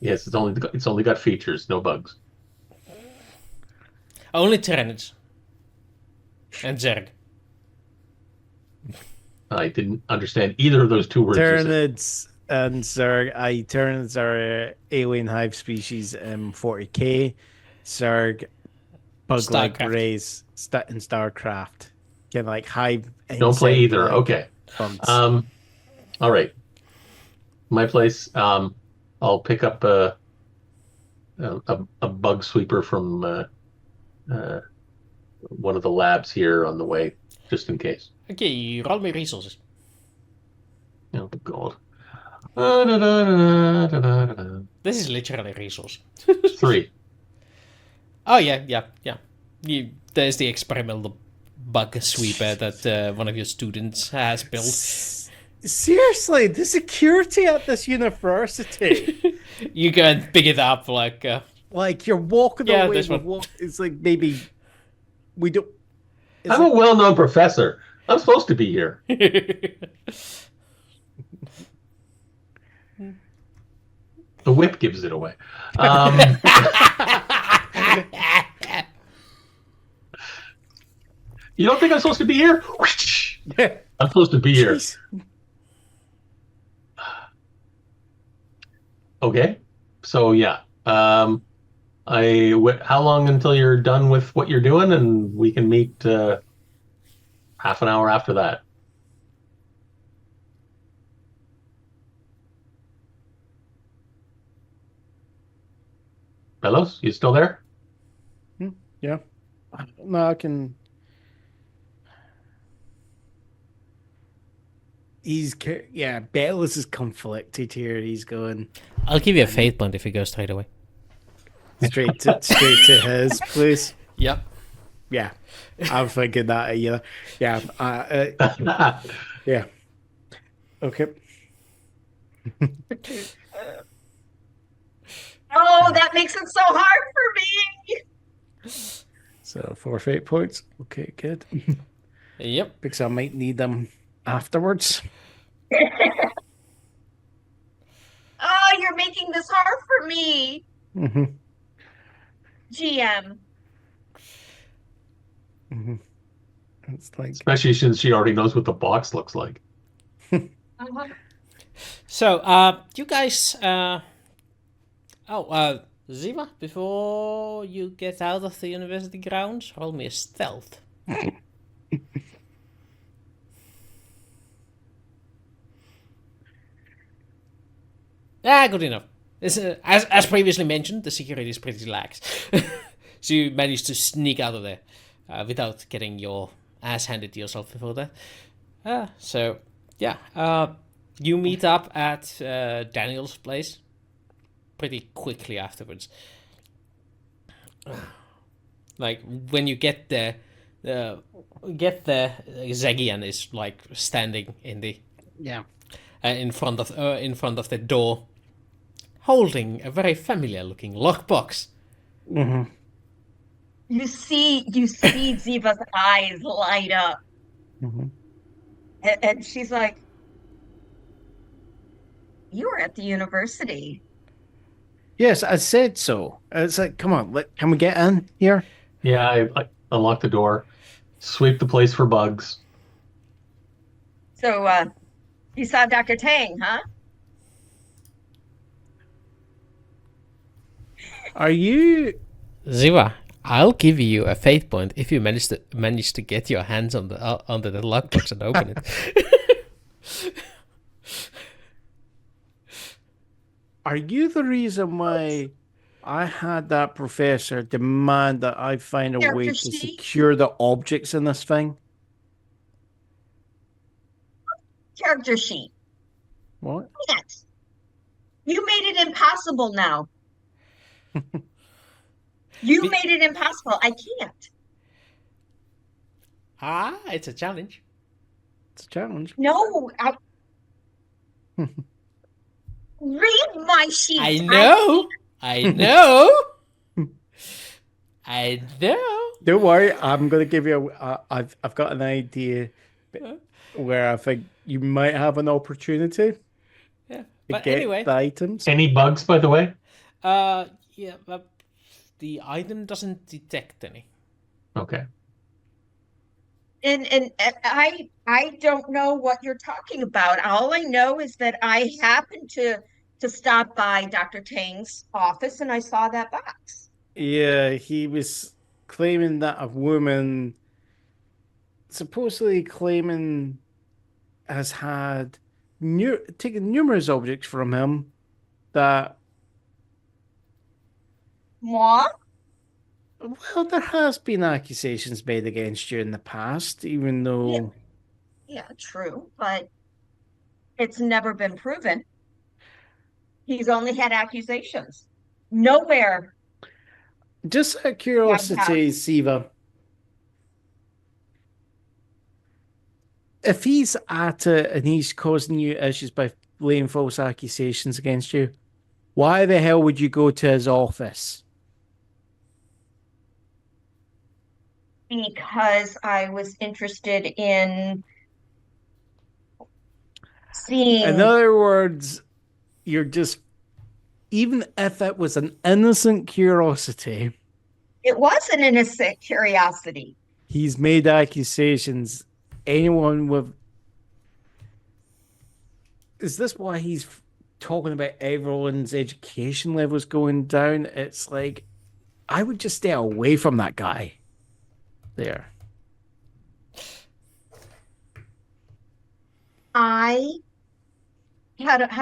Speaker 3: Yes, it's only got features, no bugs.
Speaker 1: Only Tyranids. And Zerg.
Speaker 3: I didn't understand either of those two words. you said.
Speaker 2: Tyranids and Zerg. Tyranids are alien hive species in 40k. Zerg, bug-like
Speaker 1: Starcraft.
Speaker 2: race in StarCraft. Kind of like hive.
Speaker 3: Don't play either.
Speaker 2: insect-like
Speaker 3: Okay.
Speaker 2: bugs.
Speaker 3: All right. My place. I'll pick up a bug sweeper from one of the labs here on the way, just in case.
Speaker 1: Okay, roll me resources.
Speaker 3: Oh God.
Speaker 1: This is literally resource.
Speaker 3: 3.
Speaker 1: Oh, yeah. There's the experimental bug sweeper that one of your students has built.
Speaker 2: Seriously, the security at this university.
Speaker 1: You go and pick it up, like...
Speaker 2: Like you're walking
Speaker 1: Yeah,
Speaker 2: away.
Speaker 1: this one.
Speaker 2: It's like maybe we don't. It's
Speaker 3: I'm a
Speaker 2: like,
Speaker 3: well-known professor. I'm supposed to be here. The whip gives it away. You don't think I'm supposed to be here?
Speaker 2: yeah.
Speaker 3: I'm supposed to be here.
Speaker 2: Jeez.
Speaker 3: Okay. So yeah. How long until you're done with what you're doing, and we can meet half an hour after that. Bellos, you still there?
Speaker 2: Yeah. No, I can. Bellos is conflicted here. He's going
Speaker 1: I'll give you a fate point if you go straight away.
Speaker 2: straight to his place.
Speaker 1: Yep.
Speaker 2: Yeah, I'm thinking that. Yeah. Yeah. Okay.
Speaker 4: Oh, that makes it so hard for me.
Speaker 2: So 4 fate points. Okay, good.
Speaker 1: Yep.
Speaker 2: Because I might need them afterwards.
Speaker 4: Oh, you're making this hard for me,
Speaker 2: Mm-hmm.
Speaker 4: GM.
Speaker 2: Mm-hmm. It's like
Speaker 3: Especially since she already knows what the box looks like.
Speaker 4: Uh-huh.
Speaker 1: So, you guys, Ziva, before you get out of the university grounds, roll me a stealth. Good enough. As previously mentioned, the security is pretty lax. So you managed to sneak out of there without getting your ass handed to yourself before that. You meet up at Daniel's place pretty quickly afterwards. Like, when you get there, Xegian is like standing in the
Speaker 2: yeah.
Speaker 1: in front of the door, holding a very familiar-looking lockbox.
Speaker 2: Mm-hmm.
Speaker 4: You see Ziva's eyes light up.
Speaker 2: Mm-hmm.
Speaker 4: And she's like, you were at the university.
Speaker 2: Yes, I said so. It's like, come on, can we get in here?
Speaker 3: Yeah, I unlock the door, sweep the place for bugs.
Speaker 4: So, you saw Dr. Tang, huh?
Speaker 2: Are you?
Speaker 1: Ziva, I'll give you a fate point if you manage to get your hands on the onto the lockbox and open it.
Speaker 2: Are you the reason why I had that professor demand that I find a way
Speaker 4: Character
Speaker 2: to
Speaker 4: sheet?
Speaker 2: secure the objects in this thing?
Speaker 4: Character sheet.
Speaker 2: What?
Speaker 4: Yes. You made it impossible now. You made it impossible. I can't.
Speaker 1: It's a challenge.
Speaker 2: It's a challenge.
Speaker 4: No. Read my sheet.
Speaker 1: I know. I know. I know.
Speaker 2: Don't worry, I'm going to give you I've got an idea where I think you might have an opportunity
Speaker 1: Yeah.
Speaker 2: to
Speaker 1: But
Speaker 2: get
Speaker 1: anyway,
Speaker 2: the items.
Speaker 3: Any bugs, by the way?
Speaker 1: yeah, but the item doesn't detect any.
Speaker 3: Okay.
Speaker 4: And I don't know what you're talking about. All I know is that I happened to stop by Dr. Tang's office and I saw that box.
Speaker 2: Yeah, he was claiming that a woman, supposedly claiming, has had taken numerous objects from him that,
Speaker 4: Moi?
Speaker 2: well, there has been accusations made against you in the past, even though
Speaker 4: Yeah, true, but it's never been proven. He's only had accusations. Nowhere.
Speaker 2: just out of curiosity, Siva, if he's at it and he's causing you issues by laying false accusations against you, why the hell would you go to his office?
Speaker 4: Because I was interested in seeing.
Speaker 2: In other words, you're just, even if it was an innocent curiosity,
Speaker 4: It was an innocent curiosity.
Speaker 2: he's made accusations. Anyone with, is this why he's talking about everyone's education levels going down? It's like, I would just stay away from that guy there.
Speaker 4: How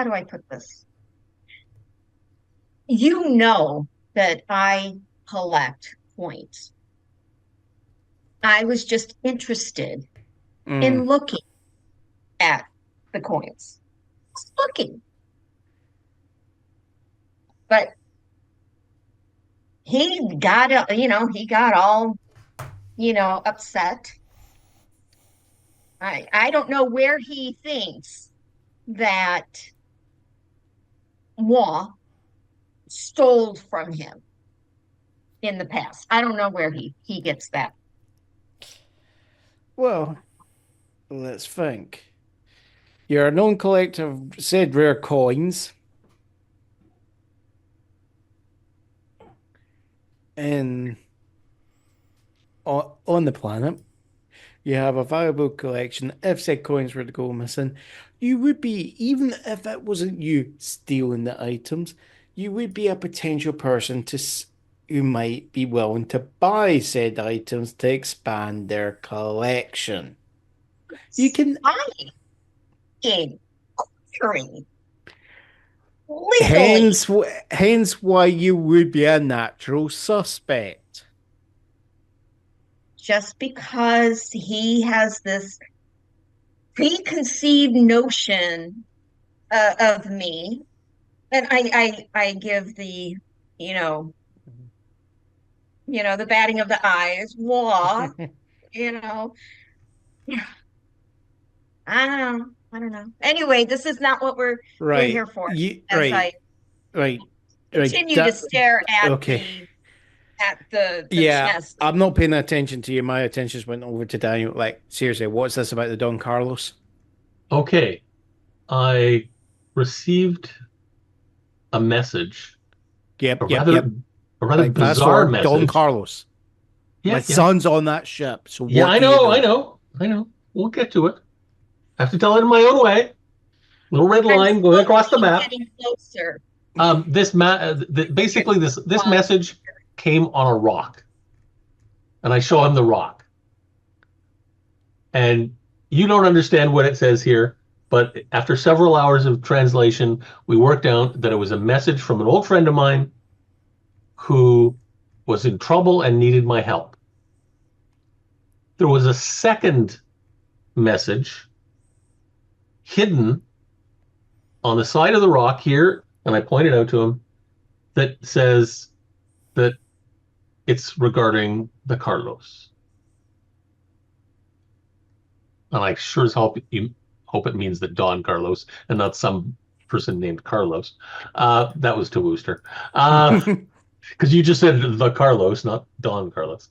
Speaker 4: do I put this? You know that I collect points. I was just interested in looking at the coins. Just looking. But he got all, upset. I don't know where he thinks that moi stole from him in the past. I don't know where he gets that.
Speaker 2: Well, let's think. You're a known collector of said rare coins. And on the planet, you have a valuable collection. If said coins were to go missing, you would be, even if it wasn't you stealing the items, you would be a potential person who might be willing to buy said items to expand their collection. You can
Speaker 4: Spying, acquiring, legally.
Speaker 2: hence why you would be a natural suspect.
Speaker 4: Just because he has this preconceived notion of me, and I give the the batting of the eyes, wah, you know. I don't know. Anyway, this is not what we're here for. I continue to stare at the chest.
Speaker 2: I'm not paying attention to you. My attention just went over to Daniel. Like, seriously, what's this about the Don Carlos?
Speaker 3: Okay. I received a message.
Speaker 2: A
Speaker 3: rather bizarre message.
Speaker 2: Don Carlos. My son's on that ship. So
Speaker 3: I know. We'll get to it. I have to tell it in my own way. Little red line going across the map.
Speaker 4: Getting closer.
Speaker 3: This message came on a rock, and I show him the rock, and you don't understand what it says here, but after several hours of translation, we worked out that it was a message from an old friend of mine who was in trouble and needed my help. There was a second message hidden on the side of the rock here, and I pointed out to him, that says that it's regarding the Carlos. And I sure as hell hope it means that Don Carlos and not some person named Carlos. That was to Wooster. Because you just said the Carlos, not Don Carlos.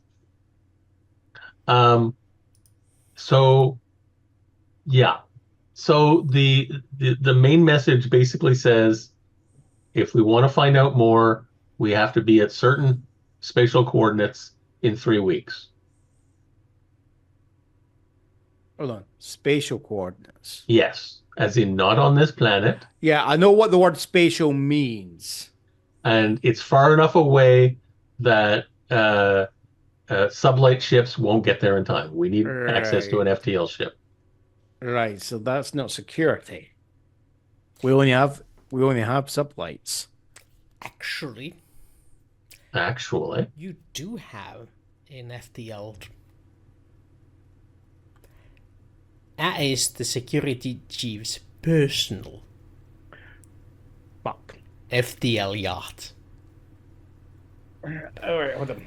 Speaker 3: So the main message basically says, if we want to find out more, we have to be at certain spatial coordinates in 3 weeks.
Speaker 2: Hold on. Spatial coordinates.
Speaker 3: Yes. As in not on this planet.
Speaker 2: Yeah, I know what the word spatial means.
Speaker 3: And it's far enough away that sublight ships won't get there in time. We need access to an FTL ship.
Speaker 2: Right, so that's not security. We only have sublights.
Speaker 1: Actually, you do have an FTL. That is the security chief's personal FTL yacht.
Speaker 2: All right, hold on.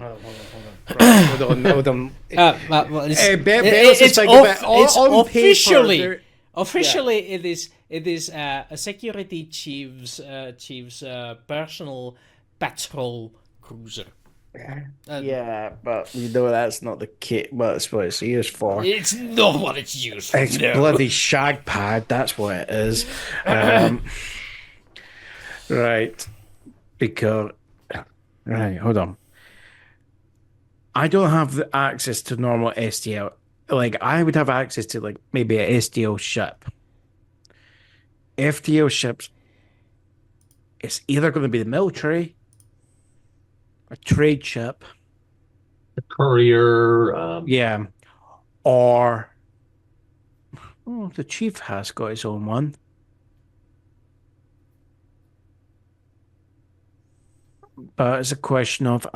Speaker 1: Officially, it is a security chief's personal patrol cruiser.
Speaker 2: Yeah, but that's not the kit. Well, that's what it's used for.
Speaker 1: It's not what it's used for.
Speaker 2: It's bloody shag pad. That's what it is. Right. Because. Right, hold on. I don't have the access to normal STL. Like, I would have access to, like, maybe a STL ship. FTL ships, it's either going to be the military, a trade ship,
Speaker 3: a courier,
Speaker 2: or the chief has got his own one. But it's a question of,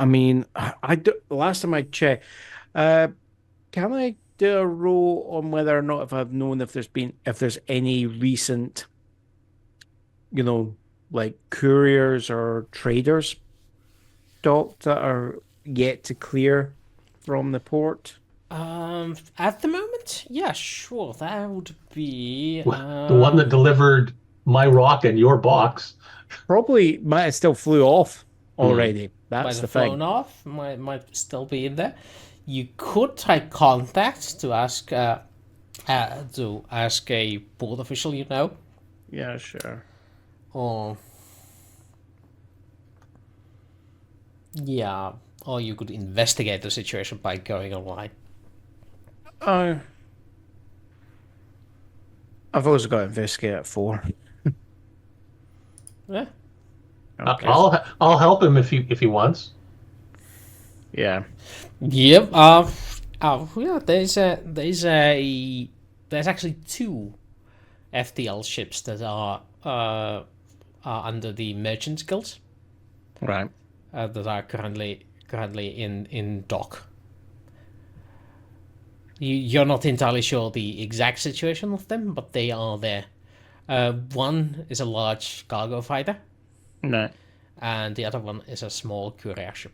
Speaker 2: last time I checked, can I do a roll on whether or not if I've known if there's any recent, like couriers or traders docked that are yet to clear from the port?
Speaker 1: At the moment, yeah, sure. That would be
Speaker 3: the one that delivered my rock and your box.
Speaker 2: Probably might have still flew off already.
Speaker 1: Might
Speaker 2: That's the
Speaker 1: have
Speaker 2: thing.
Speaker 1: flown off. Might still be in there. You could try contact to ask a board official you know.
Speaker 2: Yeah, sure.
Speaker 1: Or yeah, or you could investigate the situation by going online.
Speaker 2: I've also got to investigate at 4.
Speaker 1: Yeah.
Speaker 2: Okay.
Speaker 3: I'll help him if he wants.
Speaker 2: Yeah.
Speaker 1: Yep. Yeah. There's actually 2 FTL ships that are under the Merchants Guild
Speaker 2: Right.
Speaker 1: that are currently in dock. You're not entirely sure the exact situation of them, but they are there. One is a large cargo fighter,
Speaker 2: No.
Speaker 1: and the other one is a small courier ship.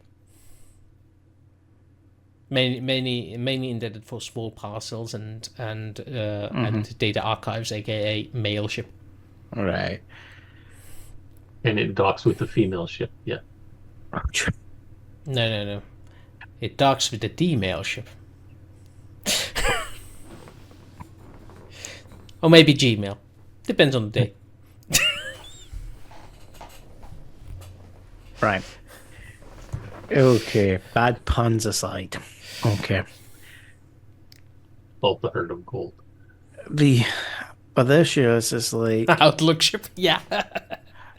Speaker 1: Mainly intended for small parcels and data archives, aka mail ship.
Speaker 2: Right.
Speaker 3: And it docks with the female ship. Yeah.
Speaker 1: No. It docks with the D-mail ship. Or maybe Gmail. Depends on the day.
Speaker 2: Right. Okay. Bad puns aside. Okay.
Speaker 3: Both the herd of gold.
Speaker 2: But this year is like
Speaker 1: Outlook ship, yeah.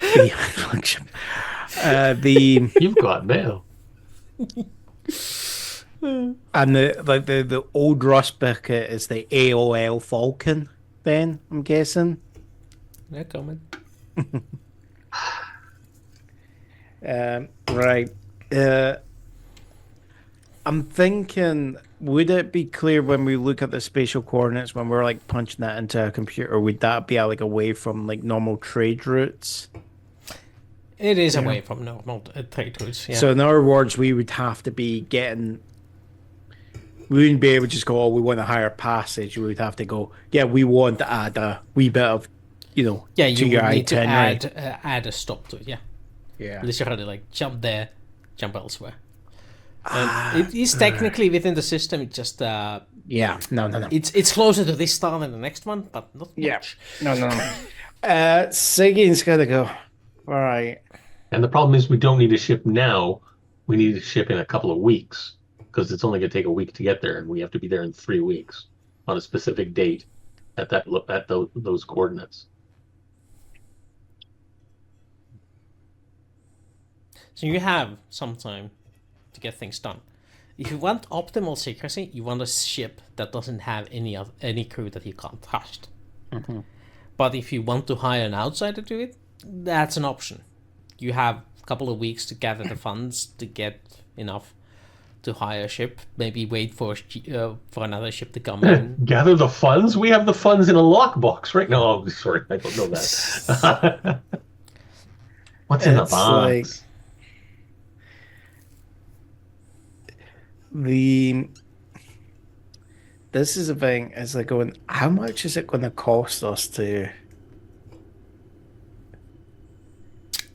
Speaker 2: the function. The
Speaker 3: You've got mail.
Speaker 2: and the old rust bucket is the AOL Falcon. Then I'm guessing.
Speaker 1: No comment.
Speaker 2: Right. I'm thinking, would it be clear when we look at the spatial coordinates when we're like punching that into a computer? Would that be like away from like normal trade routes?
Speaker 1: It is away from normal trade routes, yeah.
Speaker 2: So in other words, we would have to be getting. We wouldn't be able to just go, oh, we want a higher passage. We would have to go, yeah, we want to add a wee bit of, to
Speaker 1: you
Speaker 2: your
Speaker 1: would need to
Speaker 2: itinerary.
Speaker 1: add a stop to it, yeah.
Speaker 2: Yeah.
Speaker 1: Literally, like, jump there, jump elsewhere. And it is technically within the system, it just...
Speaker 2: Yeah, no.
Speaker 1: It's closer to this star than the next one, but not much.
Speaker 2: No. Xegian's gotta go. All right.
Speaker 3: And the problem is we don't need a ship now. We need a ship in a couple of weeks because it's only going to take a week to get there, and we have to be there in 3 weeks on a specific date at those coordinates.
Speaker 1: So you have some time to get things done. If you want optimal secrecy, you want a ship that doesn't have any crew that you can't trust.
Speaker 2: Mm-hmm.
Speaker 1: But if you want to hire an outsider to do it, that's an option. You have a couple of weeks to gather the funds to get enough to hire a ship. Maybe wait for another ship to come in.
Speaker 3: Gather the funds? We have the funds in a lockbox right now. Oh, sorry, I don't know that. What's in the box?
Speaker 2: This is a thing. It's like going, how much is it going to cost us to?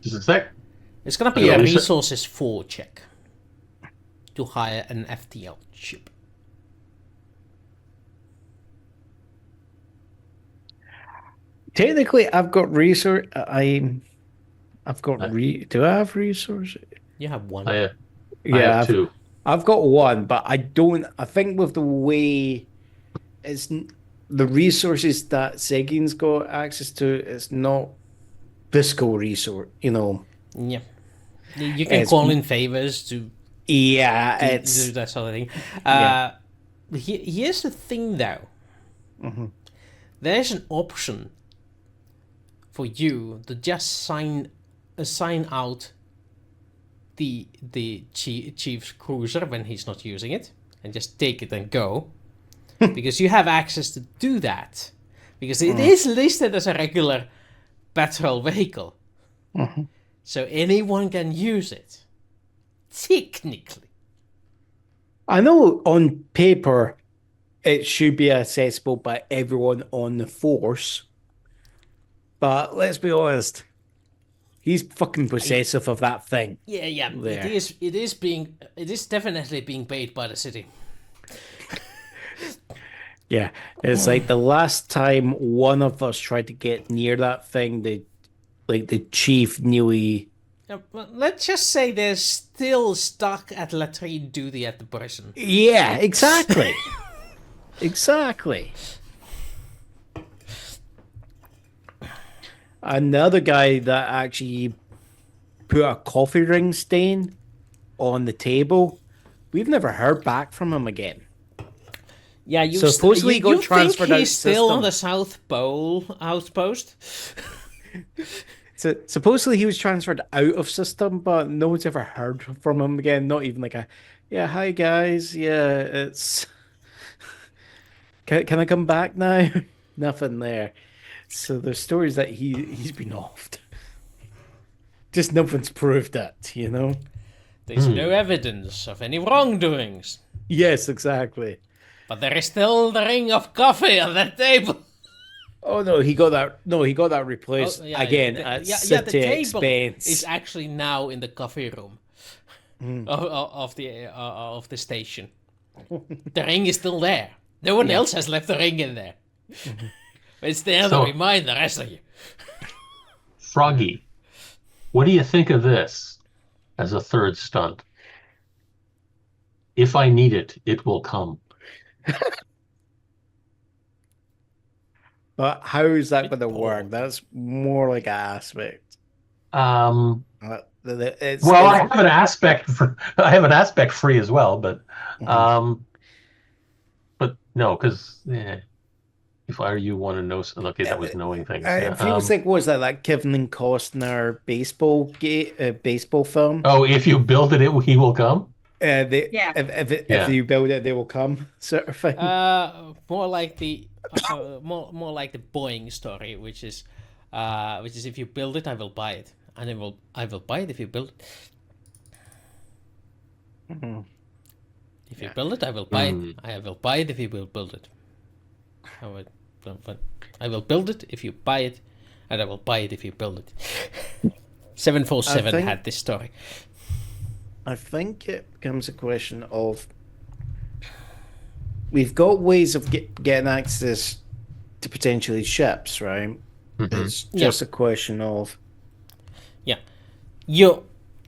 Speaker 3: Just a sec.
Speaker 1: It's going to be a resources 4 check to hire an FTL ship.
Speaker 2: Technically, I've got resource. Do I have resources?
Speaker 1: You have 1.
Speaker 3: I have
Speaker 2: Yeah,
Speaker 3: 2.
Speaker 2: I've got 1, but I don't. I think with the way it's the resources that Xegian's got access to, it's not fiscal resource.
Speaker 1: Yeah, you can call in favors to.
Speaker 2: Yeah,
Speaker 1: do
Speaker 2: it's
Speaker 1: that sort of thing. Here's the thing, though.
Speaker 2: Mm-hmm.
Speaker 1: There's an option for you to just assign out the chief's cruiser when he's not using it, and just take it and go, because you have access to do that, because it is listed as a regular patrol vehicle, so anyone can use it. Technically,
Speaker 2: I know on paper it should be accessible by everyone on the force, But let's be honest. He's fucking possessive of that thing.
Speaker 1: Yeah.
Speaker 2: There.
Speaker 1: It is definitely being paid by the city.
Speaker 2: Yeah. It's like the last time one of us tried to get near that thing, the chief knew he.
Speaker 1: Yeah, well, let's just say they're still stuck at latrine duty at the prison.
Speaker 2: Yeah, exactly. Exactly. Another guy that actually put a coffee ring stain on the table. We've never heard back from him again.
Speaker 1: Yeah, you
Speaker 2: So supposedly he got transferred
Speaker 1: think
Speaker 2: out
Speaker 1: he's still
Speaker 2: system.
Speaker 1: on the South Pole outpost?
Speaker 2: So supposedly he was transferred out of system, but no one's ever heard from him again. Not even like yeah, hi guys, yeah, it's. Can I come back now? Nothing there. So there's stories that he's been offed. Just nothing's proved it, you know?
Speaker 1: There's no evidence of any wrongdoings.
Speaker 2: Yes, exactly.
Speaker 1: But there is still the ring of coffee on that table.
Speaker 2: Oh no, he got that. No, he got that replaced again at
Speaker 1: the
Speaker 2: city
Speaker 1: table
Speaker 2: expense.
Speaker 1: is actually now in the coffee room of the station. The ring is still there. No one else has left the ring in there. It's there to remind the rest of you.
Speaker 3: Froggy, what do you think of this as a third stunt? If I need it, it will come.
Speaker 2: But how is that going to work? That's more like an aspect.
Speaker 3: Well,
Speaker 2: It's,
Speaker 3: I have an aspect free as well, but no, because if I were you, want to know, okay, that was knowing things.
Speaker 2: It feels like, what was that Kevin Costner baseball film?
Speaker 3: Oh, if you build it, he will come.
Speaker 2: If you build it, they will come, sort of thing.
Speaker 1: More like the Boeing story, which is if you build it, I will buy it, and I will buy it if you build it.
Speaker 2: Mm-hmm.
Speaker 1: If you build it, I will buy it. I will buy it if you will build it. I will build it if you buy it, and I will buy it if you build it. 747 had this story.
Speaker 2: I think it becomes a question of we've got ways of getting access to potentially ships, right? Mm-hmm. It's just a question of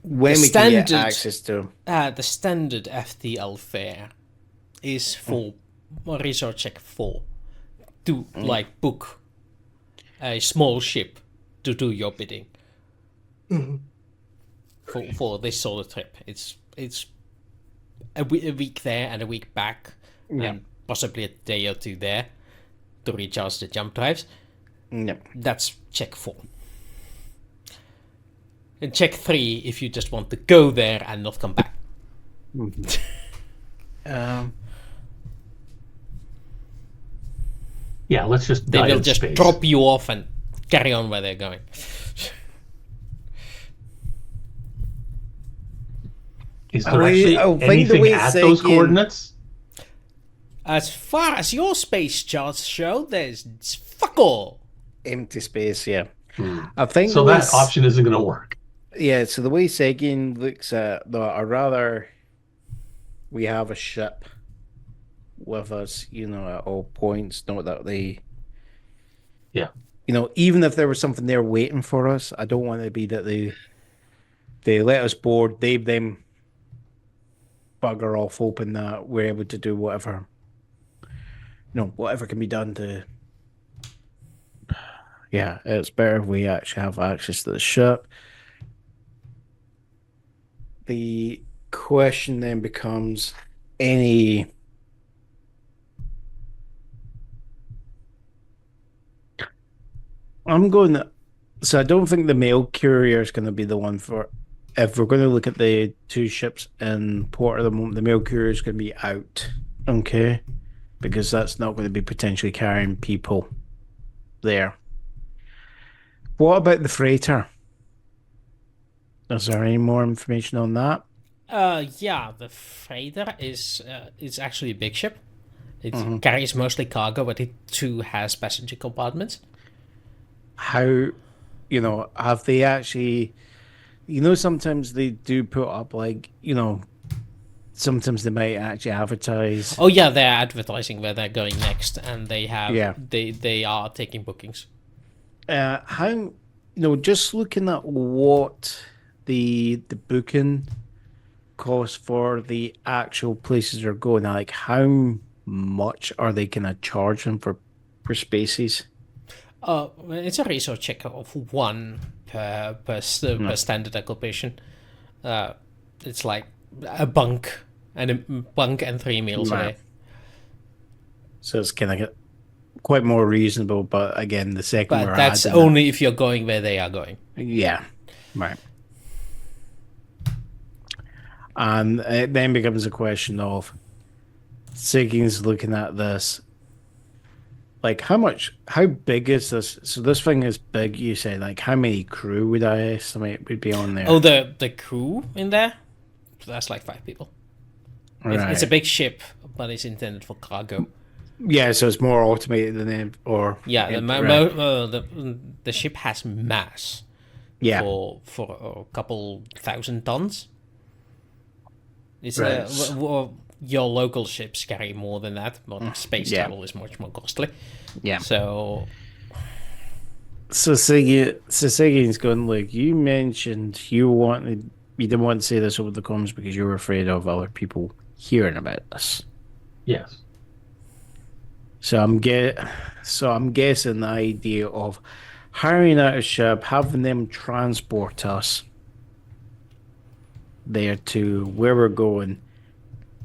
Speaker 2: when we can get access to
Speaker 1: the standard FTL fare is for Resort Check 4 to book a small ship to do your bidding. For this solo trip. It's a week there and a week back, and possibly a day or two there to recharge the jump drives. That's check 4. And check 3 if you just want to go there and not come back.
Speaker 3: Yeah, let's just
Speaker 1: they will just drop you off and carry on where they're going.
Speaker 3: Is there actually anything at those coordinates?
Speaker 1: As far as your space charts show, there's fuck all.
Speaker 2: Empty space, yeah. I think
Speaker 3: so. That option isn't going to work.
Speaker 2: Yeah, so the way Xegian looks at we have a ship with us, at all points. Not that they...
Speaker 3: Yeah.
Speaker 2: Even if there was something there waiting for us, I don't want it to be that they let us board, they then bugger off, hoping that we're able to do whatever can be done to... Yeah, it's better if we actually have access to the ship. The question then becomes I don't think the mail courier is going to be the one for... If we're going to look at the two ships in port at the moment, the mail courier is going to be out, okay? Because that's not going to be potentially carrying people there. What about the freighter? Is there any more information on that?
Speaker 1: The freighter is actually a big ship. It carries mostly cargo, but it too has passenger compartments.
Speaker 2: how, have they actually, sometimes they do put up like, sometimes they might actually advertise.
Speaker 1: Oh yeah, they're advertising where they're going next, and they have
Speaker 2: Yeah.
Speaker 1: they are taking bookings.
Speaker 2: How, just looking at what the booking costs for the actual places they're going, like how much are they kind of charging for spaces?
Speaker 1: It's a resource check of 1 per standard occupation. It's like a bunk and 3 meals a
Speaker 2: Right.
Speaker 1: day.
Speaker 2: So it's kind of quite more reasonable, but again, the second
Speaker 1: But
Speaker 2: we're
Speaker 1: that's
Speaker 2: adding
Speaker 1: only if you're going where they are going.
Speaker 2: yeah, right. And it then becomes a question of Ziggy's looking at this. Like, how big is this? So this thing is big, you say. Like, how many crew would I estimate would be on there?
Speaker 1: Oh, the crew in there? That's like 5 people. It's a
Speaker 2: Right.
Speaker 1: big ship, but it's intended for cargo.
Speaker 2: Yeah, so it's more automated than it, or
Speaker 1: Yeah,
Speaker 2: right.
Speaker 1: the ship has mass
Speaker 2: Yeah,
Speaker 1: for a couple thousand tons. It's
Speaker 2: Right.
Speaker 1: your local ships carry more than that, but space
Speaker 2: Yeah.
Speaker 1: travel is much more costly.
Speaker 2: yeah.
Speaker 1: So
Speaker 2: So Siggy's going, look, you mentioned you didn't want to say this over the comms because you were afraid of other people hearing about this.
Speaker 3: Yes.
Speaker 2: So I'm guessing the idea of hiring out a ship, having them transport us there to where we're going,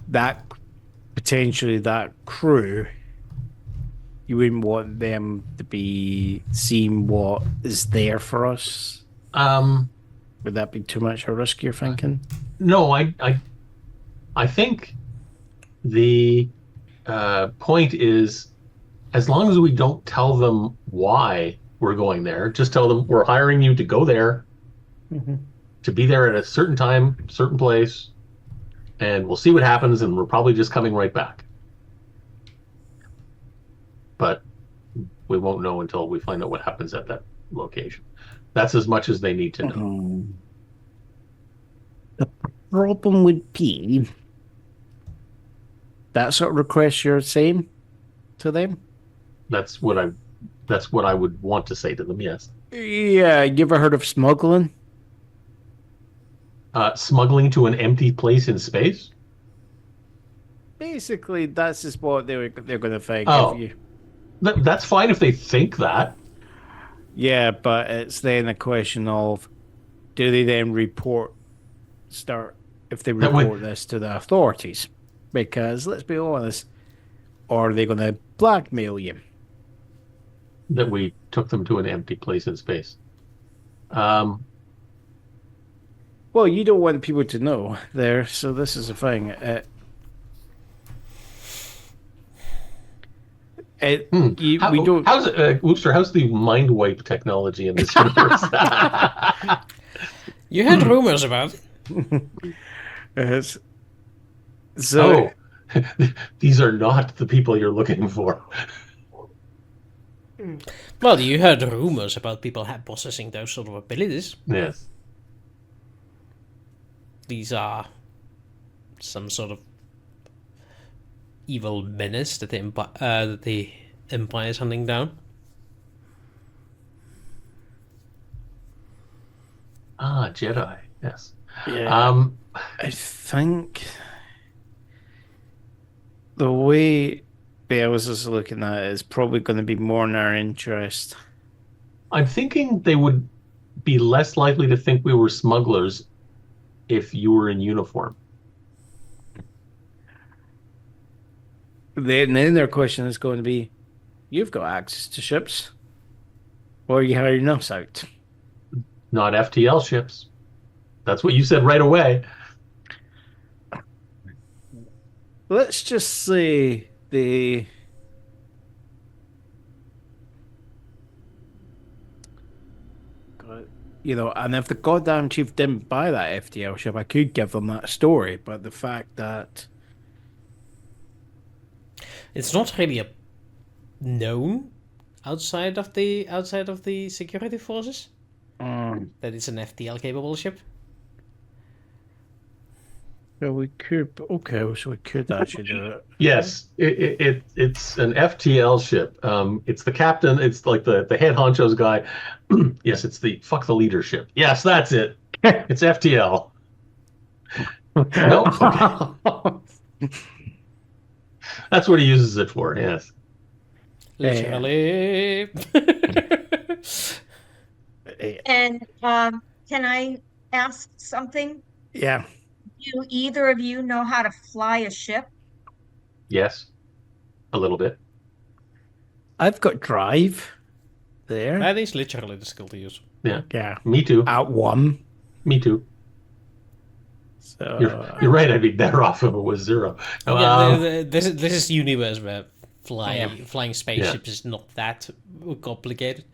Speaker 2: that potentially that crew, you wouldn't want them to be seeing what is there for us. Would that be too much a risk, you're thinking?
Speaker 3: No, I think the point is, as long as we don't tell them why we're going there, just tell them we're hiring you to go there, to be there at a certain time, certain place, and we'll see what happens, and we're probably just coming right back. But we won't know until we find out what happens at that location. That's as much as they need to know.
Speaker 2: The problem would be that sort of request you're saying to them.
Speaker 3: That's what I would want to say to them. Yes.
Speaker 2: Yeah, you ever heard of smuggling?
Speaker 3: Smuggling to an empty place in space.
Speaker 2: Basically, that's just what they're going to think
Speaker 3: Oh.
Speaker 2: of you.
Speaker 3: That's fine if they think that.
Speaker 2: Yeah, but it's then a question of, do they then if they
Speaker 3: That would-
Speaker 2: report this to the authorities? Because let's be honest, or are they going to blackmail you?
Speaker 3: That we took them to an empty place in space.
Speaker 2: Well, you don't want people to know there, so this is the thing. We don't.
Speaker 3: How's Wooster? How's the mind wipe technology in this universe?
Speaker 1: you heard rumors about it.
Speaker 2: So
Speaker 3: these are not the people you're looking for.
Speaker 1: Well, you heard rumors about people possessing those sort of abilities.
Speaker 3: Yes.
Speaker 1: These are some sort of evil menace that the Empire is hunting down.
Speaker 3: Jedi. Yes.
Speaker 2: yeah, I think the way Bellos is looking at it is probably going to be more in our interest.
Speaker 3: I'm thinking they would be less likely to think we were smugglers if you were in uniform.
Speaker 2: Then their question is going to be, you've got access to ships. Why are you hiring us out?
Speaker 3: Not FTL ships. That's what you said right away.
Speaker 2: Let's just say they... and if the goddamn chief didn't buy that FTL ship, I could give them that story. But the fact that...
Speaker 1: It's not really known outside of the security forces. That it's an FTL capable ship.
Speaker 2: So we could actually do it.
Speaker 3: Yes, it's an FTL ship. It's the captain. It's like the head honcho's guy. Yes, it's the fuck the leadership. Yes, that's it. It's FTL. Nope. Okay. That's what he uses it for. Yes.
Speaker 1: Literally.
Speaker 4: And can I ask something?
Speaker 2: Yeah.
Speaker 4: Do either of you know how to fly a ship?
Speaker 3: Yes. A little bit.
Speaker 2: I've got drive there.
Speaker 1: That is literally the skill to use.
Speaker 3: Yeah.
Speaker 2: Yeah.
Speaker 3: Me too.
Speaker 2: At 1.
Speaker 3: Me too.
Speaker 2: So
Speaker 3: You're right. I'd be better off if it was 0.
Speaker 1: This is universe where flying spaceships is not that complicated.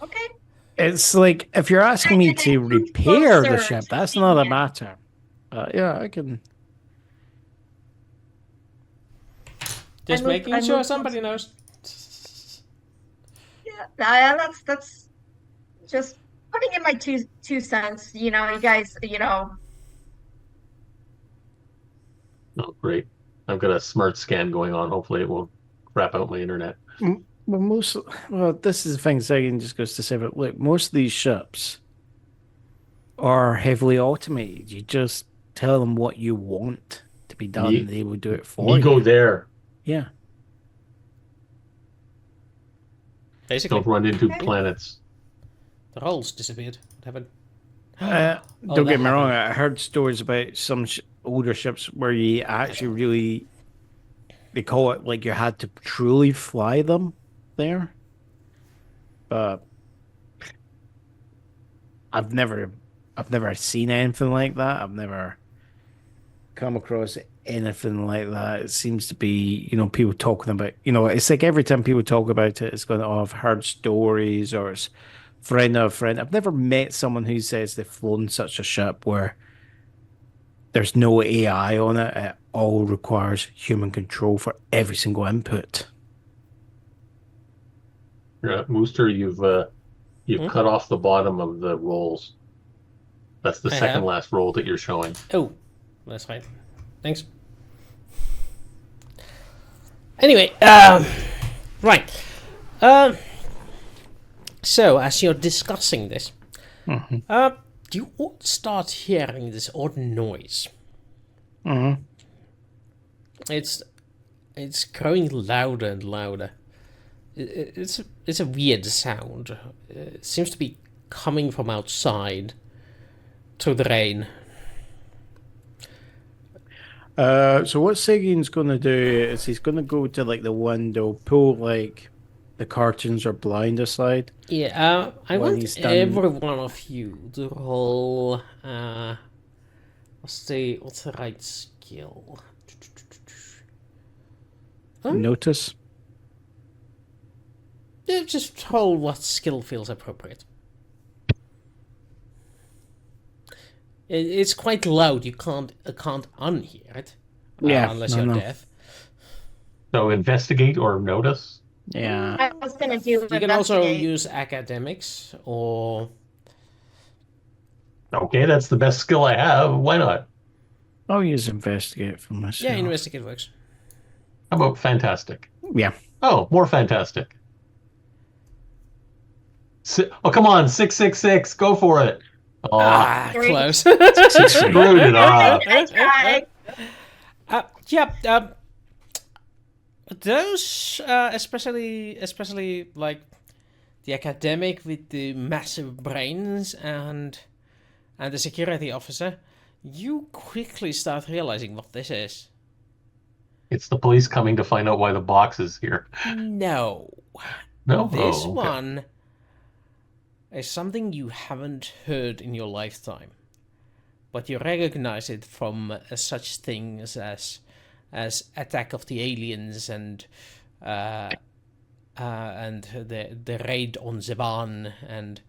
Speaker 4: Okay.
Speaker 2: it's like if you're asking me to repair the ship, that's not a matter. Yeah, I can.
Speaker 1: Just making sure somebody knows.
Speaker 4: Yeah, that's just putting in my two cents. You know, you guys,
Speaker 3: Oh, great. I've got a smart scan going on. Hopefully it won't crap out my internet.
Speaker 2: Well, this is the thing Xegian just goes to say, but look, most of these ships are heavily automated. You just tell them what you want to be done, and they will do it for you.
Speaker 3: Go there.
Speaker 2: Yeah.
Speaker 1: Basically,
Speaker 3: Don't run into planets.
Speaker 1: the holes disappeared. What happened?
Speaker 2: Don't get me wrong. I heard stories about some older ships where you actually really, they call it like you had to truly fly them there. But I've never seen anything like that. I've never come across anything like that. It seems to be, people talking about, it's like every time people talk about it, it's going, oh, I've heard stories, or it's friend of a friend. I've never met someone who says they've flown such a ship where there's no AI on it. It all requires human control for every single input.
Speaker 3: Wooster, you've cut off the bottom of the rolls. That's the second last roll that you're showing.
Speaker 1: Oh, that's fine. Thanks. Anyway, right. So, as you're discussing this, you all start hearing this odd noise. It's growing louder and louder. It's a weird sound. It seems to be coming from outside through the rain.
Speaker 2: So what Xegian's going to do is he's going to go to like the window, pull like the curtains or blind aside.
Speaker 1: Yeah, I want every one of you to roll. What's the right skill?
Speaker 2: Notice.
Speaker 1: Yeah, just roll what skill feels appropriate. It's quite loud. You can't unhear it. Unless you're deaf.
Speaker 3: So investigate or notice.
Speaker 2: Yeah.
Speaker 4: I was gonna do.
Speaker 1: You can also use academics or.
Speaker 3: Okay, that's the best skill I have. Why not?
Speaker 2: I'll use investigate for myself.
Speaker 1: Yeah, investigate works.
Speaker 3: How about fantastic?
Speaker 2: Yeah.
Speaker 3: Oh, more fantastic. Oh, come on, 666. Go for it. Oh,
Speaker 1: Close.
Speaker 3: screwed it up.
Speaker 1: Those, especially like the academic with the massive brains and the security officer, you quickly start realizing what this is.
Speaker 3: It's the police coming to find out why the box is here.
Speaker 1: No.
Speaker 3: No?
Speaker 1: This
Speaker 3: okay.
Speaker 1: one is something you haven't heard in your lifetime, but you recognize it from such things as Attack of the Aliens and the raid on Zevan and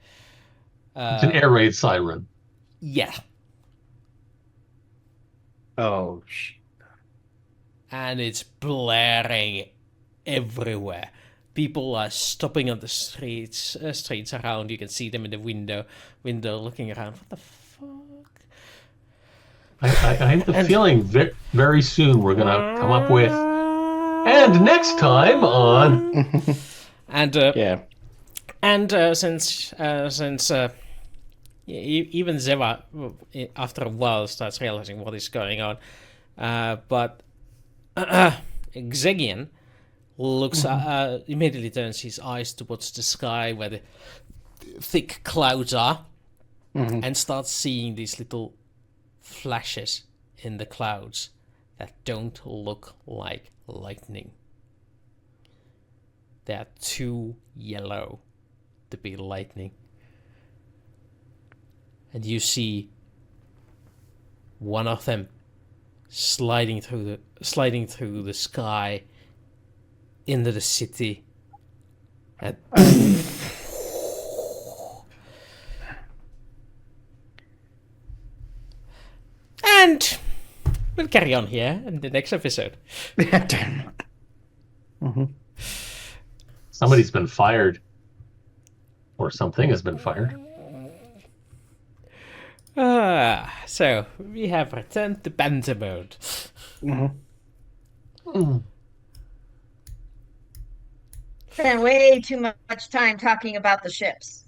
Speaker 3: It's an air raid siren.
Speaker 1: yeah.
Speaker 2: Oh, shit.
Speaker 1: And it's blaring everywhere. people are stopping on the streets around. You can see them in the window looking around. What the fuck?
Speaker 3: I have the feeling very soon we're gonna come up with. And next time on.
Speaker 1: And
Speaker 2: Yeah.
Speaker 1: And since even Zeva, after a while, starts realizing what is going on, but Xegian looks immediately turns his eyes towards the sky where the thick clouds are, and starts seeing these little flashes in the clouds that don't look like lightning. They are too yellow to be lightning. And you see one of them sliding through the sky into the city. And and we'll carry on here in the next episode.
Speaker 3: Somebody's been fired. Or something has been fired.
Speaker 1: So we have returned to banter mode.
Speaker 4: Spent way too much time talking about the ships.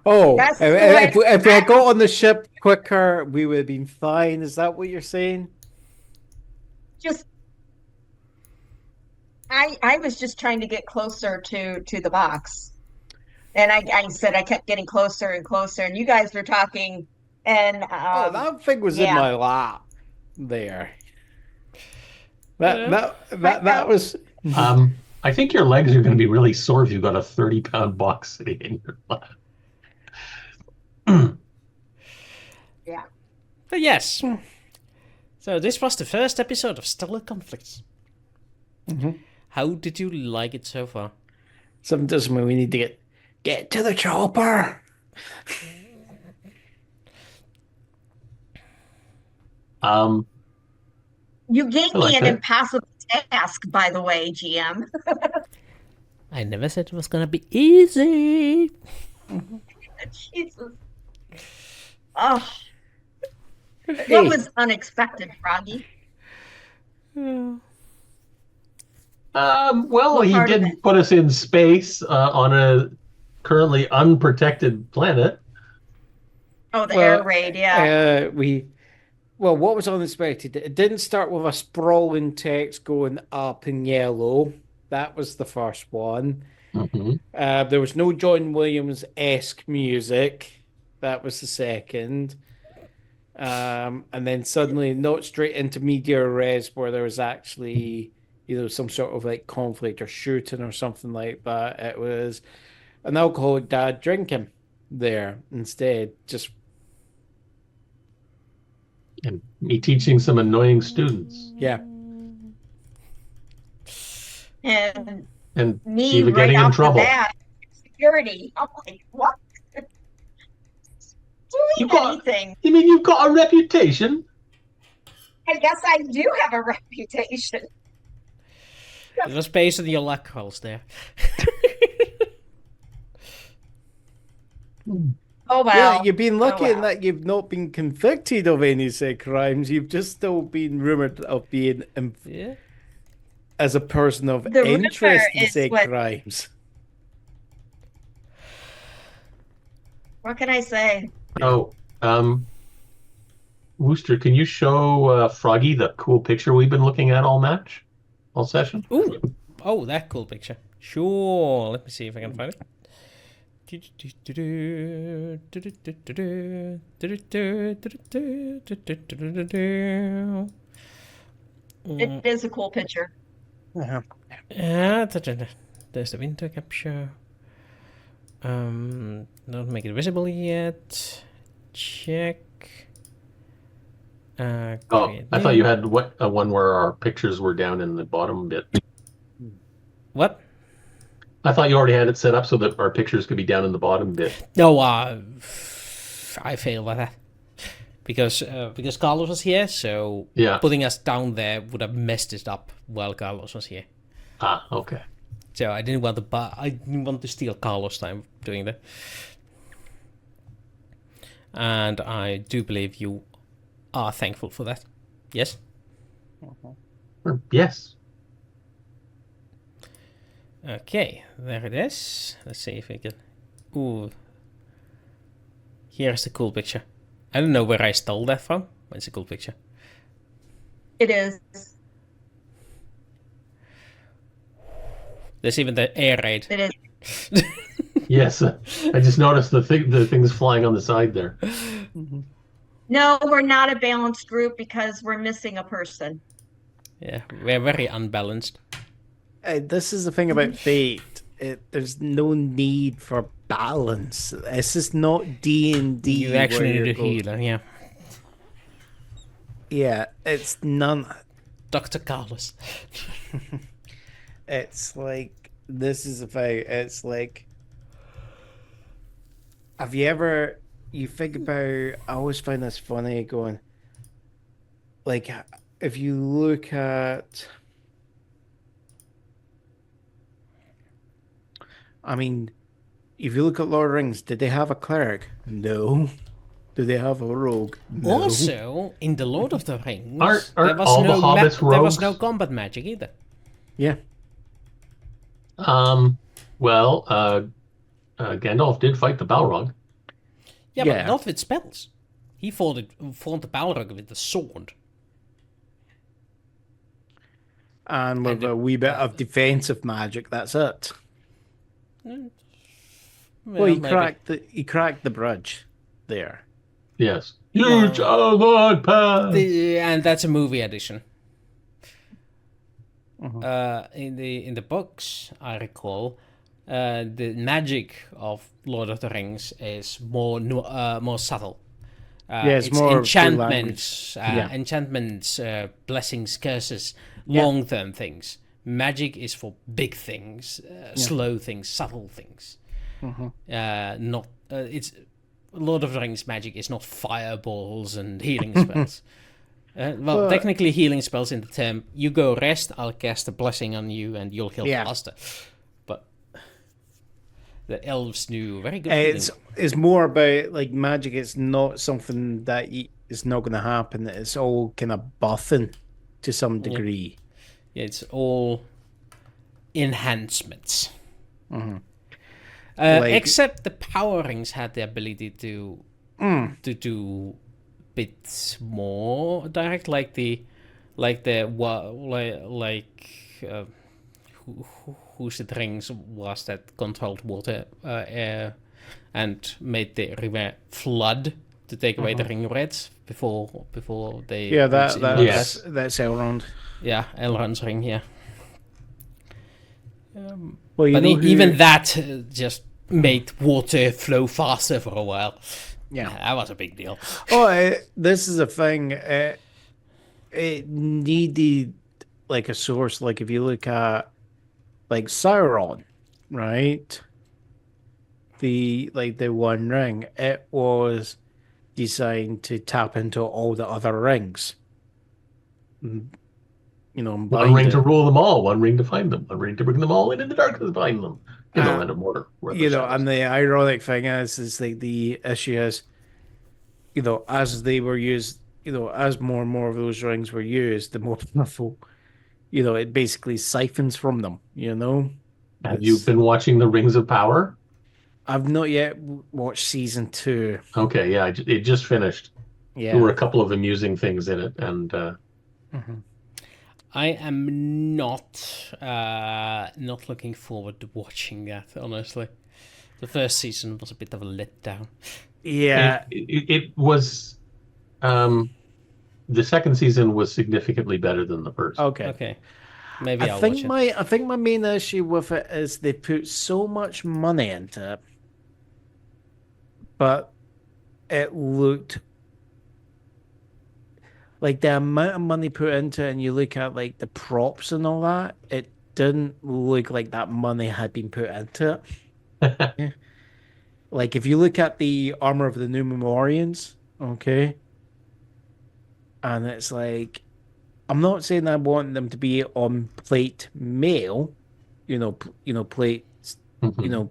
Speaker 2: Oh,
Speaker 4: That's
Speaker 2: if we
Speaker 4: what
Speaker 2: had got on the ship quicker, we would have been fine. Is that what you're saying?
Speaker 4: Just I was just trying to get closer to the box. And I said I kept getting closer and closer, and you guys were talking, and
Speaker 2: that thing was in my lap there. That was.
Speaker 3: I think your legs are going to be really sore if you've got a 30-pound box sitting in your lap.
Speaker 4: yeah.
Speaker 1: But yes. So this was the first episode of Stellar Conflicts. How did you like it so far?
Speaker 2: Something doesn't mean we need to get to the chopper.
Speaker 4: You gave me an
Speaker 3: that.
Speaker 4: impossible task, by the way, GM.
Speaker 1: I never said it was gonna be easy.
Speaker 4: Jesus. Oh. What was unexpected, Froggy?
Speaker 3: Well, he did put us in space on a currently unprotected planet.
Speaker 4: Oh, the air raid, yeah.
Speaker 2: Well, what was unexpected? It didn't start with a sprawling text going up in yellow. That was the first one. There was no John Williams-esque music. That was the second. And then suddenly, not straight into media res, where there was actually some sort of like conflict or shooting or something like that. It was an alcoholic dad drinking there instead. Just.
Speaker 3: And me teaching some annoying students.
Speaker 2: Yeah.
Speaker 4: And me
Speaker 3: Eva
Speaker 4: right
Speaker 3: getting in
Speaker 4: off
Speaker 3: trouble.
Speaker 4: the bat, security. I'm like, what? Doing anything.
Speaker 3: You mean you've got a reputation?
Speaker 4: I guess I do have a reputation.
Speaker 1: It was based on your luck rolls there.
Speaker 4: Oh, wow.
Speaker 2: Yeah, you've been lucky in that you've not been convicted of any said crimes. You've just still been rumored of being as a person of
Speaker 4: The
Speaker 2: interest in
Speaker 4: rumor
Speaker 2: said
Speaker 4: is
Speaker 2: crimes.
Speaker 4: What can I say?
Speaker 3: Oh, Wooster, can you show Froggy the cool picture we've been looking at all session?
Speaker 1: Ooh, oh, that cool picture. Sure, let me see if I can find it.
Speaker 4: It is a cool picture.
Speaker 1: There's the window capture. Don't make it visible yet. Check.
Speaker 3: I thought you had one where our pictures were down in the bottom bit.
Speaker 1: What?
Speaker 3: I thought you already had it set up so that our pictures could be down in the bottom bit.
Speaker 1: No, I failed at that because Carlos was here, so putting us down there would have messed it up while Carlos was here.
Speaker 3: Ah, okay.
Speaker 1: So I didn't want to steal Carlos' time doing that. And I do believe you are thankful for that. Yes?
Speaker 3: Yes.
Speaker 1: Okay, there it is. Let's see if we can... Ooh. Here's the cool picture. I don't know where I stole that from. But it's a cool picture.
Speaker 4: It is.
Speaker 1: There's even the air raid.
Speaker 4: It is.
Speaker 3: Yes. I just noticed the things flying on the side there.
Speaker 4: No, we're not a balanced group because we're missing a person.
Speaker 1: Yeah, we're very unbalanced.
Speaker 2: This is the thing about Fate. There's no need for balance. This is not D&D.
Speaker 1: You actually
Speaker 2: where
Speaker 1: need a
Speaker 2: you're
Speaker 1: healer, yeah.
Speaker 2: Yeah, it's none.
Speaker 1: Dr. Carlos.
Speaker 2: It's like, this is the thing. It's like, have you ever, you think about, I always find this funny going, like, if you look at, I mean, if you look at Lord of the Rings, did they have a cleric? No. Do they have a rogue? No.
Speaker 1: Also, in the Lord of the Rings,
Speaker 3: Aren't
Speaker 1: there was
Speaker 3: all the
Speaker 1: no
Speaker 3: hobbits
Speaker 1: there was
Speaker 3: rogues?
Speaker 1: no combat magic either.
Speaker 2: Yeah.
Speaker 3: Well, Gandalf did fight the Balrog.
Speaker 1: Yeah,
Speaker 2: Yeah.
Speaker 1: but not with spells. He fought the Balrog with the sword.
Speaker 2: And with a wee bit of defensive magic, that's it. Well, he
Speaker 1: maybe.
Speaker 2: cracked the bridge there.
Speaker 3: Yes. You childhood path.
Speaker 1: And that's a movie edition.
Speaker 2: Mhm.
Speaker 1: In the books, I recall, the magic of Lord of the Rings is more subtle.
Speaker 2: It's more through
Speaker 1: enchantments,
Speaker 2: language.
Speaker 1: enchantments, blessings, curses,
Speaker 2: Yeah.
Speaker 1: long-term things. Magic is for big things, slow things, subtle things. Not it's Lord of the Rings magic is not fireballs and healing spells. Well, technically healing spells in the term, you go rest, I'll cast a blessing on you and you'll heal faster. But the elves knew very good healing.
Speaker 2: It's more about like magic. It's not something that is not going to happen. It's all kind of buffing to some degree.
Speaker 1: Yeah, it's all enhancements. Except the power rings had the ability to do bits more direct, whose it rings was that controlled water, air, and made the river flood to take away the ring rats before they.
Speaker 2: Yeah,
Speaker 3: Yes.
Speaker 2: that's Elrond.
Speaker 1: Yeah, Elrond's ring. Yeah.
Speaker 2: Well, you
Speaker 1: But
Speaker 2: know
Speaker 1: even that just made water flow faster for a while.
Speaker 2: Yeah.
Speaker 1: That was a big deal.
Speaker 2: This is a thing. It needed like a source. Like if you look at like Sauron, right? The One Ring. It was designed to tap into all the other rings. You know,
Speaker 3: One ring to rule them all, one ring to find them, one ring to bring them all in the darkness to find them. In the land of Mordor.
Speaker 2: And the ironic thing is like the issue is, as they were used, as more and more of those rings were used, the more powerful, it basically siphons from them,
Speaker 3: Have you been watching The Rings of Power?
Speaker 2: I've not yet watched season 2.
Speaker 3: Okay, yeah, it just finished.
Speaker 2: Yeah.
Speaker 3: There were a couple of amusing things in it, and
Speaker 1: I am not looking forward to watching that, honestly. The first season was a bit of a letdown.
Speaker 2: Yeah.
Speaker 3: It was. The second season was significantly better than the first.
Speaker 1: Okay. Maybe I'll watch it.
Speaker 2: I think my main issue with it is they put so much money into it, but it looked like the amount of money put into it, and you look at like the props and all that, it didn't look like that money had been put into it. Yeah. Like if you look at the armor of the Numemorians, okay, and it's like I'm not saying I want them to be on plate mail, plate,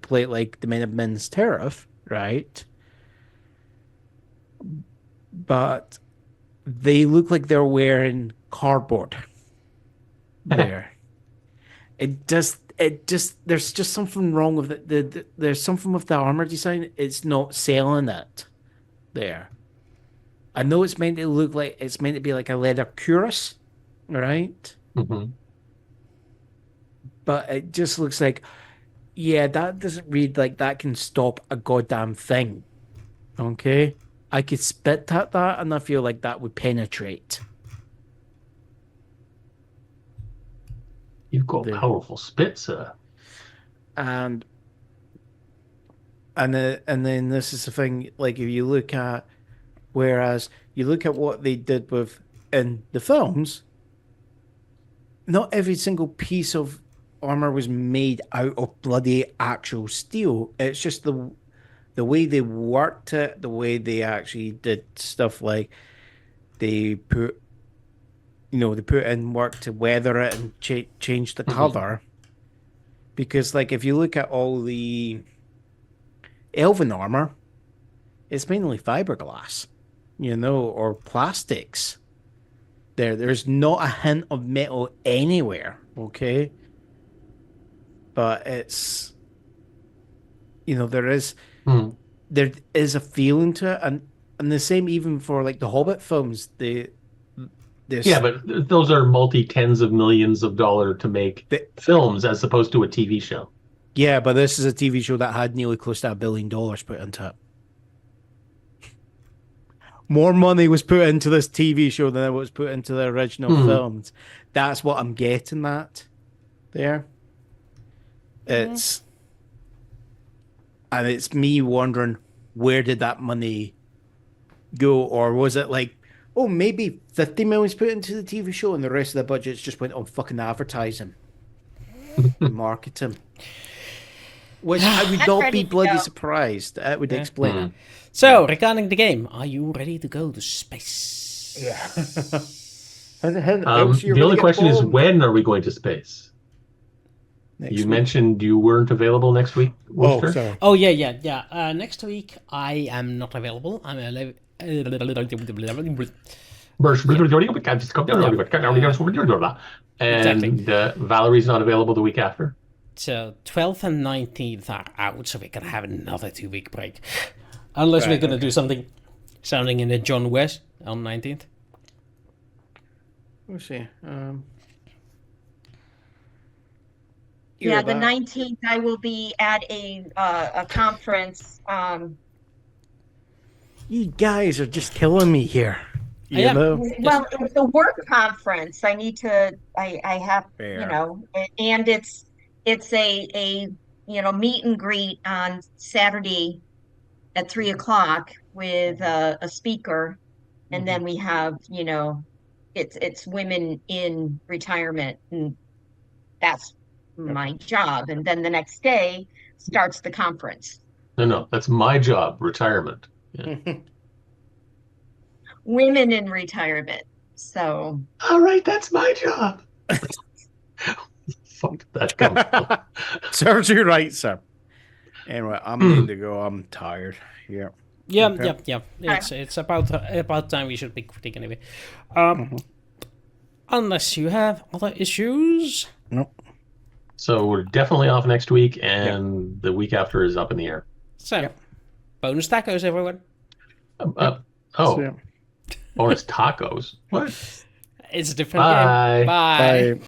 Speaker 2: plate like the Men of Men's Tariff, right? But they look like they're wearing cardboard. There, there's just something wrong with it. There's something with the armor design. It's not selling it. There, I know it's meant to be like a leather cuirass, right?
Speaker 3: Mhm.
Speaker 2: But it just looks like, yeah, that doesn't read like that can stop a goddamn thing. Okay, I could spit at that, and I feel like that would penetrate.
Speaker 3: You've got
Speaker 2: The-
Speaker 3: powerful spit, sir.
Speaker 2: and and then this is the thing. Like if you look at, whereas you look at what they did with in the films, not every single piece of armor was made out of bloody actual steel. It's just the way they worked it, the way they actually did stuff like they put they put in work to weather it and change the color. Because like if you look at all the elven armor, it's mainly fiberglass, or plastics. There's not a hint of metal anywhere, okay? But it's
Speaker 3: Hmm.
Speaker 2: there is a feeling to it, and the same even for like the Hobbit films. There's
Speaker 3: Yeah, but those are multi tens of millions of dollars to make
Speaker 2: the,
Speaker 3: films as opposed to a TV show.
Speaker 2: yeah, but this is a TV show that had nearly close to $1 billion put into it. More money was put into this TV show than it was put into the original films. That's what I'm getting at there. It's me wondering, where did that money go? Or was it like, oh, maybe 50 million was put into the TV show and the rest of the budgets just went on fucking advertising and marketing? Which I would not be
Speaker 4: ready to
Speaker 2: bloody
Speaker 4: go.
Speaker 2: surprised. That would explain it.
Speaker 1: So, regarding the game, are you ready to go to space?
Speaker 2: The
Speaker 3: The only question is, when are we going to space? You mentioned you weren't available next week,
Speaker 2: Oh,
Speaker 3: Wooster?
Speaker 2: sorry.
Speaker 1: Oh, yeah. Next week, I am not available. I'm
Speaker 3: And Valerie's not available the week after.
Speaker 1: So 12th and 19th are out, so we're gonna have another 2-week break, unless we're gonna do something in the John West on 19th.
Speaker 2: We'll see.
Speaker 4: Yeah, the 19th, I will be at a conference.
Speaker 2: You guys are just killing me here. You
Speaker 1: Yeah.
Speaker 2: know?
Speaker 4: Well, it's a work conference. I need to. I have,
Speaker 2: Fair.
Speaker 4: and it's a meet and greet on Saturday at 3:00 with a speaker, and then we have it's women in retirement, and that's my job. And then the next day starts the conference.
Speaker 3: No, that's my job, retirement. Yeah.
Speaker 4: Women in retirement. So
Speaker 3: All right, that's my job. Fuck did that come from?
Speaker 2: Serves you right, sir. Anyway, I'm need to go. I'm tired. Yeah.
Speaker 1: Yeah,
Speaker 2: Okay.
Speaker 1: yeah. It's about time we should be quitting anyway. Unless you have other issues.
Speaker 2: Nope.
Speaker 3: So we're definitely off next week, and the week after is up in the air.
Speaker 1: So, bonus tacos, everyone.
Speaker 2: So,
Speaker 3: Bonus tacos. What?
Speaker 1: It's a different
Speaker 3: Bye.
Speaker 1: game. Bye.
Speaker 2: bye.